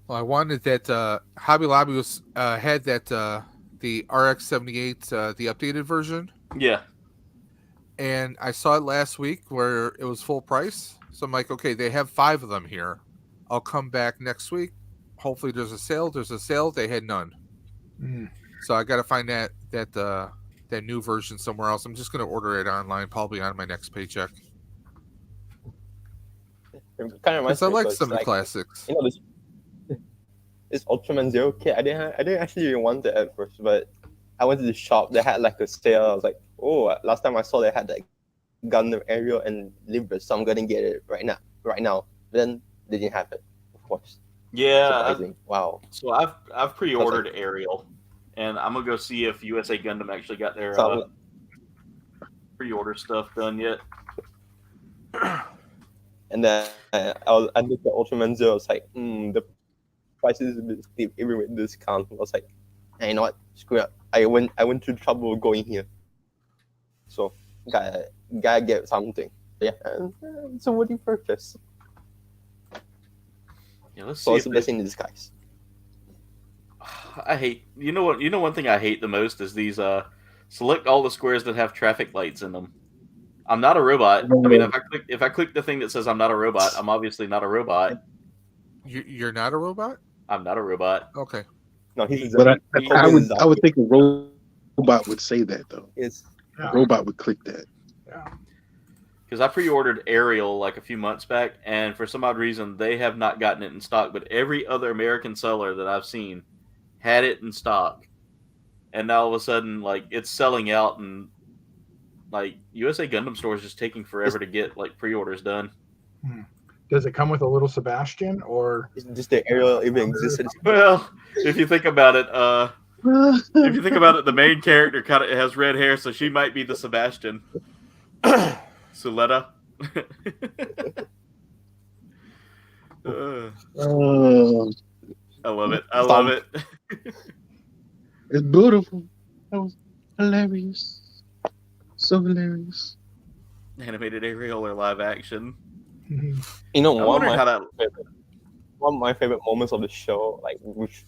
Well, I wanted that Hobby Lobby was had that the RX-78 the updated version, Yeah. and I saw it last week where it was full price. So I'm like, okay, they have 5 of them here. I'll come back next week. Hopefully, there's a sale. There's a sale. They had none. So I got to find that new version somewhere else. I'm just going to order it online, probably on my next paycheck. It kind of reminds I me, like so it's some of the classics. You know, this Ultraman Zero kit. I didn't actually want it at first, but I went to the shop. They had like a sale. I was like, oh, last time I saw they had like Gundam Ariel and Libra, so I'm gonna get it right now. But then they didn't have it, of course. Yeah. Surprising. Wow. So I've pre-ordered Ariel, and I'm gonna go see if USA Gundam actually got their pre-order stuff done yet. And then I looked at Ultraman Zero. I was like, the price is a bit steep, even with discount. I was like, hey, you know what? Screw it. I went through trouble going here, so gotta get something. Yeah, it's a worthy purchase. Yeah, let's So see. it's a blessing in disguise. I hate. You know what? You know one thing I hate the most is these. Select all the squares that have traffic lights in them. I'm not a robot. I mean, if I click the thing that says I'm not a robot, I'm obviously not a robot. You're not a robot? I'm not a robot. Okay. No, he's. But I would think a robot would say that though. A robot would click that. Yeah. Because I pre-ordered Ariel like a few months back, and for some odd reason they have not gotten it in stock. But every other American seller that I've seen had it in stock, and now all of a sudden, like, it's selling out, and like USA Gundam Store is just taking forever to get like pre-orders done. Does it come with a little Sebastian, or is just the Ariel even existed? Well, if you think about it, the main character kind of has red hair, so she might be the Sebastian. Suletta. I love it. I love it. It's beautiful. That was hilarious. So hilarious. Animated Ariel or live action. You know, one how that. One of my favorite moments of the show, like which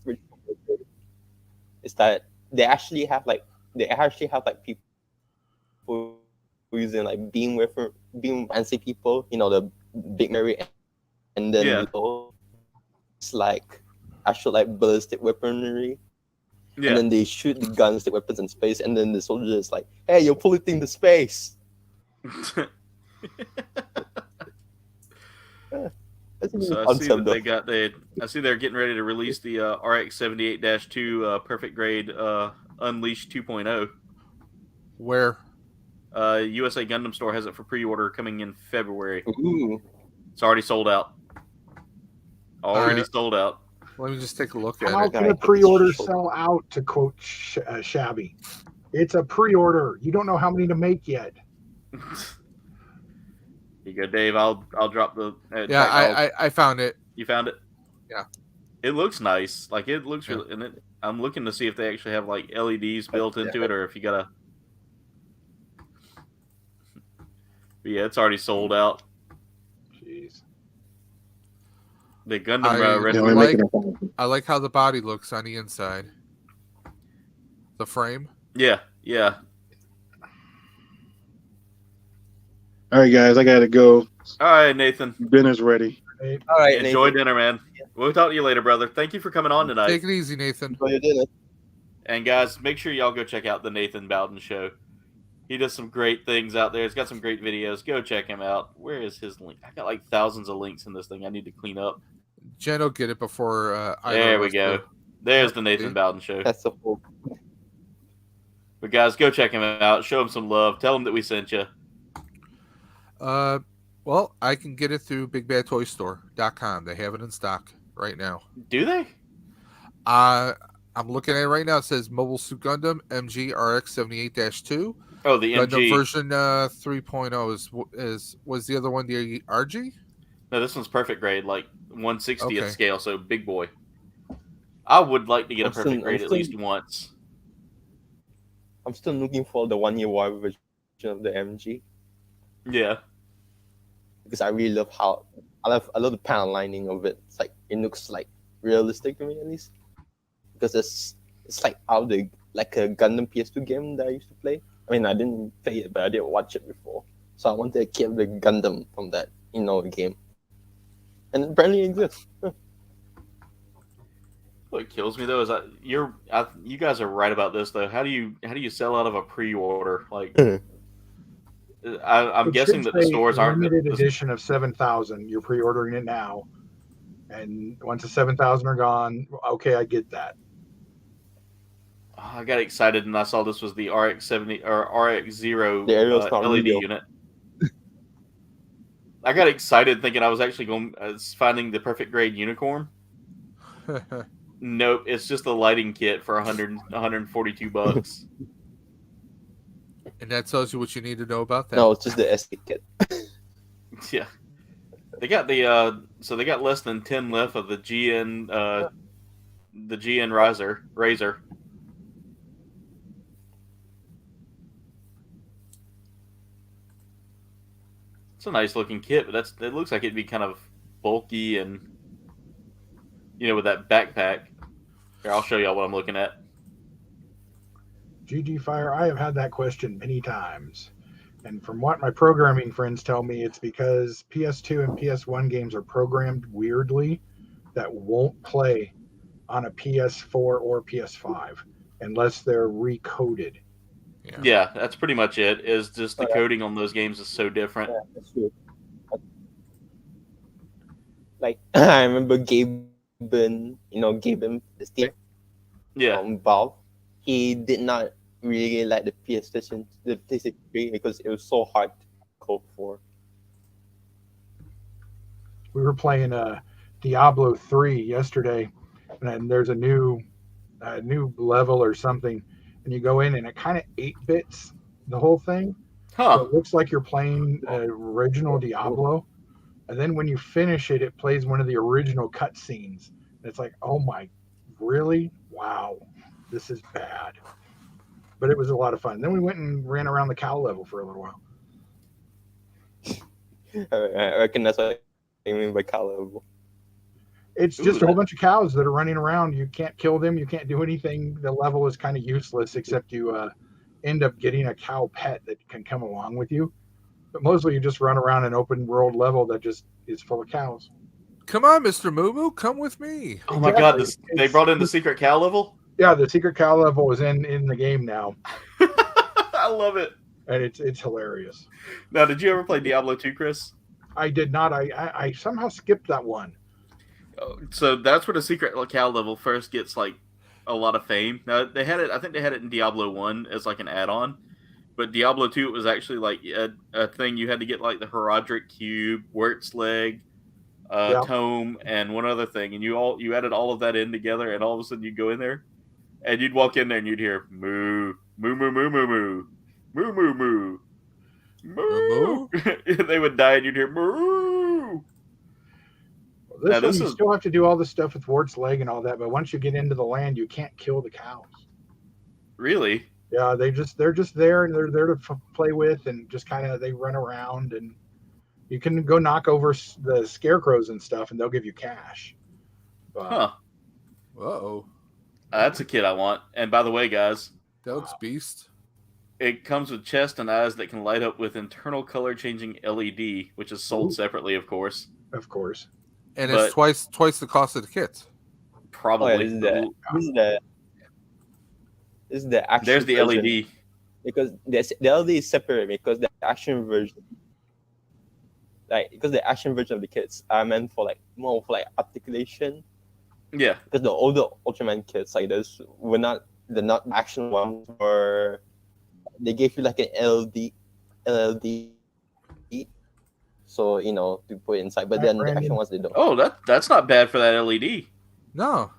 is that they actually have people using like beam fancy people, you know, the big Mary, and then it's like actual like ballistic weaponry. Yeah. And then they shoot the guns, the weapons in space, and then the soldier is like, "Hey, you're polluting the space." So I see that I see they're getting ready to release the RX-78-2 Perfect Grade Unleashed 2.0. Where? USA Gundam Store has it for pre-order coming in February. Ooh. It's already sold out. Already sold out. Let me just take a look at how it. can a pre-order sell out? To quote Shabby, it's a pre-order. You don't know how many to make yet. You go, Dave. I'll drop the. I found it. You found it? Yeah. It looks nice. Like, it looks really. And I'm looking to see if they actually have like LEDs built into it, or if you gotta. But yeah, it's already sold out. Jeez. The Gundam I like how the body looks on the inside. The frame. Yeah. All right, guys, I gotta go. All right, Nathan. Dinner's ready. Hey, All right, Enjoy Nathan. dinner, man. We'll talk to you later, brother. Thank you for coming on tonight. Take it easy, Nathan. Enjoy your dinner. And guys, make sure y'all go check out the Nathan Bowden Show. He does some great things out there. He's got some great videos. Go check him out. Where is his link? I got like thousands of links in this thing. I need to clean up. Jen will get it before There we go. Do. There's the Nathan Bowden Show. That's the whole. But guys, go check him out. Show him some love. Tell him that we sent you. Well, I can get it through BigBadToyStore.com. They have it in stock right now. Do they? I'm looking at it right now. It says Mobile Suit Gundam MG RX-78-2. Oh, the Gundam MG version 3.0 was the other one the RG? No, this one's perfect grade, like 1/60th Okay. scale, so big boy. I would like to get a I'm perfect still- grade I'm at least once. I'm still looking for the 1 year war version of the MG Yeah. because I really love how I love the panel lining of it. It's like it looks like realistic to me at least because it's like out of the like a Gundam PS2 game that I used to play. I mean, I didn't play it, but I did watch it before, so I wanted to keep the Gundam from that game, and it apparently exists. What kills me though is you guys are right about this though. How do you sell out of a pre-order? Like, I'm It guessing should that the say stores aren't limited edition of 7,000. You're pre-ordering it now, and once the 7,000 are gone, okay, I get that. I got excited and I saw this was the RX-70 or RX-0 The aerial's not LED real. unit. I got excited thinking I was actually finding the perfect grade unicorn. Nope, it's just a lighting kit for $142. And that tells you what you need to know about that. No, it's just the SD kit. Yeah, they got they got less than 10 left of the GN Razor. It's a nice looking kit, but it looks like it'd be kind of bulky and with that backpack. Here, I'll show y'all what I'm looking at. GG Fire, I have had that question many times. And from what my programming friends tell me, it's because PS2 and PS1 games are programmed weirdly that won't play on a PS4 or PS5 unless they're recoded. Yeah, that's pretty much it. Is just the coding on those games is so different. Yeah, that's true. Like I remember Gaben, the steer from Valve. He did not really like the PlayStation 3 because it was so hard to code for. We were playing Diablo 3 yesterday, and there's a new level or something, and you go in and it kind of 8-bits the whole thing. Huh. So it looks like you're playing original Diablo, and then when you finish it, it plays one of the original cutscenes. And it's like, oh my, really? Wow, this is bad. But it was a lot of fun. Then we went and ran around the cow level for a little while. I reckon that's what I mean by cow level. It's just a whole bunch of cows that are running around. You can't kill them. You can't do anything. The level is kind of useless, except you end up getting a cow pet that can come along with you. But mostly you just run around an open world level that just is full of cows. Come on, Mr. Moo Moo, come with me. Oh my God, they brought in the secret cow level? Yeah, the secret cow level is in the game now. I love it. And it's hilarious. Now, did you ever play Diablo 2, Chris? I did not. I somehow skipped that one. So that's where the secret cow level first gets like a lot of fame. Now they had it. I think they had it in Diablo 1 as like an add-on, but Diablo 2 it was actually like a thing you had to get like the Herodric Cube, Wert's Leg, Tome, and one other thing, and you added all of that in together, and all of a sudden you'd go in there, and you'd walk in there and you'd hear moo moo moo moo moo moo moo moo moo moo. They would die, and you'd hear moo. You still have to do all the stuff with Ward's Leg and all that, but once you get into the land, you can't kill the cows. Really? Yeah, they're just there, and they're there to play with, and just kind of they run around, and you can go knock over the scarecrows and stuff, and they'll give you cash. Huh. Whoa. That's a kit I want. And by the way, guys, that looks beast. It comes with chest and eyes that can light up with internal color changing LED, which is sold separately, of course. Of course. And But- it's twice the cost of the kit. Probably. Oh, yeah, this is the action There's the version. LED. Because the LED is separate because the action version, because the action version of the kits are meant for more for articulation. Yeah. Because the older Ultraman kits like this they're not action ones, where they gave you an LED, so to put inside. But then the action ones they don't. Oh, that's not bad for that LED. No.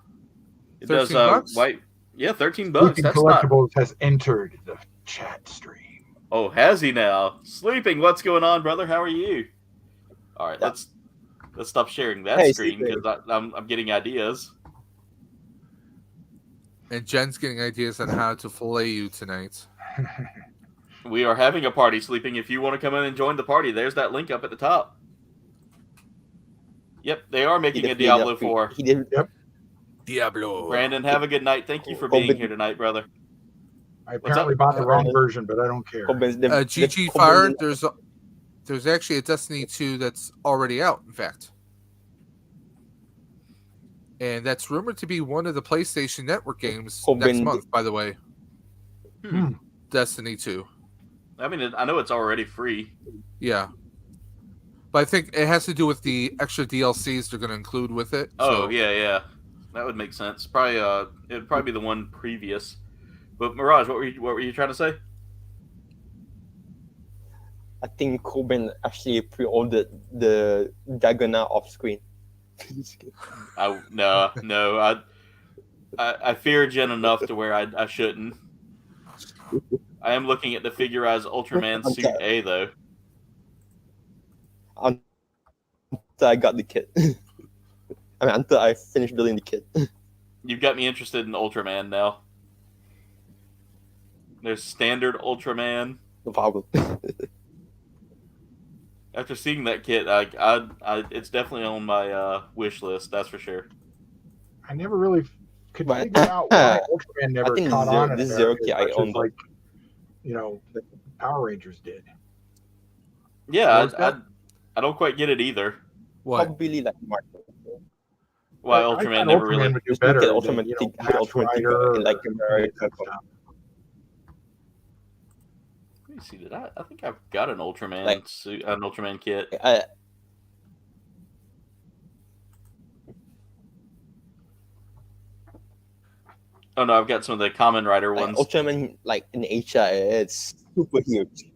It does $13? white. Yeah, $13. Sleeping That's not. Collectibles has entered the chat stream. Oh, has he now? Sleeping, what's going on, brother? How are you? All right, let's stop sharing that screen because I'm getting ideas. And Jen's getting ideas on how to fillet you tonight. We are having a party, Sleeping. If you want to come in and join the party, there's that link up at the top. Yep, they are making a Diablo 4. Yep. Diablo. Brandon, have a good night. Thank you for being here tonight, brother. I apparently bought the wrong version, but I don't care. GG Fire, there's actually a Destiny 2 that's already out, in fact. And that's rumored to be one of the PlayStation Network games next month, by the way. Destiny 2. I mean, I know it's already free. Yeah. But I think it has to do with the extra DLCs they're going to include with it. Oh, yeah. That would make sense. Probably, it'd probably be the one previous. But Mirage, what were you trying to say? I think Kouldbayne actually pre-ordered the Diagonal off screen. No. I fear Jen enough to where I shouldn't. I am looking at the Figurize Ultraman Suit A though. Until I got the kit. Until I finished building the kit. You've got me interested in Ultraman now. There's standard Ultraman. No problem. After seeing that kit, it's definitely on my wish list. That's for sure. I never really could figure out why Ultraman never caught on. This Zero kit I own, the Power Rangers did. Yeah, I don't quite get it either. What? Probably Marvel. Why Ultraman never really would do better. Ultraman, Let me see. I think I've got an Ultraman suit, an Ultraman kit. Oh no, I've got some of the Kamen Rider ones. Ultraman, in Asia, it's super huge.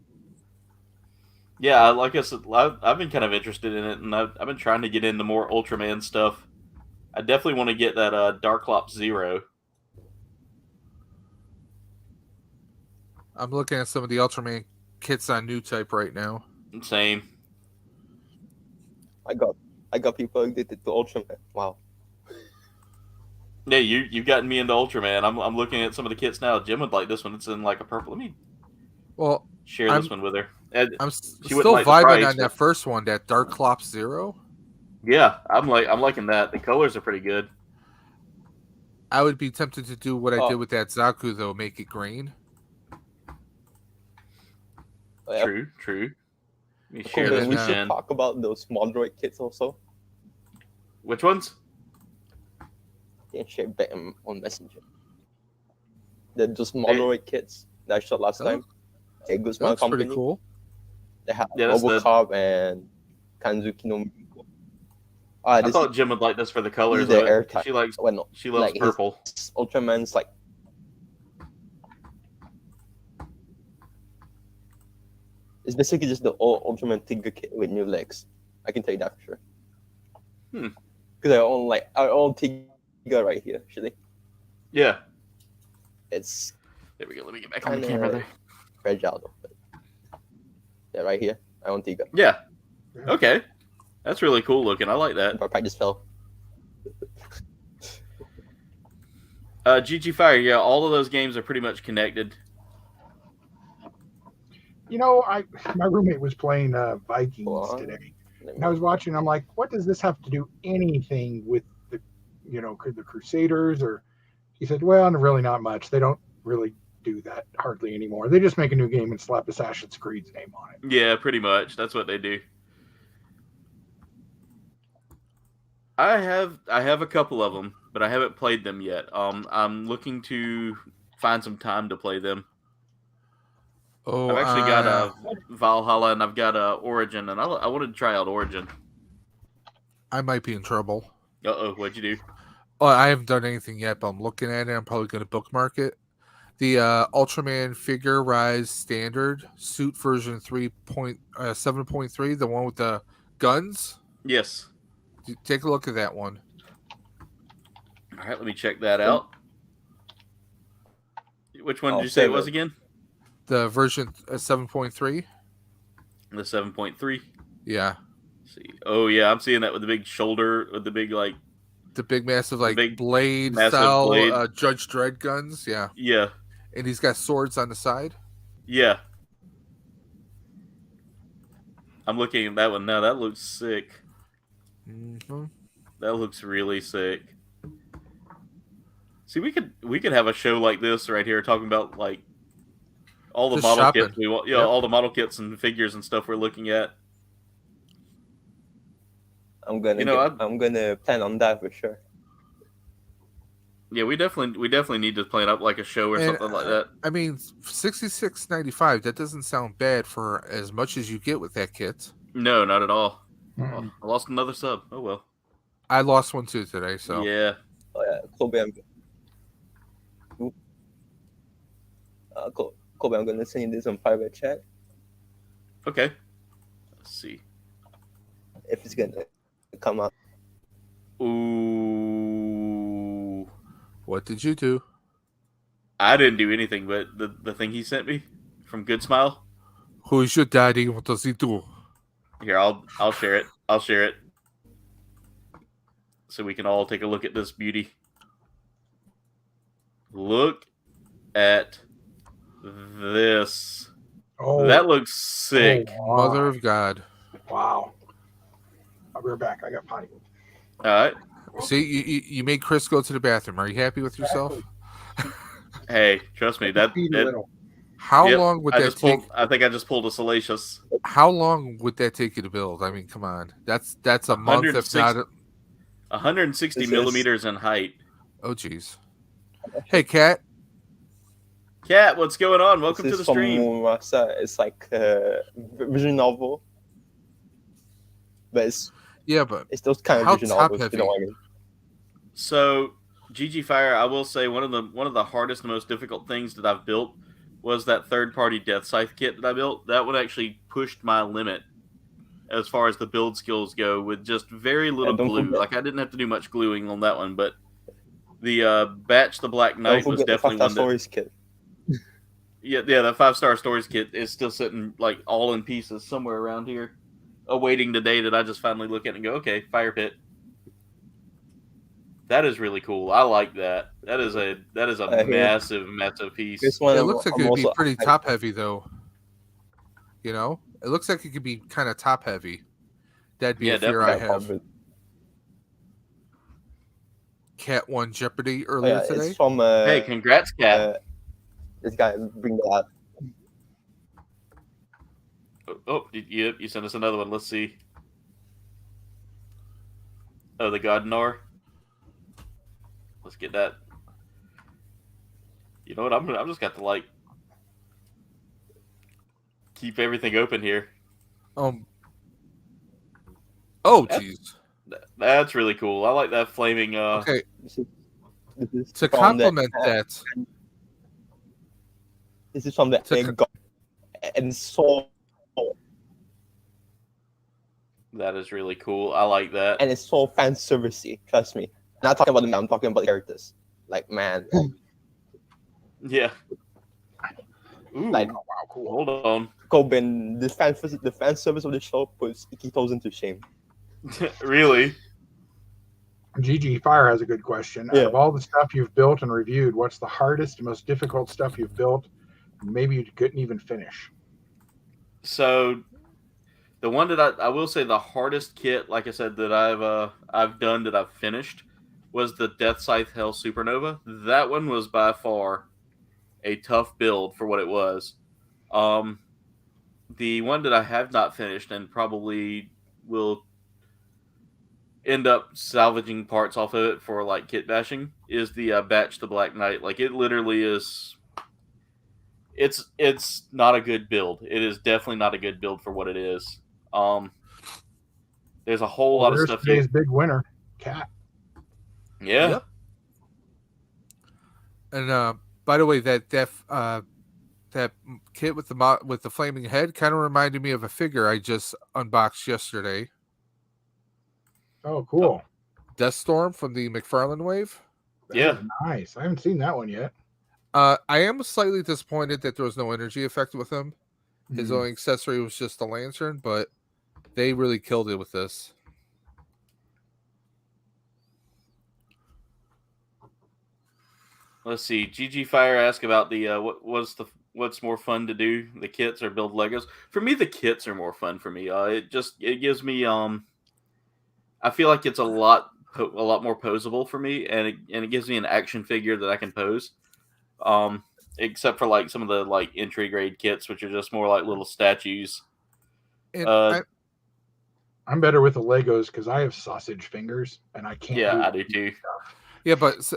Yeah, like I said, I've been kind of interested in it, and I've been trying to get into more Ultraman stuff. I definitely want to get that Darklops Zero. I'm looking at some of the Ultraman kits on New Type right now. Same. I got people addicted to Ultraman. Wow. Yeah, you've gotten me into Ultraman. I'm looking at some of the kits now. Jim would like this one. It's in a purple. Let me share this one with her. I'm still vibing on that first one, that Darklops Zero. Yeah, I'm liking that. The colors are pretty good. I would be tempted to do what I did with that Zaku though, make it green. True. Let me share this we with should Jen. talk about those Modroid kits also. Which ones? You can share back on Messenger. Those Modroid kits that I shot last time. A good small company. Pretty cool. They have Robocop and Kanzuki no Miko. I thought Jim would like this for the colors. She loves purple. Ultraman's it's basically just the old Ultraman Tiger kit with new legs. I can tell you that for sure. Because I own Tiger right here, actually. Yeah. It's there we go. Let me get back on the camera there. Fragile though. But yeah, right here. I own Tiger. Yeah. Okay. That's really cool looking. I like that. My practice fell. GG Fire, yeah, all of those games are pretty much connected. My roommate was playing Vikings today, and I was watching. I'm like, what does this have to do anything with the Crusaders? Or he said, well, really not much. They don't really do that hardly anymore. They just make a new game and slap Assassin's Creed's name on it. Yeah, pretty much. That's what they do. I have a couple of them, but I haven't played them yet. I'm looking to find some time to play them. Oh, I've actually got a Valhalla and I've got a Origin, and I wanted to try out Origin. I might be in trouble. What'd you do? Oh, I haven't done anything yet, but I'm looking at it. I'm probably going to bookmark it. The Ultraman Figure Rise Standard Suit version 3.7.3, the one with the guns. Yes. Take a look at that one. All right, let me check that out. Which one did you say it was again? The version 7.3. The 7.3. Yeah. Let's see. Oh yeah, I'm seeing that with the big shoulder, with the big the big massive big blade massive style blade. Judge Dredd guns. Yeah. Yeah. And he's got swords on the side. Yeah. I'm looking at that one now. That looks sick. Mm-hmm. That looks really sick. See, we could have a show like this right here, talking about like all the model kits we want. Yeah, all the model kits and figures and stuff we're looking at. I'm gonna plan on that for sure. Yeah, we definitely need to plan up like a show or something like that. I mean, $66.95. That doesn't sound bad for as much as you get with that kit. No, not at all. Oh, I lost another sub. Oh well. I lost one too today. So yeah. Oh yeah, Kouldbayne. Kouldbayne, I'm gonna send you this on private chat. Okay. Let's see if it's gonna come up. Ooh. What did you do? I didn't do anything, but the thing he sent me from Good Smile. Who is your daddy? What does he do? Here, I'll share it. I'll share it. So we can all take a look at this beauty. Look at this. Oh, that looks sick. Oh, Mother of God. Wow. I'll be right back. I got potty. All right. See, you made Chris go to the bathroom. Are you happy with yourself? Hey, trust me. How long would that take? I think I just pulled a salacious. How long would that take you to build? I mean, come on. That's a month, if not. 160 millimeters in height. Oh, geez. Hey, Kat. Kat, what's going on? Welcome to the stream. It's like a visual novel, but it's those kind of visual novels. You know what I mean? So, GG Fire, I will say one of the hardest and most difficult things that I've built was that third-party Death Scythe kit that I built. That one actually pushed my limit as far as the build skills go with just very little glue. Like, I didn't have to do much gluing on that one, but the Batch the Black Knight was definitely one that... Kit. Yeah, that 5-star stories kit is still sitting like all in pieces somewhere around here, awaiting the day that I just finally look at it and go, okay, fire pit. That is really cool. I like that. That is a massive piece. It looks like it would be pretty top heavy though. You know, it looks like it could be kind of top heavy. That'd be a fear I have. Cat won Jeopardy earlier today. It's from, hey, congrats, Cat. This guy bring that up. You sent us another one. Let's see. Oh, the Godnor. Let's get that. You know what? I'm just got to like keep everything open here. Oh, jeez. That's really cool. I like that flaming. Okay. To complement that. This is from the egg and so. That is really cool. I like that. And it's so fan servicey. Trust me. I'm not talking about the man. I'm talking about the characters. Like, man. Yeah. Ooh, like, wow, cool. Hold on. Kouldbayne, the fan service of the show puts Ikitos into shame. Really? GG Fire has a good question. Yeah. Out of all the stuff you've built and reviewed, what's the hardest, most difficult stuff you've built? Maybe you couldn't even finish. So, the one that I will say the hardest kit, like I said, that I've done that I've finished was the Death Scythe Hell Supernova. That one was by far a tough build for what it was. The one that I have not finished and probably will end up salvaging parts off of it for like kit bashing is the Batch the Black Knight. Like it literally is. It's not a good build. It is definitely not a good build for what it is. There's a whole lot of There's stuff. today's big winner, Cat. Yeah. Yep. And by the way, that kit with the flaming head kind of reminded me of a figure I just unboxed yesterday. Oh, cool. Deathstorm from the McFarlane wave. That Yeah. is nice. I haven't seen that one yet. I am slightly disappointed that there was no energy effect with him. His Mhm. only accessory was just a lantern, but they really killed it with this. Let's see. GG Fire asked about the what's more fun to do, the kits or build Legos. For me, the kits are more fun for me. It gives me I feel like it's a lot more posable for me, and it gives me an action figure that I can pose. Except for like some of the like entry grade kits, which are just more like little statues. And I'm better with the Legos because I have sausage fingers and I can't. Yeah, I do too. Yeah, but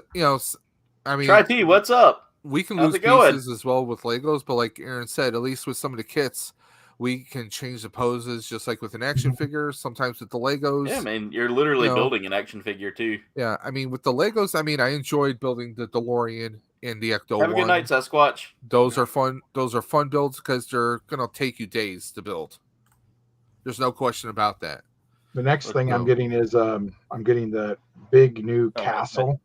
I mean, Try T, what's up? We can How's lose it going? pieces as well with Legos, but like Aaron said, at least with some of the kits, we can change the poses just like with an action figure. Sometimes with the Legos, Yeah, man, you're literally building an action figure too. Yeah, I mean with the Legos, I enjoyed building the DeLorean and the Ecto. Have a good night, Sasquatch. Those are fun. Those are fun builds because they're gonna take you days to build. There's no question about that. The next thing I'm getting is I'm getting the big new castle.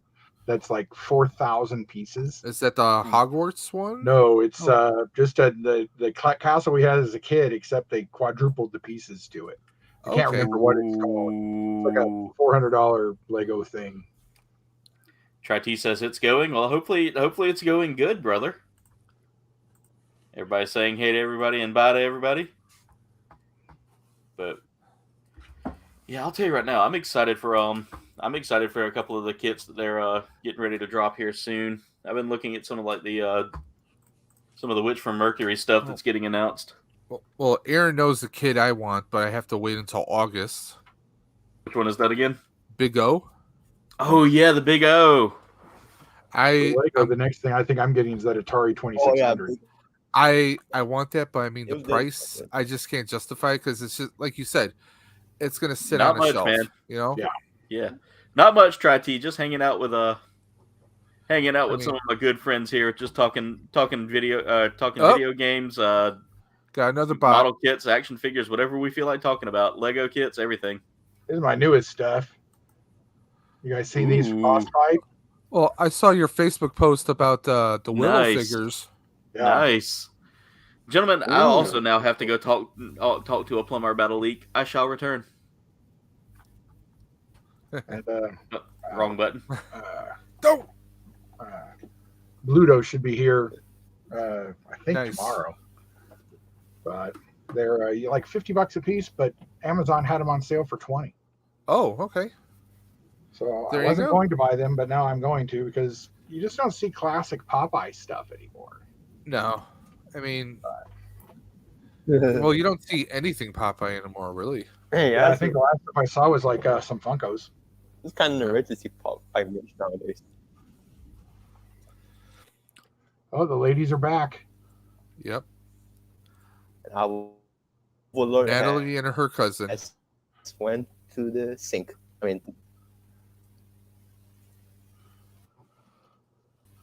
That's like 4,000 pieces. Is that the Hogwarts one? No, it's just the castle we had as a kid, except they quadrupled the pieces to it. I can't remember what it's called. It's like a $400 Lego thing. Try T says it's going. Well, hopefully it's going good, brother. Everybody's saying hey to everybody and bye to everybody. But yeah, I'll tell you right now, I'm excited for a couple of the kits that they're getting ready to drop here soon. I've been looking at some of like the some of the Witch from Mercury stuff that's getting announced. Well, Aaron knows the kid I want, but I have to wait until August. Which one is that again? Big O. Oh yeah, the Big O. The next thing I think I'm getting is that Atari 2600. I want that, but I mean the price, I just can't justify it because it's just like you said, it's gonna sit Not on a much, shelf. man. You know? Yeah. Not much, Try T. Just hanging out with some of my good friends here, just talking video games, got another model kits, action figures, whatever we feel like talking about, Lego kits, everything. This is my newest stuff. You guys see these Frostbite? Well, I saw your Facebook post about the Willow Nice. figures. Yeah. Nice. Gentlemen, I also now have to go talk to a plumber about a leak. I shall return. And, wrong button. Don't. Bluto should be here, I think Nice. tomorrow. But they're like $50 a piece, but Amazon had them on sale for $20. Oh, okay. So There I you wasn't go. going to buy them, but now I'm going to because you just don't see classic Popeye stuff anymore. No, I mean, well, you don't see anything Popeye anymore, really. Yeah, I think the last time I saw was like some Funkos. It's kind of rare to see Popeye merch nowadays. Oh, the ladies are back. Yep. And our Lord Natalie and her cousin went to the sink. I mean,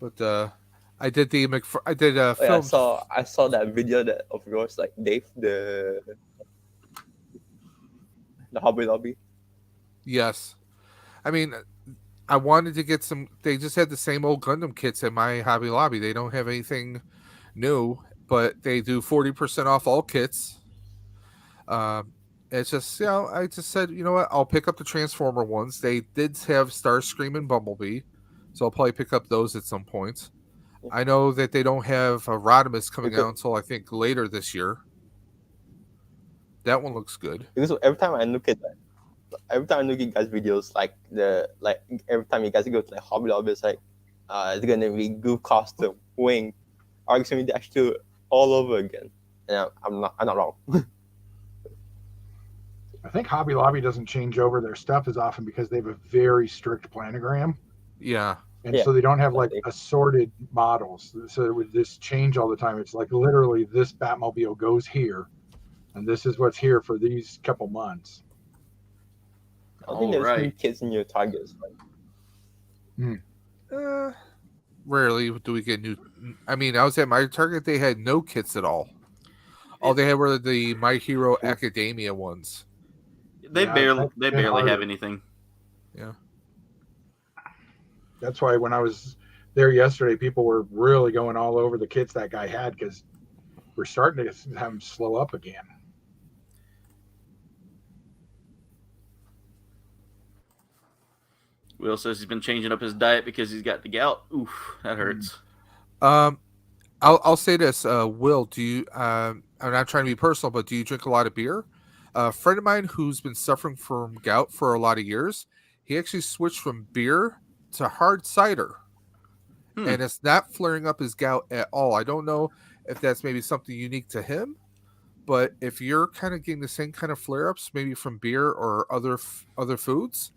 but I did film. I saw that video of yours, like Dave, the Hobby Lobby. Yes, I mean, I wanted to get some. They just had the same old Gundam kits at my Hobby Lobby. They don't have anything new, but they do 40% off all kits. It's just, I just said, you know what? I'll pick up the Transformer ones. They did have Starscream and Bumblebee, so I'll probably pick up those at some point. I know that they don't have Rodimus coming out until I think later this year. That one looks good. Because every time I look at guys' videos, every time you guys go to Hobby Lobby, it's like it's gonna be Goof Costume, Wing, Argosy Dash 2 all over again. And I'm not wrong. I think Hobby Lobby doesn't change over their stuff as often because they have a very strict planogram. Yeah. And so they don't have like assorted models. So it would just change all the time. It's like literally this Batmobile goes here, and this is what's here for these couple months. I think there's new kits in your Targets. Rarely do we get new. I mean, I was at my Target; they had no kits at all. All they had were the My Hero Academia ones. They barely have anything. Yeah. That's why when I was there yesterday, people were really going all over the kits that guy had because we're starting to have them slow up again. Will says he's been changing up his diet because he's got the gout. Oof, that hurts. I'll say this, Will. Do you? I'm not trying to be personal, but do you drink a lot of beer? A friend of mine who's been suffering from gout for a lot of years, he actually switched from beer to hard cider, and it's not flaring up his gout at all. I don't know if that's maybe something unique to him, but if you're kind of getting the same kind of flare-ups, maybe from beer or other foods,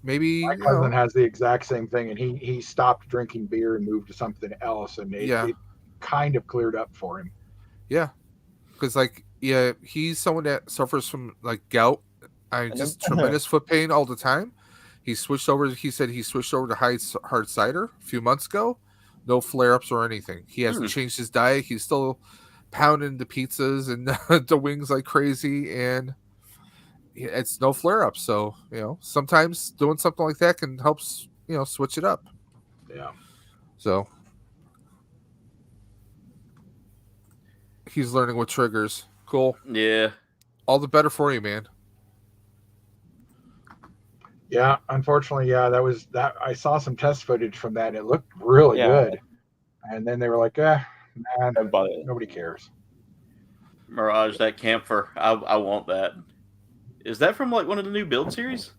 maybe my cousin has the exact same thing, and he stopped drinking beer and moved to something else, and it kind of cleared up for him. Yeah, because he's someone that suffers from like gout. Just tremendous foot pain all the time. He switched over. He said he switched over to hard cider a few months ago. No flare-ups or anything. He hasn't changed his diet. He's still pounding the pizzas and the wings like crazy, and it's no flare-ups. So sometimes doing something like that can help switch it up. Yeah. So he's learning what triggers. Cool. Yeah. All the better for you, man. Yeah, unfortunately, that was that. I saw some test footage from that. And it looked really good, and then they were like, man, nobody cares." Mirage, that camphor, I want that. Is that from like one of the new build series?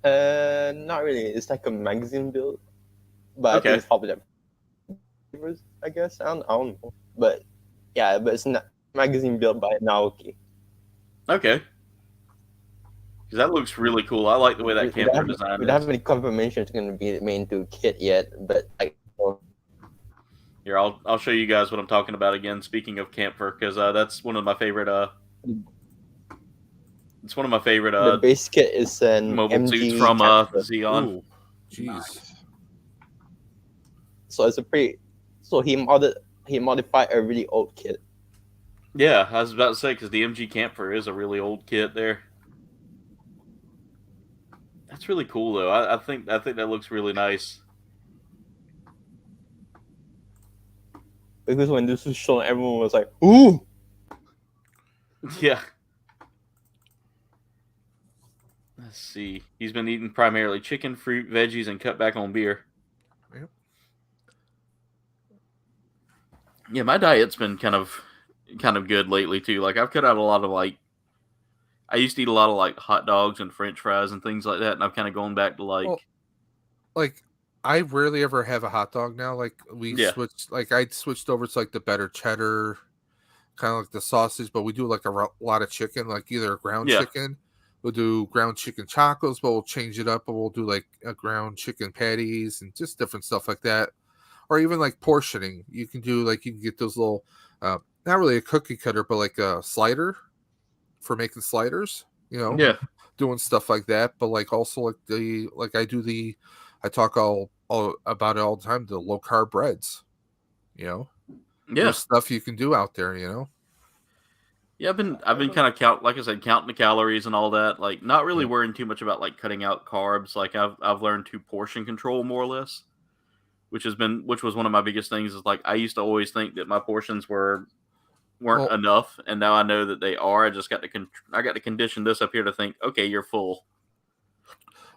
Not really. It's like a magazine build, but I think it's probably I guess I don't know, but it's not magazine built by Naoki. Okay. Because that looks really cool. I like the way that camper design is. We don't have any confirmation it's going to be made into a kit yet, but here, I'll show you guys what I'm talking about again. Speaking of camper, because that's one of my favorite. It's one of my favorite. The base kit is an mobile MG suits from Xeon. Ooh, jeez. Nice. So it's a pretty. So he modified a really old kit. Yeah, I was about to say because the MG camper is a really old kit there. That's really cool though. I think that looks really nice. Because when this was shown, everyone was like, "Ooh!" Yeah. Let's see. He's been eating primarily chicken, fruit, veggies, and cut back on beer. Yep. Yeah, my diet's been kind of good lately too. Like I've cut out a lot of I used to eat a lot of hot dogs and French fries and things like that, and I've kind of gone back to I rarely ever have a hot dog now. Switched. I switched over to the better cheddar, kind of like the sausage, but we do a lot of chicken, either ground chicken. We'll do ground chicken chacos, but we'll change it up, and we'll do a ground chicken patties and just different stuff like that. Or even portioning. You can do you can get those little, not really a cookie cutter, but a slider for making sliders. Doing stuff like that. But also I talk all about it all the time. The low carb breads. There's stuff you can do out there. Yeah, I've been kind of counting the calories and all that. Not really worrying too much about cutting out carbs. I've learned to portion control more or less, which was one of my biggest things. Is I used to always think that my portions weren't enough, and now I know that they are. I just got to condition this up here to think, okay, you're full.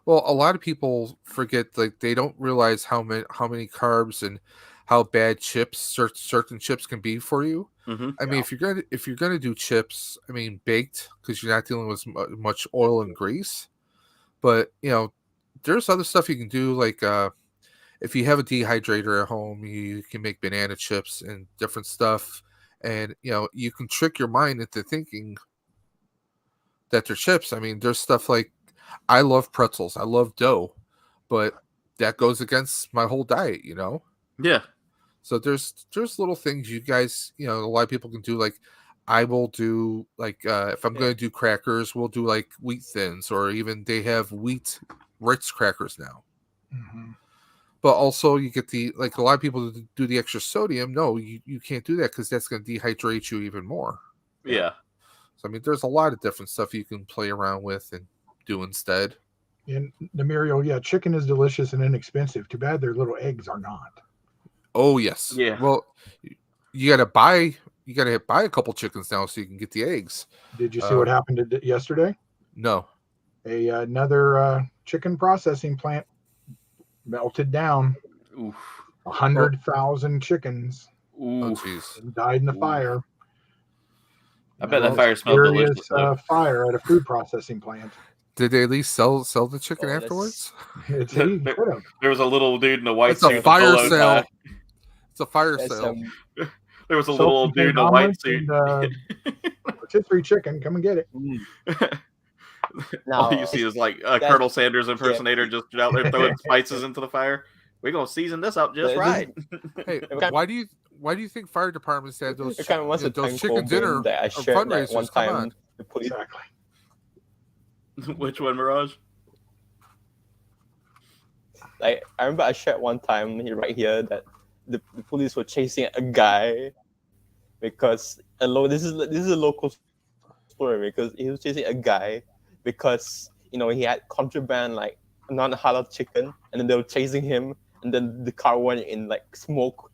Well, a lot of people forget they don't realize how many carbs and how bad certain chips can be for you. Mm-hmm. I mean, if you're gonna do chips, I mean baked, because you're not dealing with much oil and grease. But there's other stuff you can do if you have a dehydrator at home, you can make banana chips and different stuff, and you can trick your mind into thinking that they're chips. I mean, there's stuff like, I love pretzels, I love dough, but that goes against my whole diet, Yeah. So there's little things you guys, a lot of people can do. Like, I will do, like, if I'm going to do crackers, we'll do like wheat thins, or even they have wheat Ritz crackers now. Mm-hmm. But also you get like a lot of people do the extra sodium. No, you can't do that because that's going to dehydrate you even more. Yeah. So, I mean, there's a lot of different stuff you can play around with and do instead. And Nemirio, yeah, chicken is delicious and inexpensive. Too bad their little eggs are not. Oh yes. Yeah. Well, you gotta buy a couple chickens now so you can get the eggs. Did you see what happened yesterday? No. Another chicken processing plant melted down. Oof. 100,000 chickens. Oh jeez. Died in the fire. I bet that fire smelled delicious. Fire at a food processing plant. Did they at least sell the chicken afterwards? There was a little dude in a white suit. It's a fire sale. It's a fire sale. There was a little old dude in a white suit. Rotisserie chicken, come and get it. All you see is like a Colonel Sanders impersonator just out there throwing spices into the fire. We're gonna season this up just right. Hey, why do you think fire departments had those those chicken Kouldbayne dinner that I shared that fundraisers? one Come time. on. Exactly. Which one, Mirage? Like, I remember I shared one time right here that the police were chasing a guy because this is a local story, because he was chasing a guy because he had contraband, like non-halal chicken, and then they were chasing him, and then the car went in like smoke,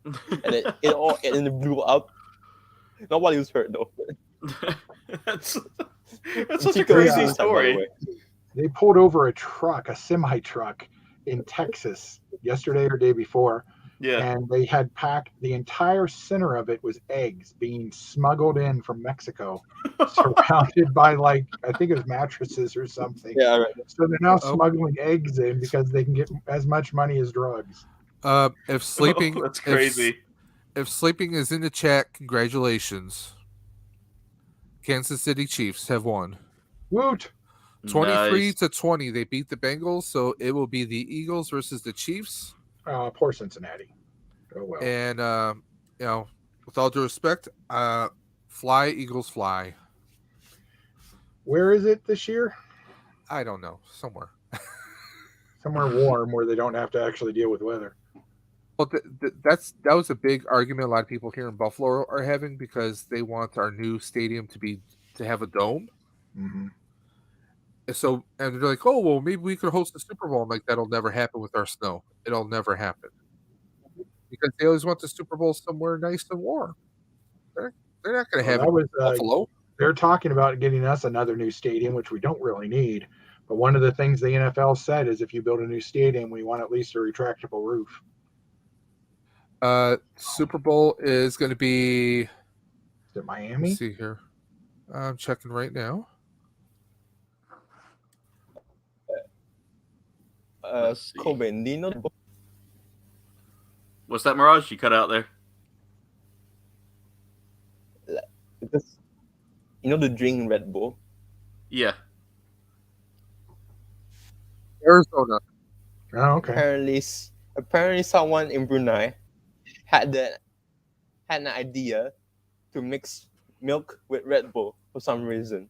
and it blew up. Nobody was hurt though. That's such a crazy story. They pulled over a truck, a semi truck in Texas yesterday or day before. Yeah. And they had packed, the entire center of it was eggs being smuggled in from Mexico, surrounded by like, I think it was mattresses or something. Yeah. Right. So they're now smuggling eggs in because they can get as much money as drugs. If sleeping, that's crazy. If sleeping is in the chat, congratulations. Kansas City Chiefs have won. Woot! 23-20. They beat the Bengals, so it will be the Eagles versus the Chiefs. Poor Cincinnati. Oh well. And with all due respect, fly Eagles fly. Where is it this year? I don't know. Somewhere. Somewhere warm where they don't have to actually deal with weather. Well, that was a big argument a lot of people here in Buffalo are having, because they want our new stadium to have a dome. Mm-hmm. So, and they're like, oh, well, maybe we could host a Super Bowl. I'm like, that'll never happen with our snow. It'll never happen. Because they always want the Super Bowl somewhere nice and warm. They're not going to have it in Buffalo. They're talking about getting us another new stadium, which we don't really need. But one of the things the NFL said is if you build a new stadium, we want at least a retractable roof. Super Bowl is going to be... Is it Miami? Let's see here. I'm checking right now. Kouldbayne, do you know? What's that, Mirage? You cut out there. Because the drink Red Bull. Yeah. Arizona. Oh, okay. Apparently, someone in Brunei had an idea to mix milk with Red Bull for some reason.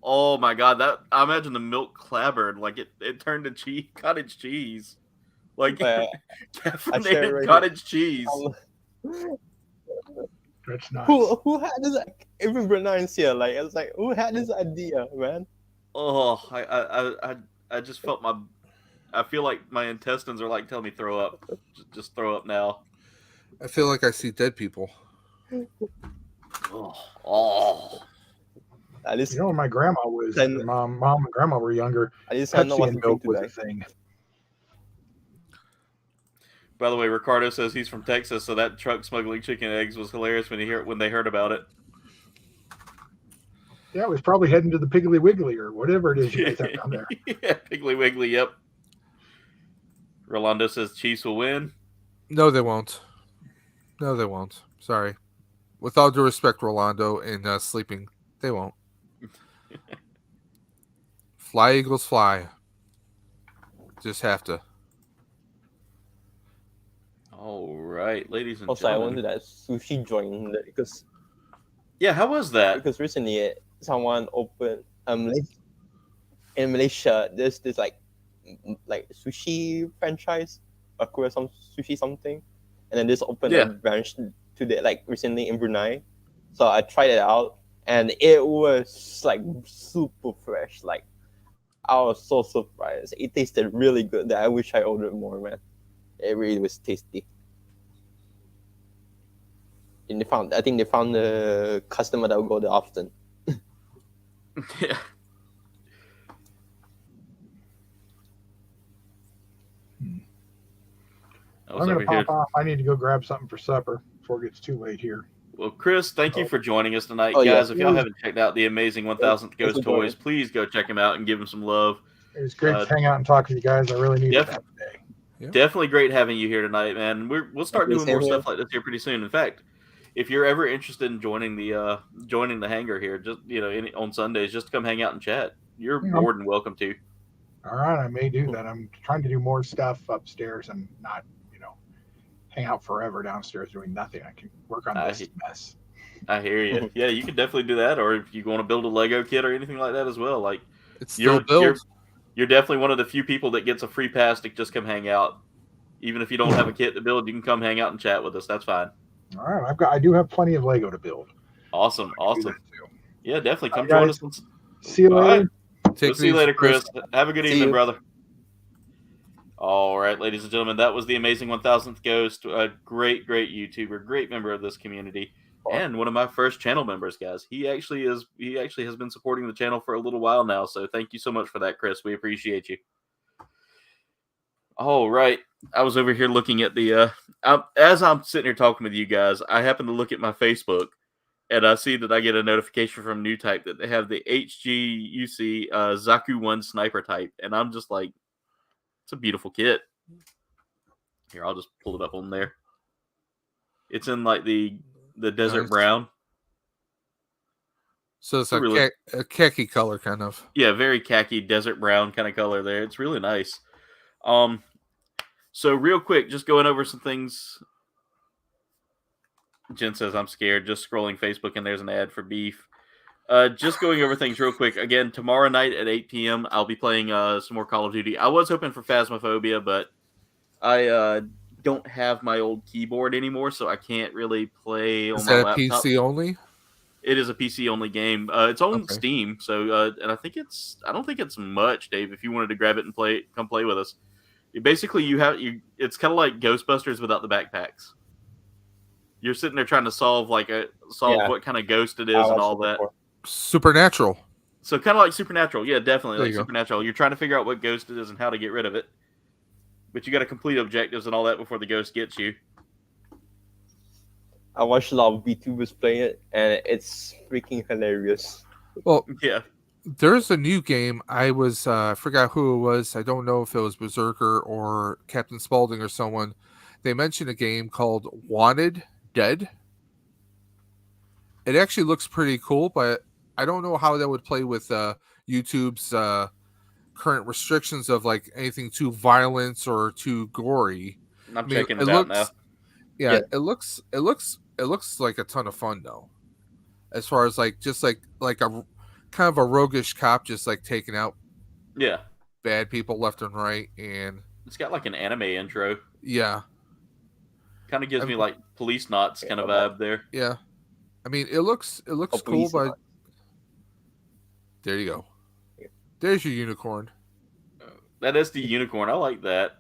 Oh my god! I imagine the milk clabbered, like it turned to cottage cheese, like caffeinated cottage cheese. That's nuts. Who had this? Even Bruneians here, like, it's like, who had this idea, man? Oh, I just felt I feel like my intestines are like telling me throw up. Just throw up now. I feel like I see dead people. Oh. At least, when my grandma was, mom and grandma were younger, Pepsi and milk was a thing. By the way, Ricardo says he's from Texas, so that truck smuggling chicken eggs was hilarious when they heard about it. Yeah, it was probably heading to the Piggly Wiggly or whatever it is you guys have down there. Yeah, Piggly Wiggly, yep. Rolando says Chiefs will win. No, they won't. No, they won't. Sorry. With all due respect, Rolando and sleeping, they won't. Fly, Eagles, fly. Just have to. All right, ladies and Also, I gentlemen. wanted that sushi joint because Yeah, how was that? because recently someone opened in Malaysia. There's this like sushi franchise, or some sushi something, and then this opened a branch to the like recently in Brunei. So I tried it out, and it was like super fresh. Like I was so surprised. It tasted really good. That I wish I ordered more, man. It really was tasty. And I think they found a customer that will go there often. Yeah. I'm going to pop off. I need to go grab something for supper before it gets too late here. Well, Chris, thank you for joining us tonight. Guys, if y'all haven't checked out the amazing 1000th Ghost Toys, please go check him out and give him some love. It was great to hang out and talk to you guys. I really needed that today. Yeah. Definitely great having you here tonight, man. We'll start doing more stuff like this here pretty soon. In fact, if you're ever interested in joining the hangar here, just on Sundays, just come hang out and chat. You're more than welcome to. All right, I may do that. I'm trying to do more stuff upstairs and not, hang out forever downstairs doing nothing. I can work on this mess. I hear you. Yeah, you can definitely do that. Or if you want to build a Lego kit or anything like that as well, like it's still you're definitely one of the few people that gets a free pass to just come hang out. Even if you don't have a kit to build, you can come hang out and chat with us. That's fine. All right, I do have plenty of Lego to build. Awesome. Yeah, definitely come join us. See you later. We'll see you later, Chris. Have a good evening, brother. All right, ladies and gentlemen, that was the amazing 1000th Ghost. A great YouTuber, great member of this community, and one of my first channel members, guys. He actually has been supporting the channel for a little while now, so thank you so much for that, Chris. We appreciate you. All right, I was over here looking at the as I'm sitting here talking with you guys, I happen to look at my Facebook, and I see that I get a notification from New Type that they have the HGUC Zaku 1 sniper type, and I'm just like, it's a beautiful kit. Here, I'll just pull it up on there. It's in like the desert brown. So it's a khaki color kind of. Yeah, very khaki desert brown kind of color there. It's really nice. So real quick, just going over some things. Jen says, I'm scared. Just scrolling Facebook and there's an ad for beef. Just going over things real quick. Again, tomorrow night at 8 p.m., I'll be playing some more Call of Duty. I was hoping for Phasmophobia, but I don't have my old keyboard anymore, so I can't really play on my laptop. Is that PC only? It is a PC only game. It's on Steam, so and I don't think it's much, Dave. If you wanted to grab it and come play with us. Basically, it's kind of like Ghostbusters without the backpacks. You're sitting there trying to solve what kind of ghost it is and all that. Supernatural. So kind of like Supernatural. Yeah, definitely like Supernatural. You're trying to figure out what ghost it is and how to get rid of it. But you got to complete objectives and all that before the ghost gets you. I watched a lot of VTubers play it, and it's freaking hilarious. Well, yeah. There's a new game. I forgot who it was. I don't know if it was Berserker or Captain Spaulding or someone. They mentioned a game called Wanted Dead. It actually looks pretty cool, but I don't know how that would play with YouTube's current restrictions of like anything too violent or too gory. I'm checking it out now. Yeah, it looks like a ton of fun though. As far as like just like a kind of a roguish cop just like taking out bad people left and right, and it's got like an anime intro. Yeah. Kind of gives me like Police Knots kind of vibe there. Yeah. I mean, it looks cool, but there you go. There's your unicorn. That is the unicorn. I like that.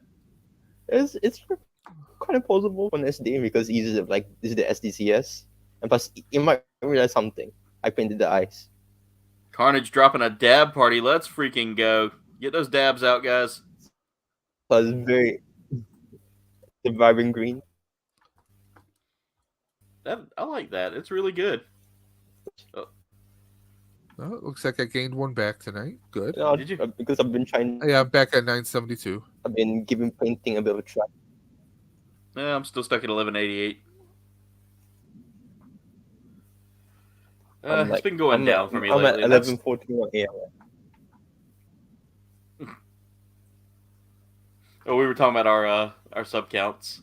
It's kind of possible on SD because this is the SDCS, and plus you might realize something. I painted the eyes. Carnage dropping a dab party. Let's freaking go. Get those dabs out, guys. Plus very the vibrant green. I like that. It's really good. Oh. Oh, it looks like I gained one back tonight. Good. Did you? Because I've been trying. Yeah, I'm back at 972. I've been giving painting a bit of a try. Yeah, I'm still stuck at 1188. It's been going down for me lately. I'm at 11:41 a.m. Oh, we were talking about our sub counts.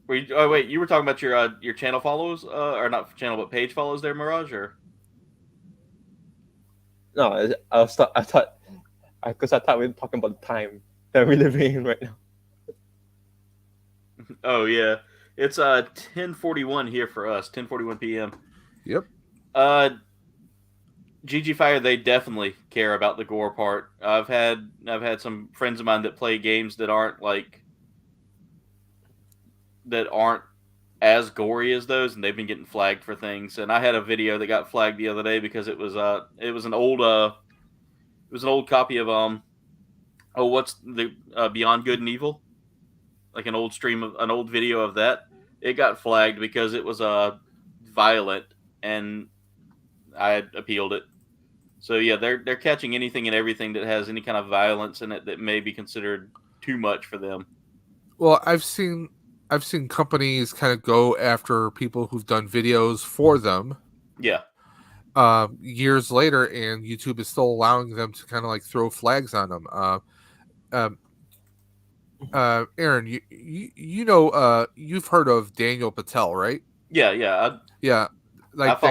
Oh wait, you were talking about your channel follows, or not channel but page follows there, Mirage, or? No, I thought because I thought we were talking about the time that we're living in right now. Oh yeah, it's 10:41 here for us, 10:41 p.m. Yep. GG Fire, they definitely care about the gore part. I've had some friends of mine that play games that aren't as gory as those, and they've been getting flagged for things. And I had a video that got flagged the other day because it was an old copy of what's the Beyond Good and Evil, like an old video of that. It got flagged because it was violent, and I had appealed it. So yeah, they're catching anything and everything that has any kind of violence in it that may be considered too much for them. Well, I've seen companies kind of go after people who've done videos for them. Yeah. Years later, and YouTube is still allowing them to kind of like throw flags on them. Aaron, you know, you've heard of Daniel Patel, right? Yeah. Yeah. Like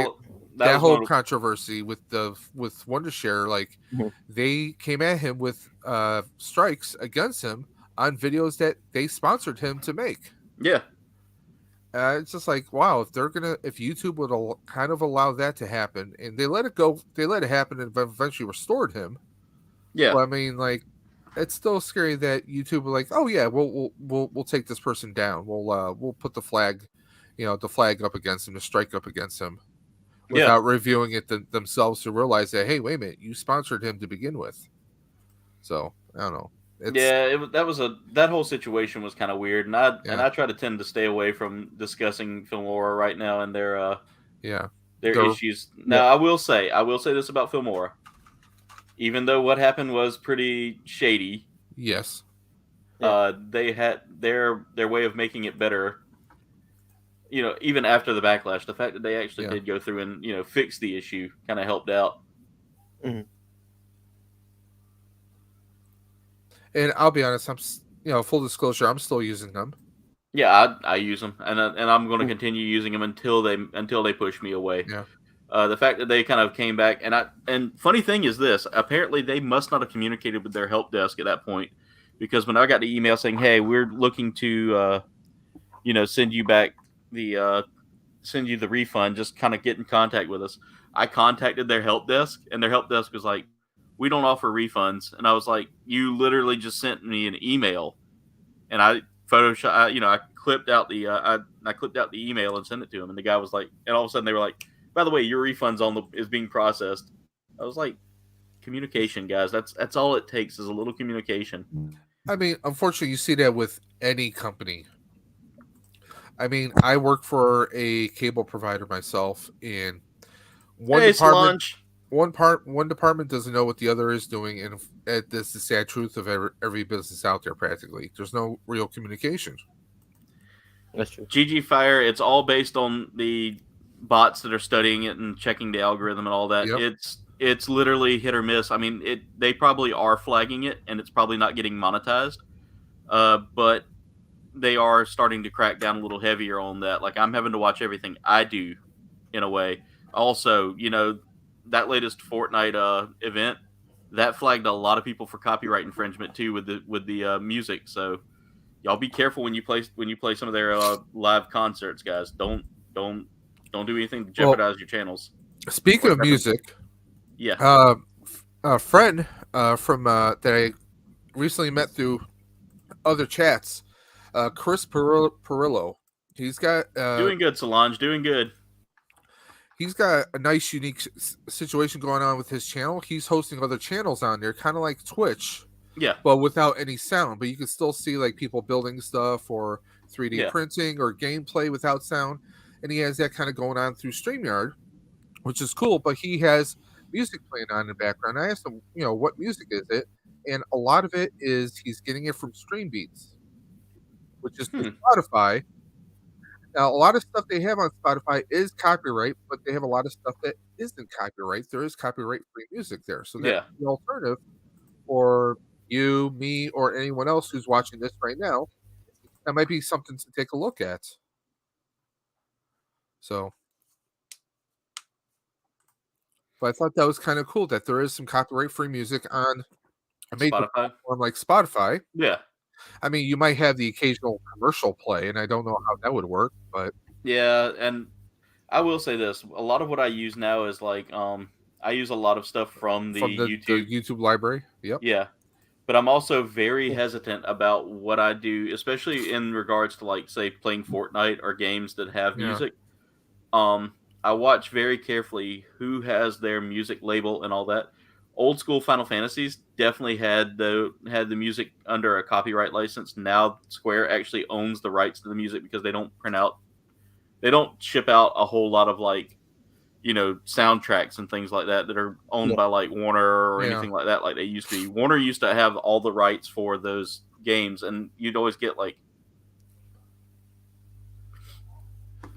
that whole controversy with Wondershare, like they came at him with strikes against him on videos that they sponsored him to make. Yeah. It's just like, wow, if YouTube would kind of allow that to happen, and they let it happen and eventually restored him. Yeah. Well, I mean, like, it's still scary that YouTube were like, oh yeah, we'll take this person down. We'll put the flag up against him, the strike up against him, without reviewing it themselves to realize that, hey, wait a minute, you sponsored him to begin with. So I don't know. That whole situation was kind of weird, and I try to tend to stay away from discussing Filmora right now and their issues. Now, I will say this about Filmora. Even though what happened was pretty shady, yes, they had their way of making it better. You know, even after the backlash, the fact that they actually did go through and fix the issue kind of helped out. Mm-hmm. And I'll be honest, I'm full disclosure, I'm still using them. Yeah, I use them, and I'm going to continue using them until they push me away. Yeah. The fact that they kind of came back, and funny thing is this: apparently they must not have communicated with their help desk at that point, because when I got the email saying, "Hey, we're looking to, send you the refund, just kind of get in contact with us," I contacted their help desk, and their help desk was like, "We don't offer refunds," and I was like, "You literally just sent me an email," and I Photoshop, I clipped out the email and sent it to him, and the guy was like, and all of a sudden they were like, "By the way, your refund's is being processed." I was like, communication, guys. That's all it takes is a little communication. I mean, unfortunately, you see that with any company. I mean, I work for a cable provider myself, and one department doesn't know what the other is doing, and that's the sad truth of every business out there. Practically, there's no real communication. That's true. GG Fire, it's all based on the bots that are studying it and checking the algorithm and all that. Yep. It's literally hit or miss. I mean, they probably are flagging it, and it's probably not getting monetized. But they are starting to crack down a little heavier on that. Like, I'm having to watch everything I do, in a way. Also, that latest Fortnite event that flagged a lot of people for copyright infringement too with the music. So y'all be careful when you play some of their live concerts, guys. Don't do anything to jeopardize your channels. Speaking of music, a friend from that I recently met through other chats, Chris Perillo. He's got doing good, Solange. Doing good. He's got a nice, unique situation going on with his channel. He's hosting other channels on there, kind of like Twitch. Yeah. But without any sound. But you can still see like people building stuff or 3D printing or gameplay without sound. And he has that kind of going on through StreamYard. which is cool. But he has music playing on in the background. I asked him, what music is it? And a lot of it is he's getting it from Stream Beats, which is through Spotify. Now, a lot of stuff they have on Spotify is copyright, but they have a lot of stuff that isn't copyright. There is copyright-free music there, so that's the alternative for you, me, or anyone else who's watching this right now. That might be something to take a look at. So, but I thought that was kind of cool that there is some copyright-free music on a major platform like Spotify. Yeah. I mean, you might have the occasional commercial play, and I don't know how that would work, but yeah, and I will say this: a lot of what I use now is like, I use a lot of stuff from the YouTube library. Yep. Yeah, but I'm also very hesitant about what I do, especially in regards to like, say, playing Fortnite or games that have music. I watch very carefully who has their music label and all that. Old school Final Fantasies definitely had the music under a copyright license. Now Square actually owns the rights to the music because they don't ship out a whole lot of like, soundtracks and things like that are owned by like Warner or anything like that, like they used to be. Warner used to have all the rights for those games, and you'd always get like.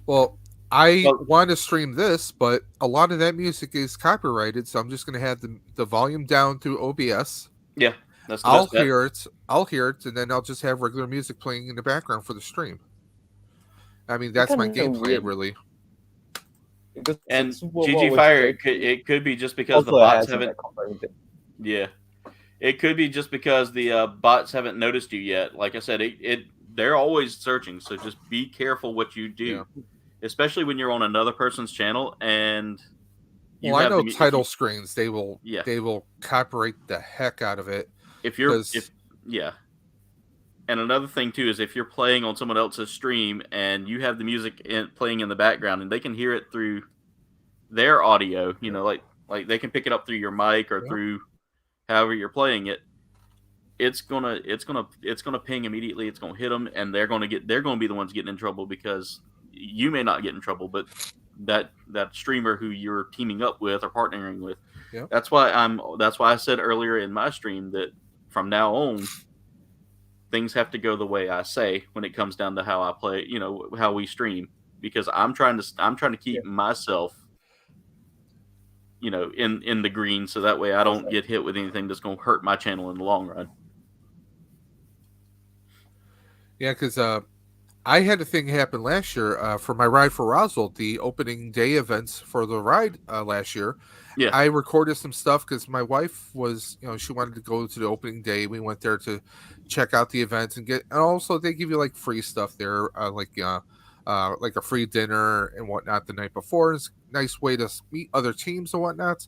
Well, I want to stream this, but a lot of that music is copyrighted, so I'm just going to have the volume down through OBS. Yeah, that's the I'll hear it, and then I'll just have regular music playing in the background for the stream. I mean, that's my game plan, really. And GG Fire, it could be just because the bots haven't. Yeah, it could be just because the bots haven't noticed you yet. Like I said, they're always searching, so just be careful what you do. Yeah. Especially when you're on another person's channel and I know title screens, they will copyright the heck out of it. And another thing too is if you're playing on someone else's stream and you have the music playing in the background and they can hear it through their audio, like they can pick it up through your mic or through however you're playing it. It's gonna ping immediately. It's gonna hit them, and they're gonna be the ones getting in trouble because you may not get in trouble, but that streamer who you're teaming up with or partnering with. Yep. That's why I said earlier in my stream that from now on things have to go the way I say when it comes down to how I play, how we stream, because I'm trying to keep myself in the green, so that way I don't get hit with anything that's going to hurt my channel in the long run. Yeah, because I had a thing happen last year for my ride for Roswell, the opening day events for the ride last year. Yeah, I recorded some stuff because my wife was, she wanted to go to the opening day. We went there to check out the events and also they give you like free stuff there, like a free dinner and whatnot the night before. It's a nice way to meet other teams and whatnot.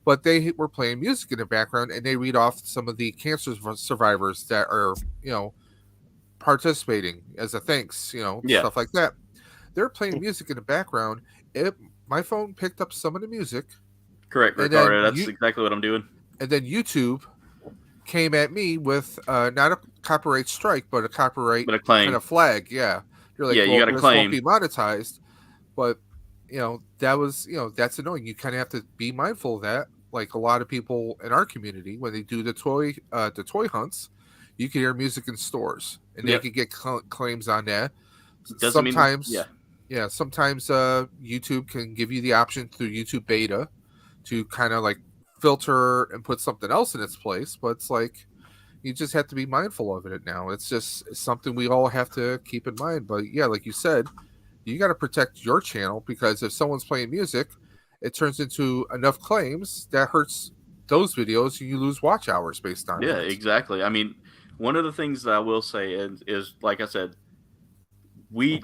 But they were playing music in the background and they read off some of the cancer survivors that are, participating as a thanks, stuff like that. They're playing music in the background. My phone picked up some of the music. Correct, Ricardo. That's exactly what I'm doing. And then YouTube came at me with not a copyright strike, but a copyright kind of flag. Yeah, you're like, you got to claim. Won't be monetized, but that was that's annoying. You kind of have to be mindful of that. Like a lot of people in our community, when they do the toy hunts, you can hear music in stores, and they can get claims on that. Sometimes YouTube can give you the option through YouTube Beta to kind of like filter and put something else in its place, but it's like you just have to be mindful of it now. It's just something we all have to keep in mind. But yeah, like you said, you got to protect your channel, because if someone's playing music, it turns into enough claims that hurts those videos, and you lose watch hours based on that. Exactly. I mean, one of the things that I will say is like I said,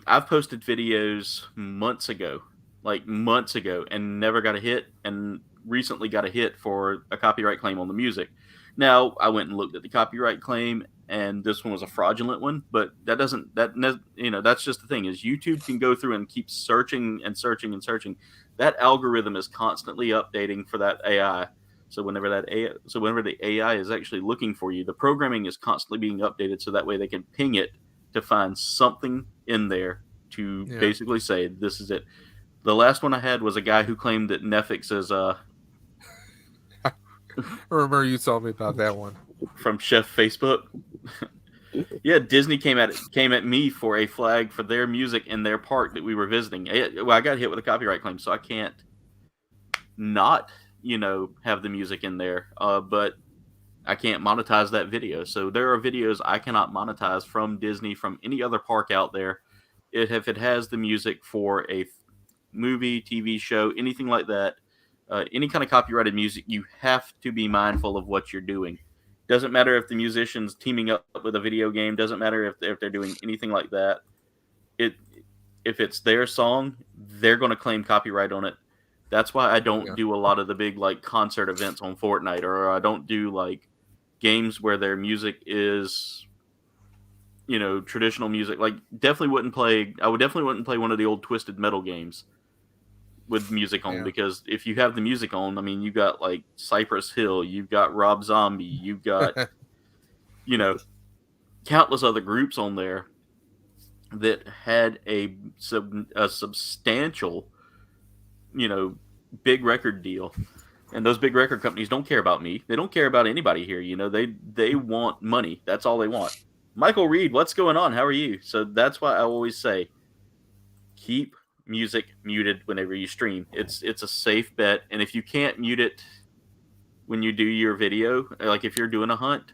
I've posted videos months ago, and never got a hit, and recently got a hit for a copyright claim on the music. Now I went and looked at the copyright claim, and this one was a fraudulent one, but that's just the thing, is YouTube can go through and keep searching and searching and searching. That algorithm is constantly updating for that AI. So whenever the AI is actually looking for you, the programming is constantly being updated, so that way they can ping it to find something in there to basically say this is it. The last one I had was a guy who claimed that Netflix is I remember you telling me about that one. from Chef Facebook. Yeah, Disney came at me for a flag for their music in their park that we were visiting. Well, I got hit with a copyright claim, so I can't not, have the music in there. But I can't monetize that video. So there are videos I cannot monetize from Disney, from any other park out there. If it has the music for a movie, TV show, anything like that, any kind of copyrighted music, you have to be mindful of what you're doing. Doesn't matter if the musician's teaming up with a video game. Doesn't matter if they're doing anything like that. If it's their song, they're going to claim copyright on it. That's why I don't do a lot of the big like concert events on Fortnite, or I don't do like games where their music is, traditional music. Like I would definitely wouldn't play one of the old Twisted Metal games with music on, because if you have the music on, I mean, you got like Cypress Hill, you've got Rob Zombie, you've got, countless other groups on there that had a substantial, big record deal. And those big record companies don't care about me. They don't care about anybody here. They want money. That's all they want. Michael Reed, what's going on? How are you? So that's why I always say, keep music muted whenever you stream. It's a safe bet. And if you can't mute it when you do your video, like if you're doing a hunt,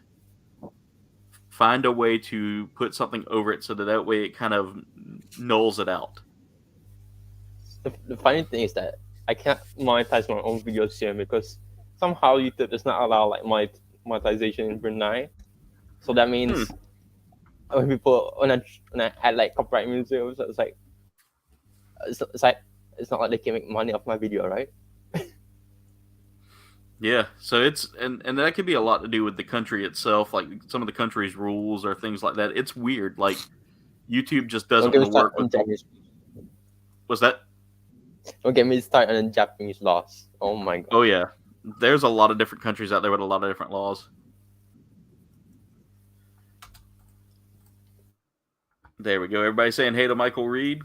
find a way to put something over it so that way it kind of nulls it out. The funny thing is that I can't monetize my own videos here because somehow YouTube does not allow like monetization in Brunei. So that means when I add like copyright music, it's like it's not like they can make money off my video, right? Yeah, so it's and that could be a lot to do with the country itself, like some of the country's rules or things like that. It's weird. Like YouTube just doesn't want to work with. What's that? Don't get me started on Japanese laws. Oh my god. Oh yeah, there's a lot of different countries out there with a lot of different laws. There we go. Everybody saying hey to Michael Reed.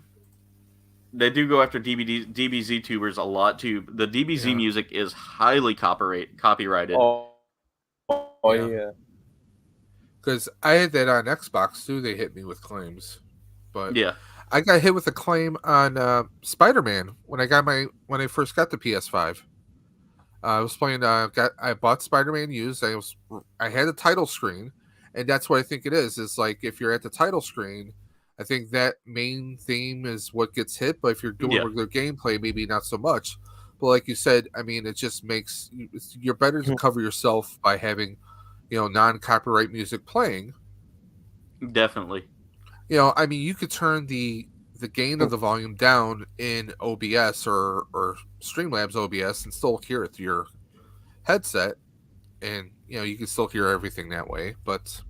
They do go after DBZ tubers a lot too. The DBZ music is highly copyrighted. Oh yeah. Because I had that on Xbox too. They hit me with claims, but yeah, I got hit with a claim on Spider-Man when I first got the PS5. I was playing. I bought Spider-Man used. I had a title screen, and that's what I think it is. It's like if you're at the title screen, I think that main theme is what gets hit. But if you're doing regular gameplay, maybe not so much. But like you said, I mean, it just makes you're better to cover yourself by having, non-copyright music playing. Definitely. I mean, you could turn the gain of the volume down in OBS or Streamlabs OBS and still hear it through your headset, and you can still hear everything that way. But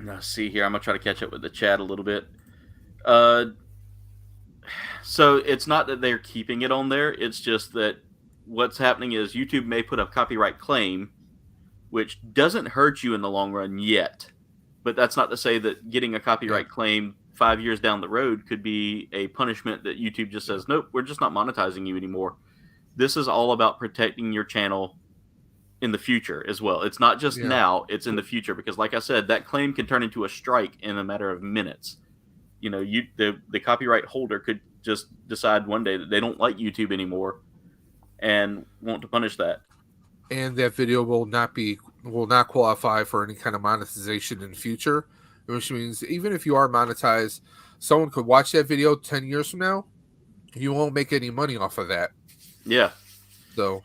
Now, see here, I'm gonna try to catch up with the chat a little bit. So it's not that they're keeping it on there. It's just that what's happening is YouTube may put a copyright claim, which doesn't hurt you in the long run yet. But that's not to say that getting a copyright claim 5 years down the road could be a punishment that YouTube just says, nope, we're just not monetizing you anymore. This is all about protecting your channel in the future as well. It's not just now, it's in the future. Because like I said, that claim can turn into a strike in a matter of minutes. The copyright holder could just decide one day that they don't like YouTube anymore and want to punish that. And that video will not qualify for any kind of monetization in the future, which means even if you are monetized, someone could watch that video 10 years from now, you won't make any money off of that. Yeah. So,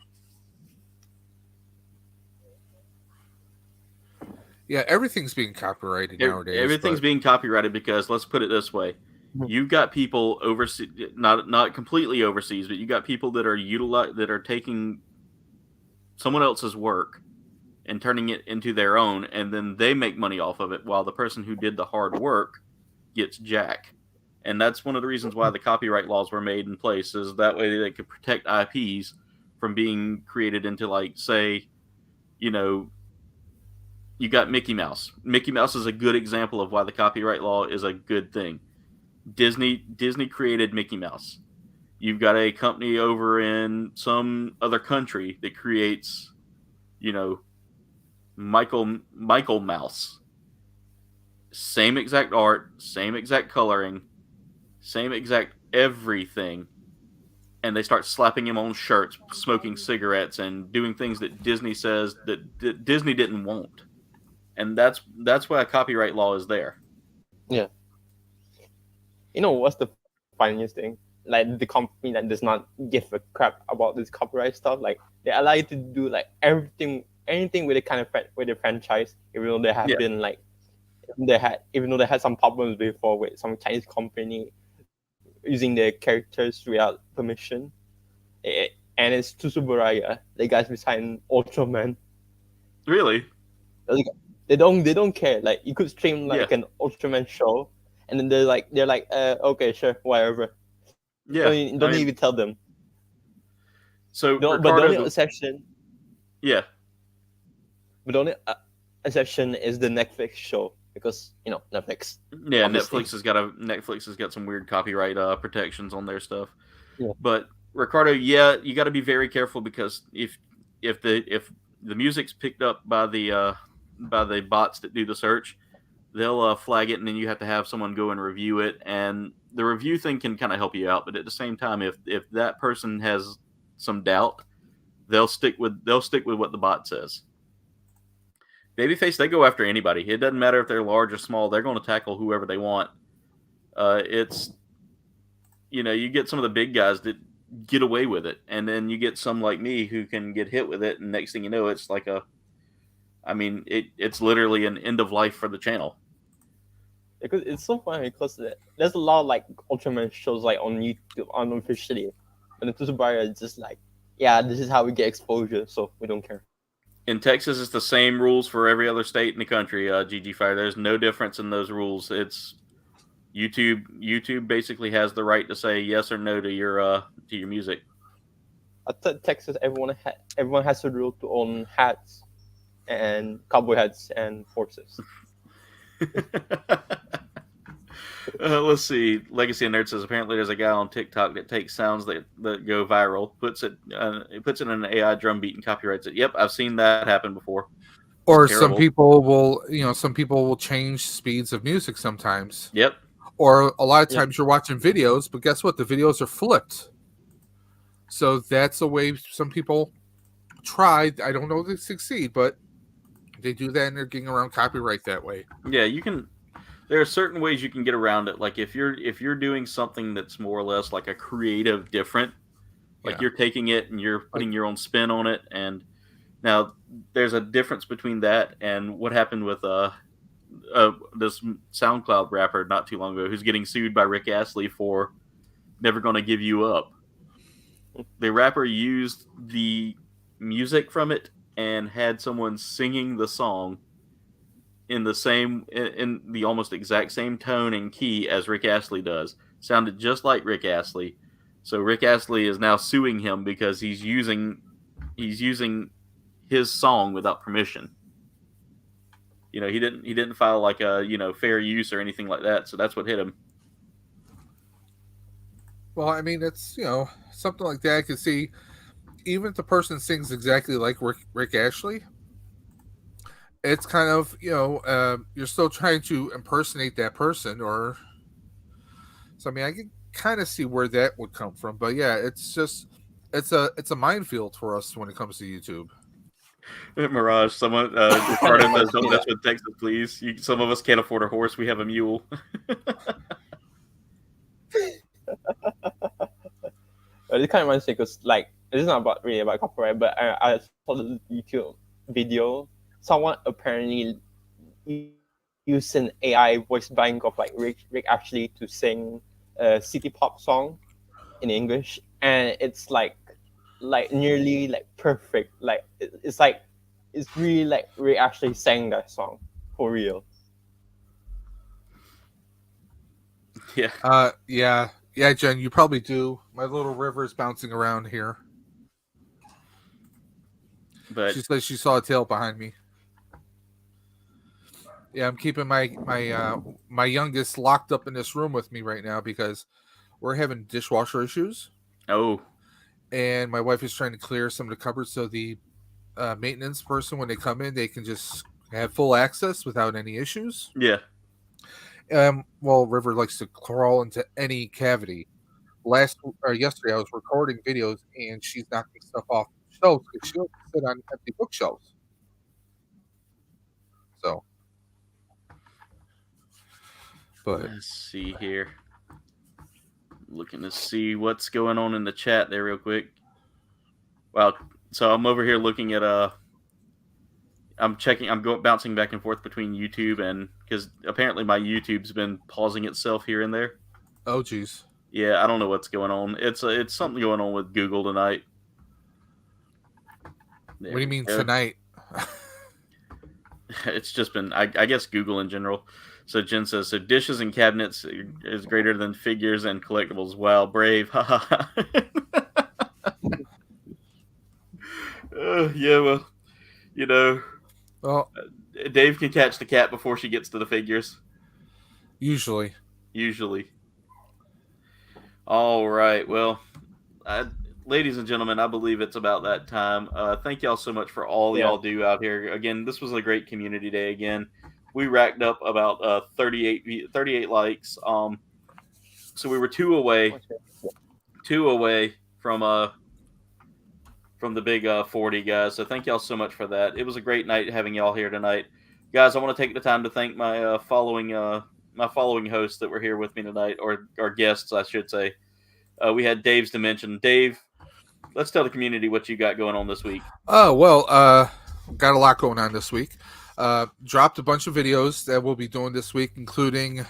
yeah, everything's being copyrighted nowadays. Everything's being copyrighted because, let's put it this way, you've got people overseas, not completely overseas, but you got people that are taking someone else's work and turning it into their own, and then they make money off of it while the person who did the hard work gets jack. And that's one of the reasons why the copyright laws were made in place, is that way they could protect IPs from being created into, like, say, you got Mickey Mouse. Mickey Mouse is a good example of why the copyright law is a good thing. Disney created Mickey Mouse. You've got a company over in some other country that creates, Michael Mouse. Same exact art, same exact coloring, same exact everything. And they start slapping him on shirts, smoking cigarettes, and doing things that Disney says that Disney didn't want. And that's why a copyright law is there. Yeah. You know what's the funniest thing? Like the company that does not give a crap about this copyright stuff, like they allow you to do like anything with the kind of with the franchise, even though they have been like even though they had some problems before with some Chinese company using their characters without permission. And it's Tsuburaya, the guys behind Ultraman. Really? Like, they don't care. Like you could stream like an Ultraman show, and then they're like okay, sure, whatever. Yeah, don't even tell them. So, but the only exception. Yeah. But the only exception is the Netflix show, because Netflix. Yeah, obviously. Netflix has got some weird copyright protections on their stuff. Yeah. But Ricardo, you got to be very careful, because if the music's picked up by the bots that do the search, they'll flag it, and then you have to have someone go and review it. And the review thing can kind of help you out, but at the same time, if that person has some doubt, they'll stick with what the bot says. Babyface, they go after anybody. It doesn't matter if they're large or small. They're going to tackle whoever they want. It's, you get some of the big guys that get away with it, and then you get some like me who can get hit with it, and next thing you know, it's like it's literally an end of life for the channel. Because it's so funny, because there's a lot of like Ultraman shows like on YouTube unofficially, and the Tsubaya is just like, yeah, this is how we get exposure, so we don't care. In Texas, it's the same rules for every other state in the country. GG Fire, there's no difference in those rules. It's YouTube basically has the right to say yes or no to your music. I thought Texas, everyone has the rule to own hats and cowboy hats and horses. Let's see. Legacy of Nerd says apparently there's a guy on TikTok that takes sounds that go viral, puts it in an AI drum beat and copyrights it. Yep, I've seen that happen before. Or some people will change speeds of music sometimes. Yep. Or a lot of times you're watching videos, but guess what? The videos are flipped. So that's a way some people try. I don't know if they succeed, but they do that, and they're getting around copyright that way. Yeah, you can. There are certain ways you can get around it. Like if you're doing something that's more or less like a creative different, like you're taking it and you're putting your own spin on it. And now there's a difference between that and what happened with this SoundCloud rapper not too long ago who's getting sued by Rick Astley for Never Gonna Give You Up. The rapper used the music from it and had someone singing the song in the almost exact same tone and key as Rick Astley does. Sounded just like Rick Astley. So Rick Astley is now suing him because he's using his song without permission. He didn't file like a fair use or anything like that. So that's what hit him. Well, I mean, it's something like that. I can see even if the person sings exactly like Rick Astley, it's kind of you're still trying to impersonate that person, so I mean I can kind of see where that would come from, but yeah, it's a minefield for us when it comes to YouTube. Mirage, someone Ricardo says, "Don't mess with Texas, please. Some of us can't afford a horse. We have a mule." It kind of reminds me because like it's not really about copyright, but I saw the YouTube video. Someone apparently used an AI voice bank of like Rick Astley to sing a city pop song in English, and it's like nearly like perfect. Like it's really like Rick Astley sang that song for real. Yeah. Yeah, Jen, you probably do. My little river is bouncing around here. But she says she saw a tail behind me. Yeah, I'm keeping my youngest locked up in this room with me right now because we're having dishwasher issues. Oh, and my wife is trying to clear some of the cupboards so the maintenance person, when they come in, they can just have full access without any issues. yeah. Well, River likes to crawl into any cavity. Yesterday, I was recording videos and she's knocking stuff off shelves because she doesn't sit on empty bookshelves. So, but Let's see here. Looking to see what's going on in the chat there real quick. Well, so I'm over here looking at I'm bouncing back and forth between YouTube and because apparently my YouTube's been pausing itself here and there. Oh geez. Yeah, I don't know what's going on. It's something going on with Google tonight. What do you mean tonight? It's just been, I guess, Google in general. So Jen says, so dishes and cabinets is greater than figures and collectibles. Wow, brave. Yeah, well, you know, well, Dave can catch the cat before she gets to the figures. Usually. All right. Well, ladies and gentlemen, I believe it's about that time. Thank y'all so much for all y'all do out here. Again, this was a great community day. Again, we racked up about 38 likes. So we were two away from the big 40 guys. So thank y'all so much for that. It was a great night having y'all here tonight, guys. I want to take the time to thank my following hosts that were here with me tonight, or guests, I should say. We had Dave's Dimension. Dave, let's tell the community what you got going on this week. Oh, well, got a lot going on this week. Dropped a bunch of videos that we'll be doing this week, including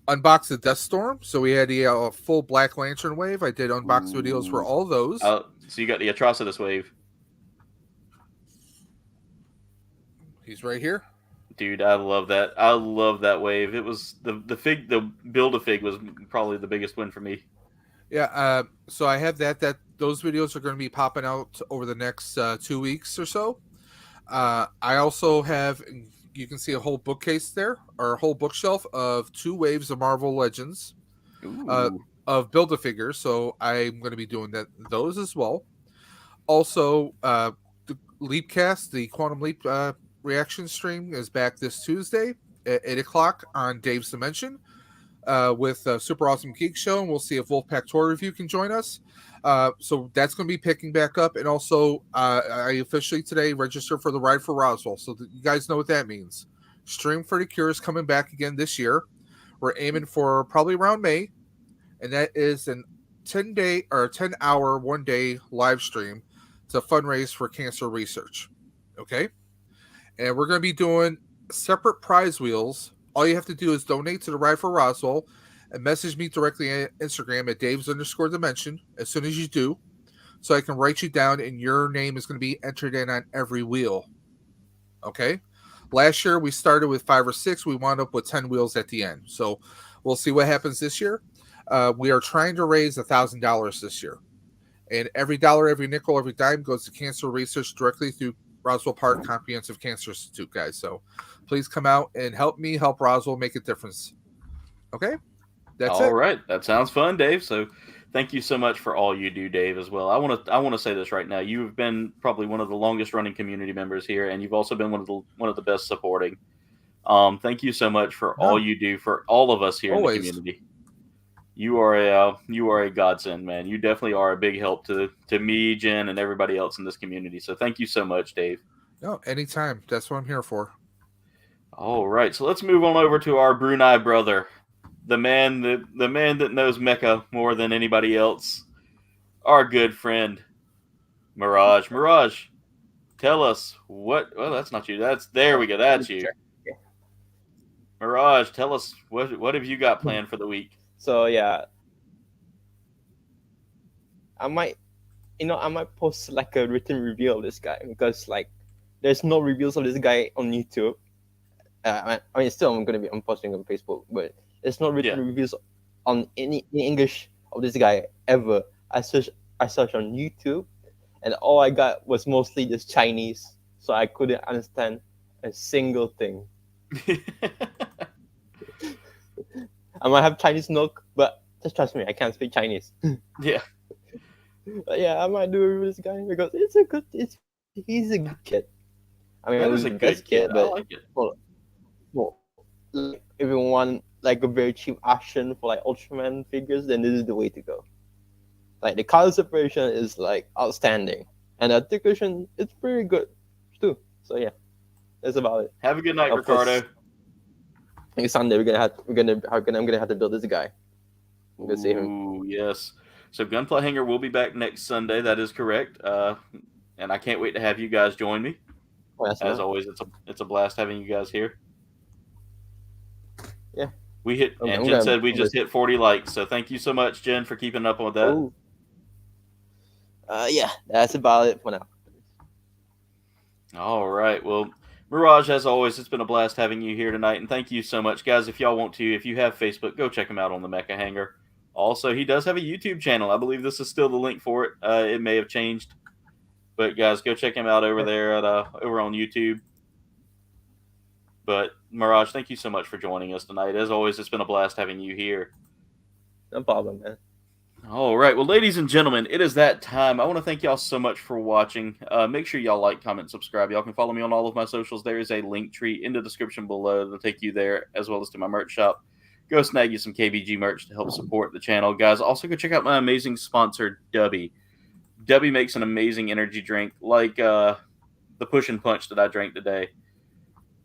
unbox the Death Storm. So we had the full Black Lantern wave. I did unbox videos for all those. So you got the Atrocitus wave. He's right here. Dude, I love that. I love that wave. It was the Build-A-Fig was probably the biggest win for me. Yeah, so I have that those videos are going to be popping out over the next 2 weeks or so. I also have, you can see a whole bookcase there, or a whole bookshelf of 2 waves of Marvel Legends of Build-A-Figures. So I'm going to be doing those as well. Also, the Leapcast, the Quantum Leap reaction stream is back this Tuesday at 8 o'clock on Dave's Dimension with Super Awesome Geek Show, and we'll see if Wolfpack Toy Review can join us. So that's going to be picking back up. And also, I officially today registered for the Ride for Roswell, so that you guys know what that means. Stream for the Cure is coming back again this year. We're aiming for probably around May, and that is an 10-day or 10-hour, 1-day live stream to fundraise for cancer research. Okay? And we're going to be doing separate prize wheels. All you have to do is donate to the Ride for Roswell and message me directly on Instagram at Daves_Dimension as soon as you do, so I can write you down and your name is going to be entered in on every wheel. Okay? Last year we started with 5 or 6. We wound up with 10 wheels at the end. So we'll see what happens this year. We are trying to raise $1,000 this year. And every dollar, every nickel, every dime goes to cancer research directly through Roswell Park Comprehensive Cancer Institute, guys. So please come out and help me help Roswell make a difference. Okay? That's it. All right. That sounds fun, Dave. So thank you so much for all you do, Dave, as well. I want to say this right now. You've been probably one of the longest running community members here, and you've also been one of the best supporting. Thank you so much for all you do for all of us here in the community. You are a godsend, man. You definitely are a big help to me, Jen, and everybody else in this community. So thank you so much, Dave. No, anytime. That's what I'm here for. All right, so let's move on over to our Brunei brother, the man that knows Mecca more than anybody else, our good friend Mirage. Mirage, tell us what. Well, that's not you. There we go. That's you. Mirage, tell us what have you got planned for the week? So yeah, I might post like a written review of this guy, because like there's no reviews of this guy on YouTube. I mean, still I'm gonna be posting on Facebook, but there's no written reviews on any in English of this guy ever. I searched on YouTube, and all I got was mostly just Chinese, so I couldn't understand a single thing. I might have Chinese milk, but just trust me, I can't speak Chinese. Yeah. But yeah, I might do it with this guy because he's a good kid. I mean, That it is was a the good best kid. but I like it. well, like, if you want like a very cheap action for like Ultraman figures, then this is the way to go. Like the color separation is like outstanding, and the articulation it's pretty good too. So yeah, that's about it. Have a good night, Of course, Ricardo. next Sunday I'm gonna have to build this guy. I'm gonna save him. Ooh, yes. So Gunpla Hanger will be back next Sunday. That is correct. And I can't wait to have you guys join me. Oh, that's As nice. always, it's a blast having you guys here. Yeah. We hit, and Jen said we just hit 40 likes. So thank you so much, Jen, for keeping up with that. Oh. Yeah, that's about it for now. All right. Well, Mirage, as always, it's been a blast having you here tonight, and thank you so much, guys. If y'all want to, if you have Facebook, go check him out on the Mecha Hanger. Also, he does have a YouTube channel. I believe this is still the link for it. It may have changed, but guys, go check him out over there at over on YouTube. But Mirage, thank you so much for joining us tonight. As always, it's been a blast having you here. No problem, man. All right. Well, ladies and gentlemen, it is that time. I want to thank y'all so much for watching. Make sure y'all like, comment, subscribe. Y'all can follow me on all of my socials. There is a link tree in the description below that'll take you there, as well as to my merch shop. Go snag you some KBG merch to help support the channel. Guys, also go check out my amazing sponsor, Dubby. Dubby makes an amazing energy drink like the Push and Punch that I drank today.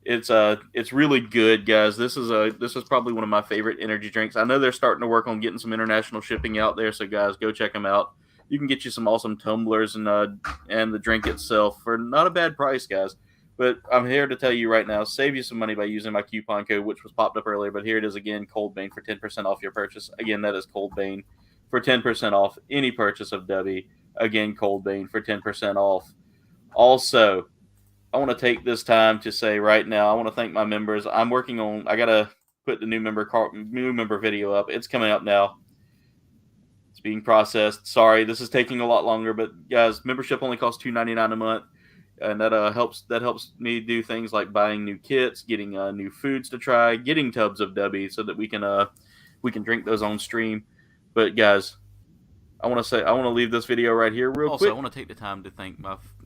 It's really good, guys. This is probably one of my favorite energy drinks. I know they're starting to work on getting some international shipping out there, so guys, go check them out. You can get you some awesome tumblers and the drink itself for not a bad price, guys. But I'm here to tell you right now, save you some money by using my coupon code, which was popped up earlier. But here it is again, Kouldbayne for 10% off your purchase. Again, that is Kouldbayne for 10% off any purchase of Dubby. Again, Kouldbayne for 10% off. Also, I want to take this time to say right now, I want to thank my members. I got to put the new member video up. It's coming up now. It's being processed. Sorry, this is taking a lot longer, but guys, membership only costs $2.99 a month, and that helps me do things like buying new kits, getting new foods to try, getting tubs of Dubby so that we can drink those on stream. But guys, I want to leave this video right here real quick. I want to take the time to thank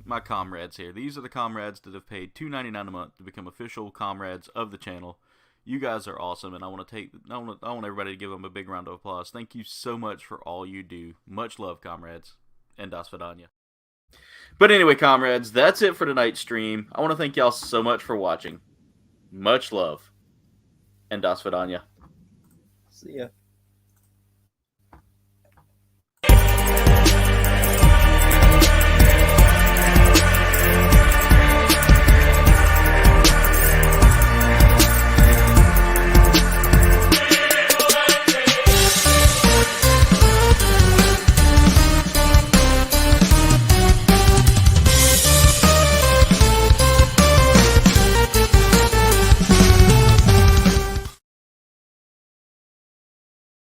my comrades here. These are the comrades that have paid $2.99 a month to become official comrades of the channel. You guys are awesome, and I want everybody to give them a big round of applause. Thank you so much for all you do. Much love, comrades, and das vidanya. But anyway, comrades, that's it for tonight's stream. I want to thank y'all so much for watching. Much love, and das vidanya. See ya.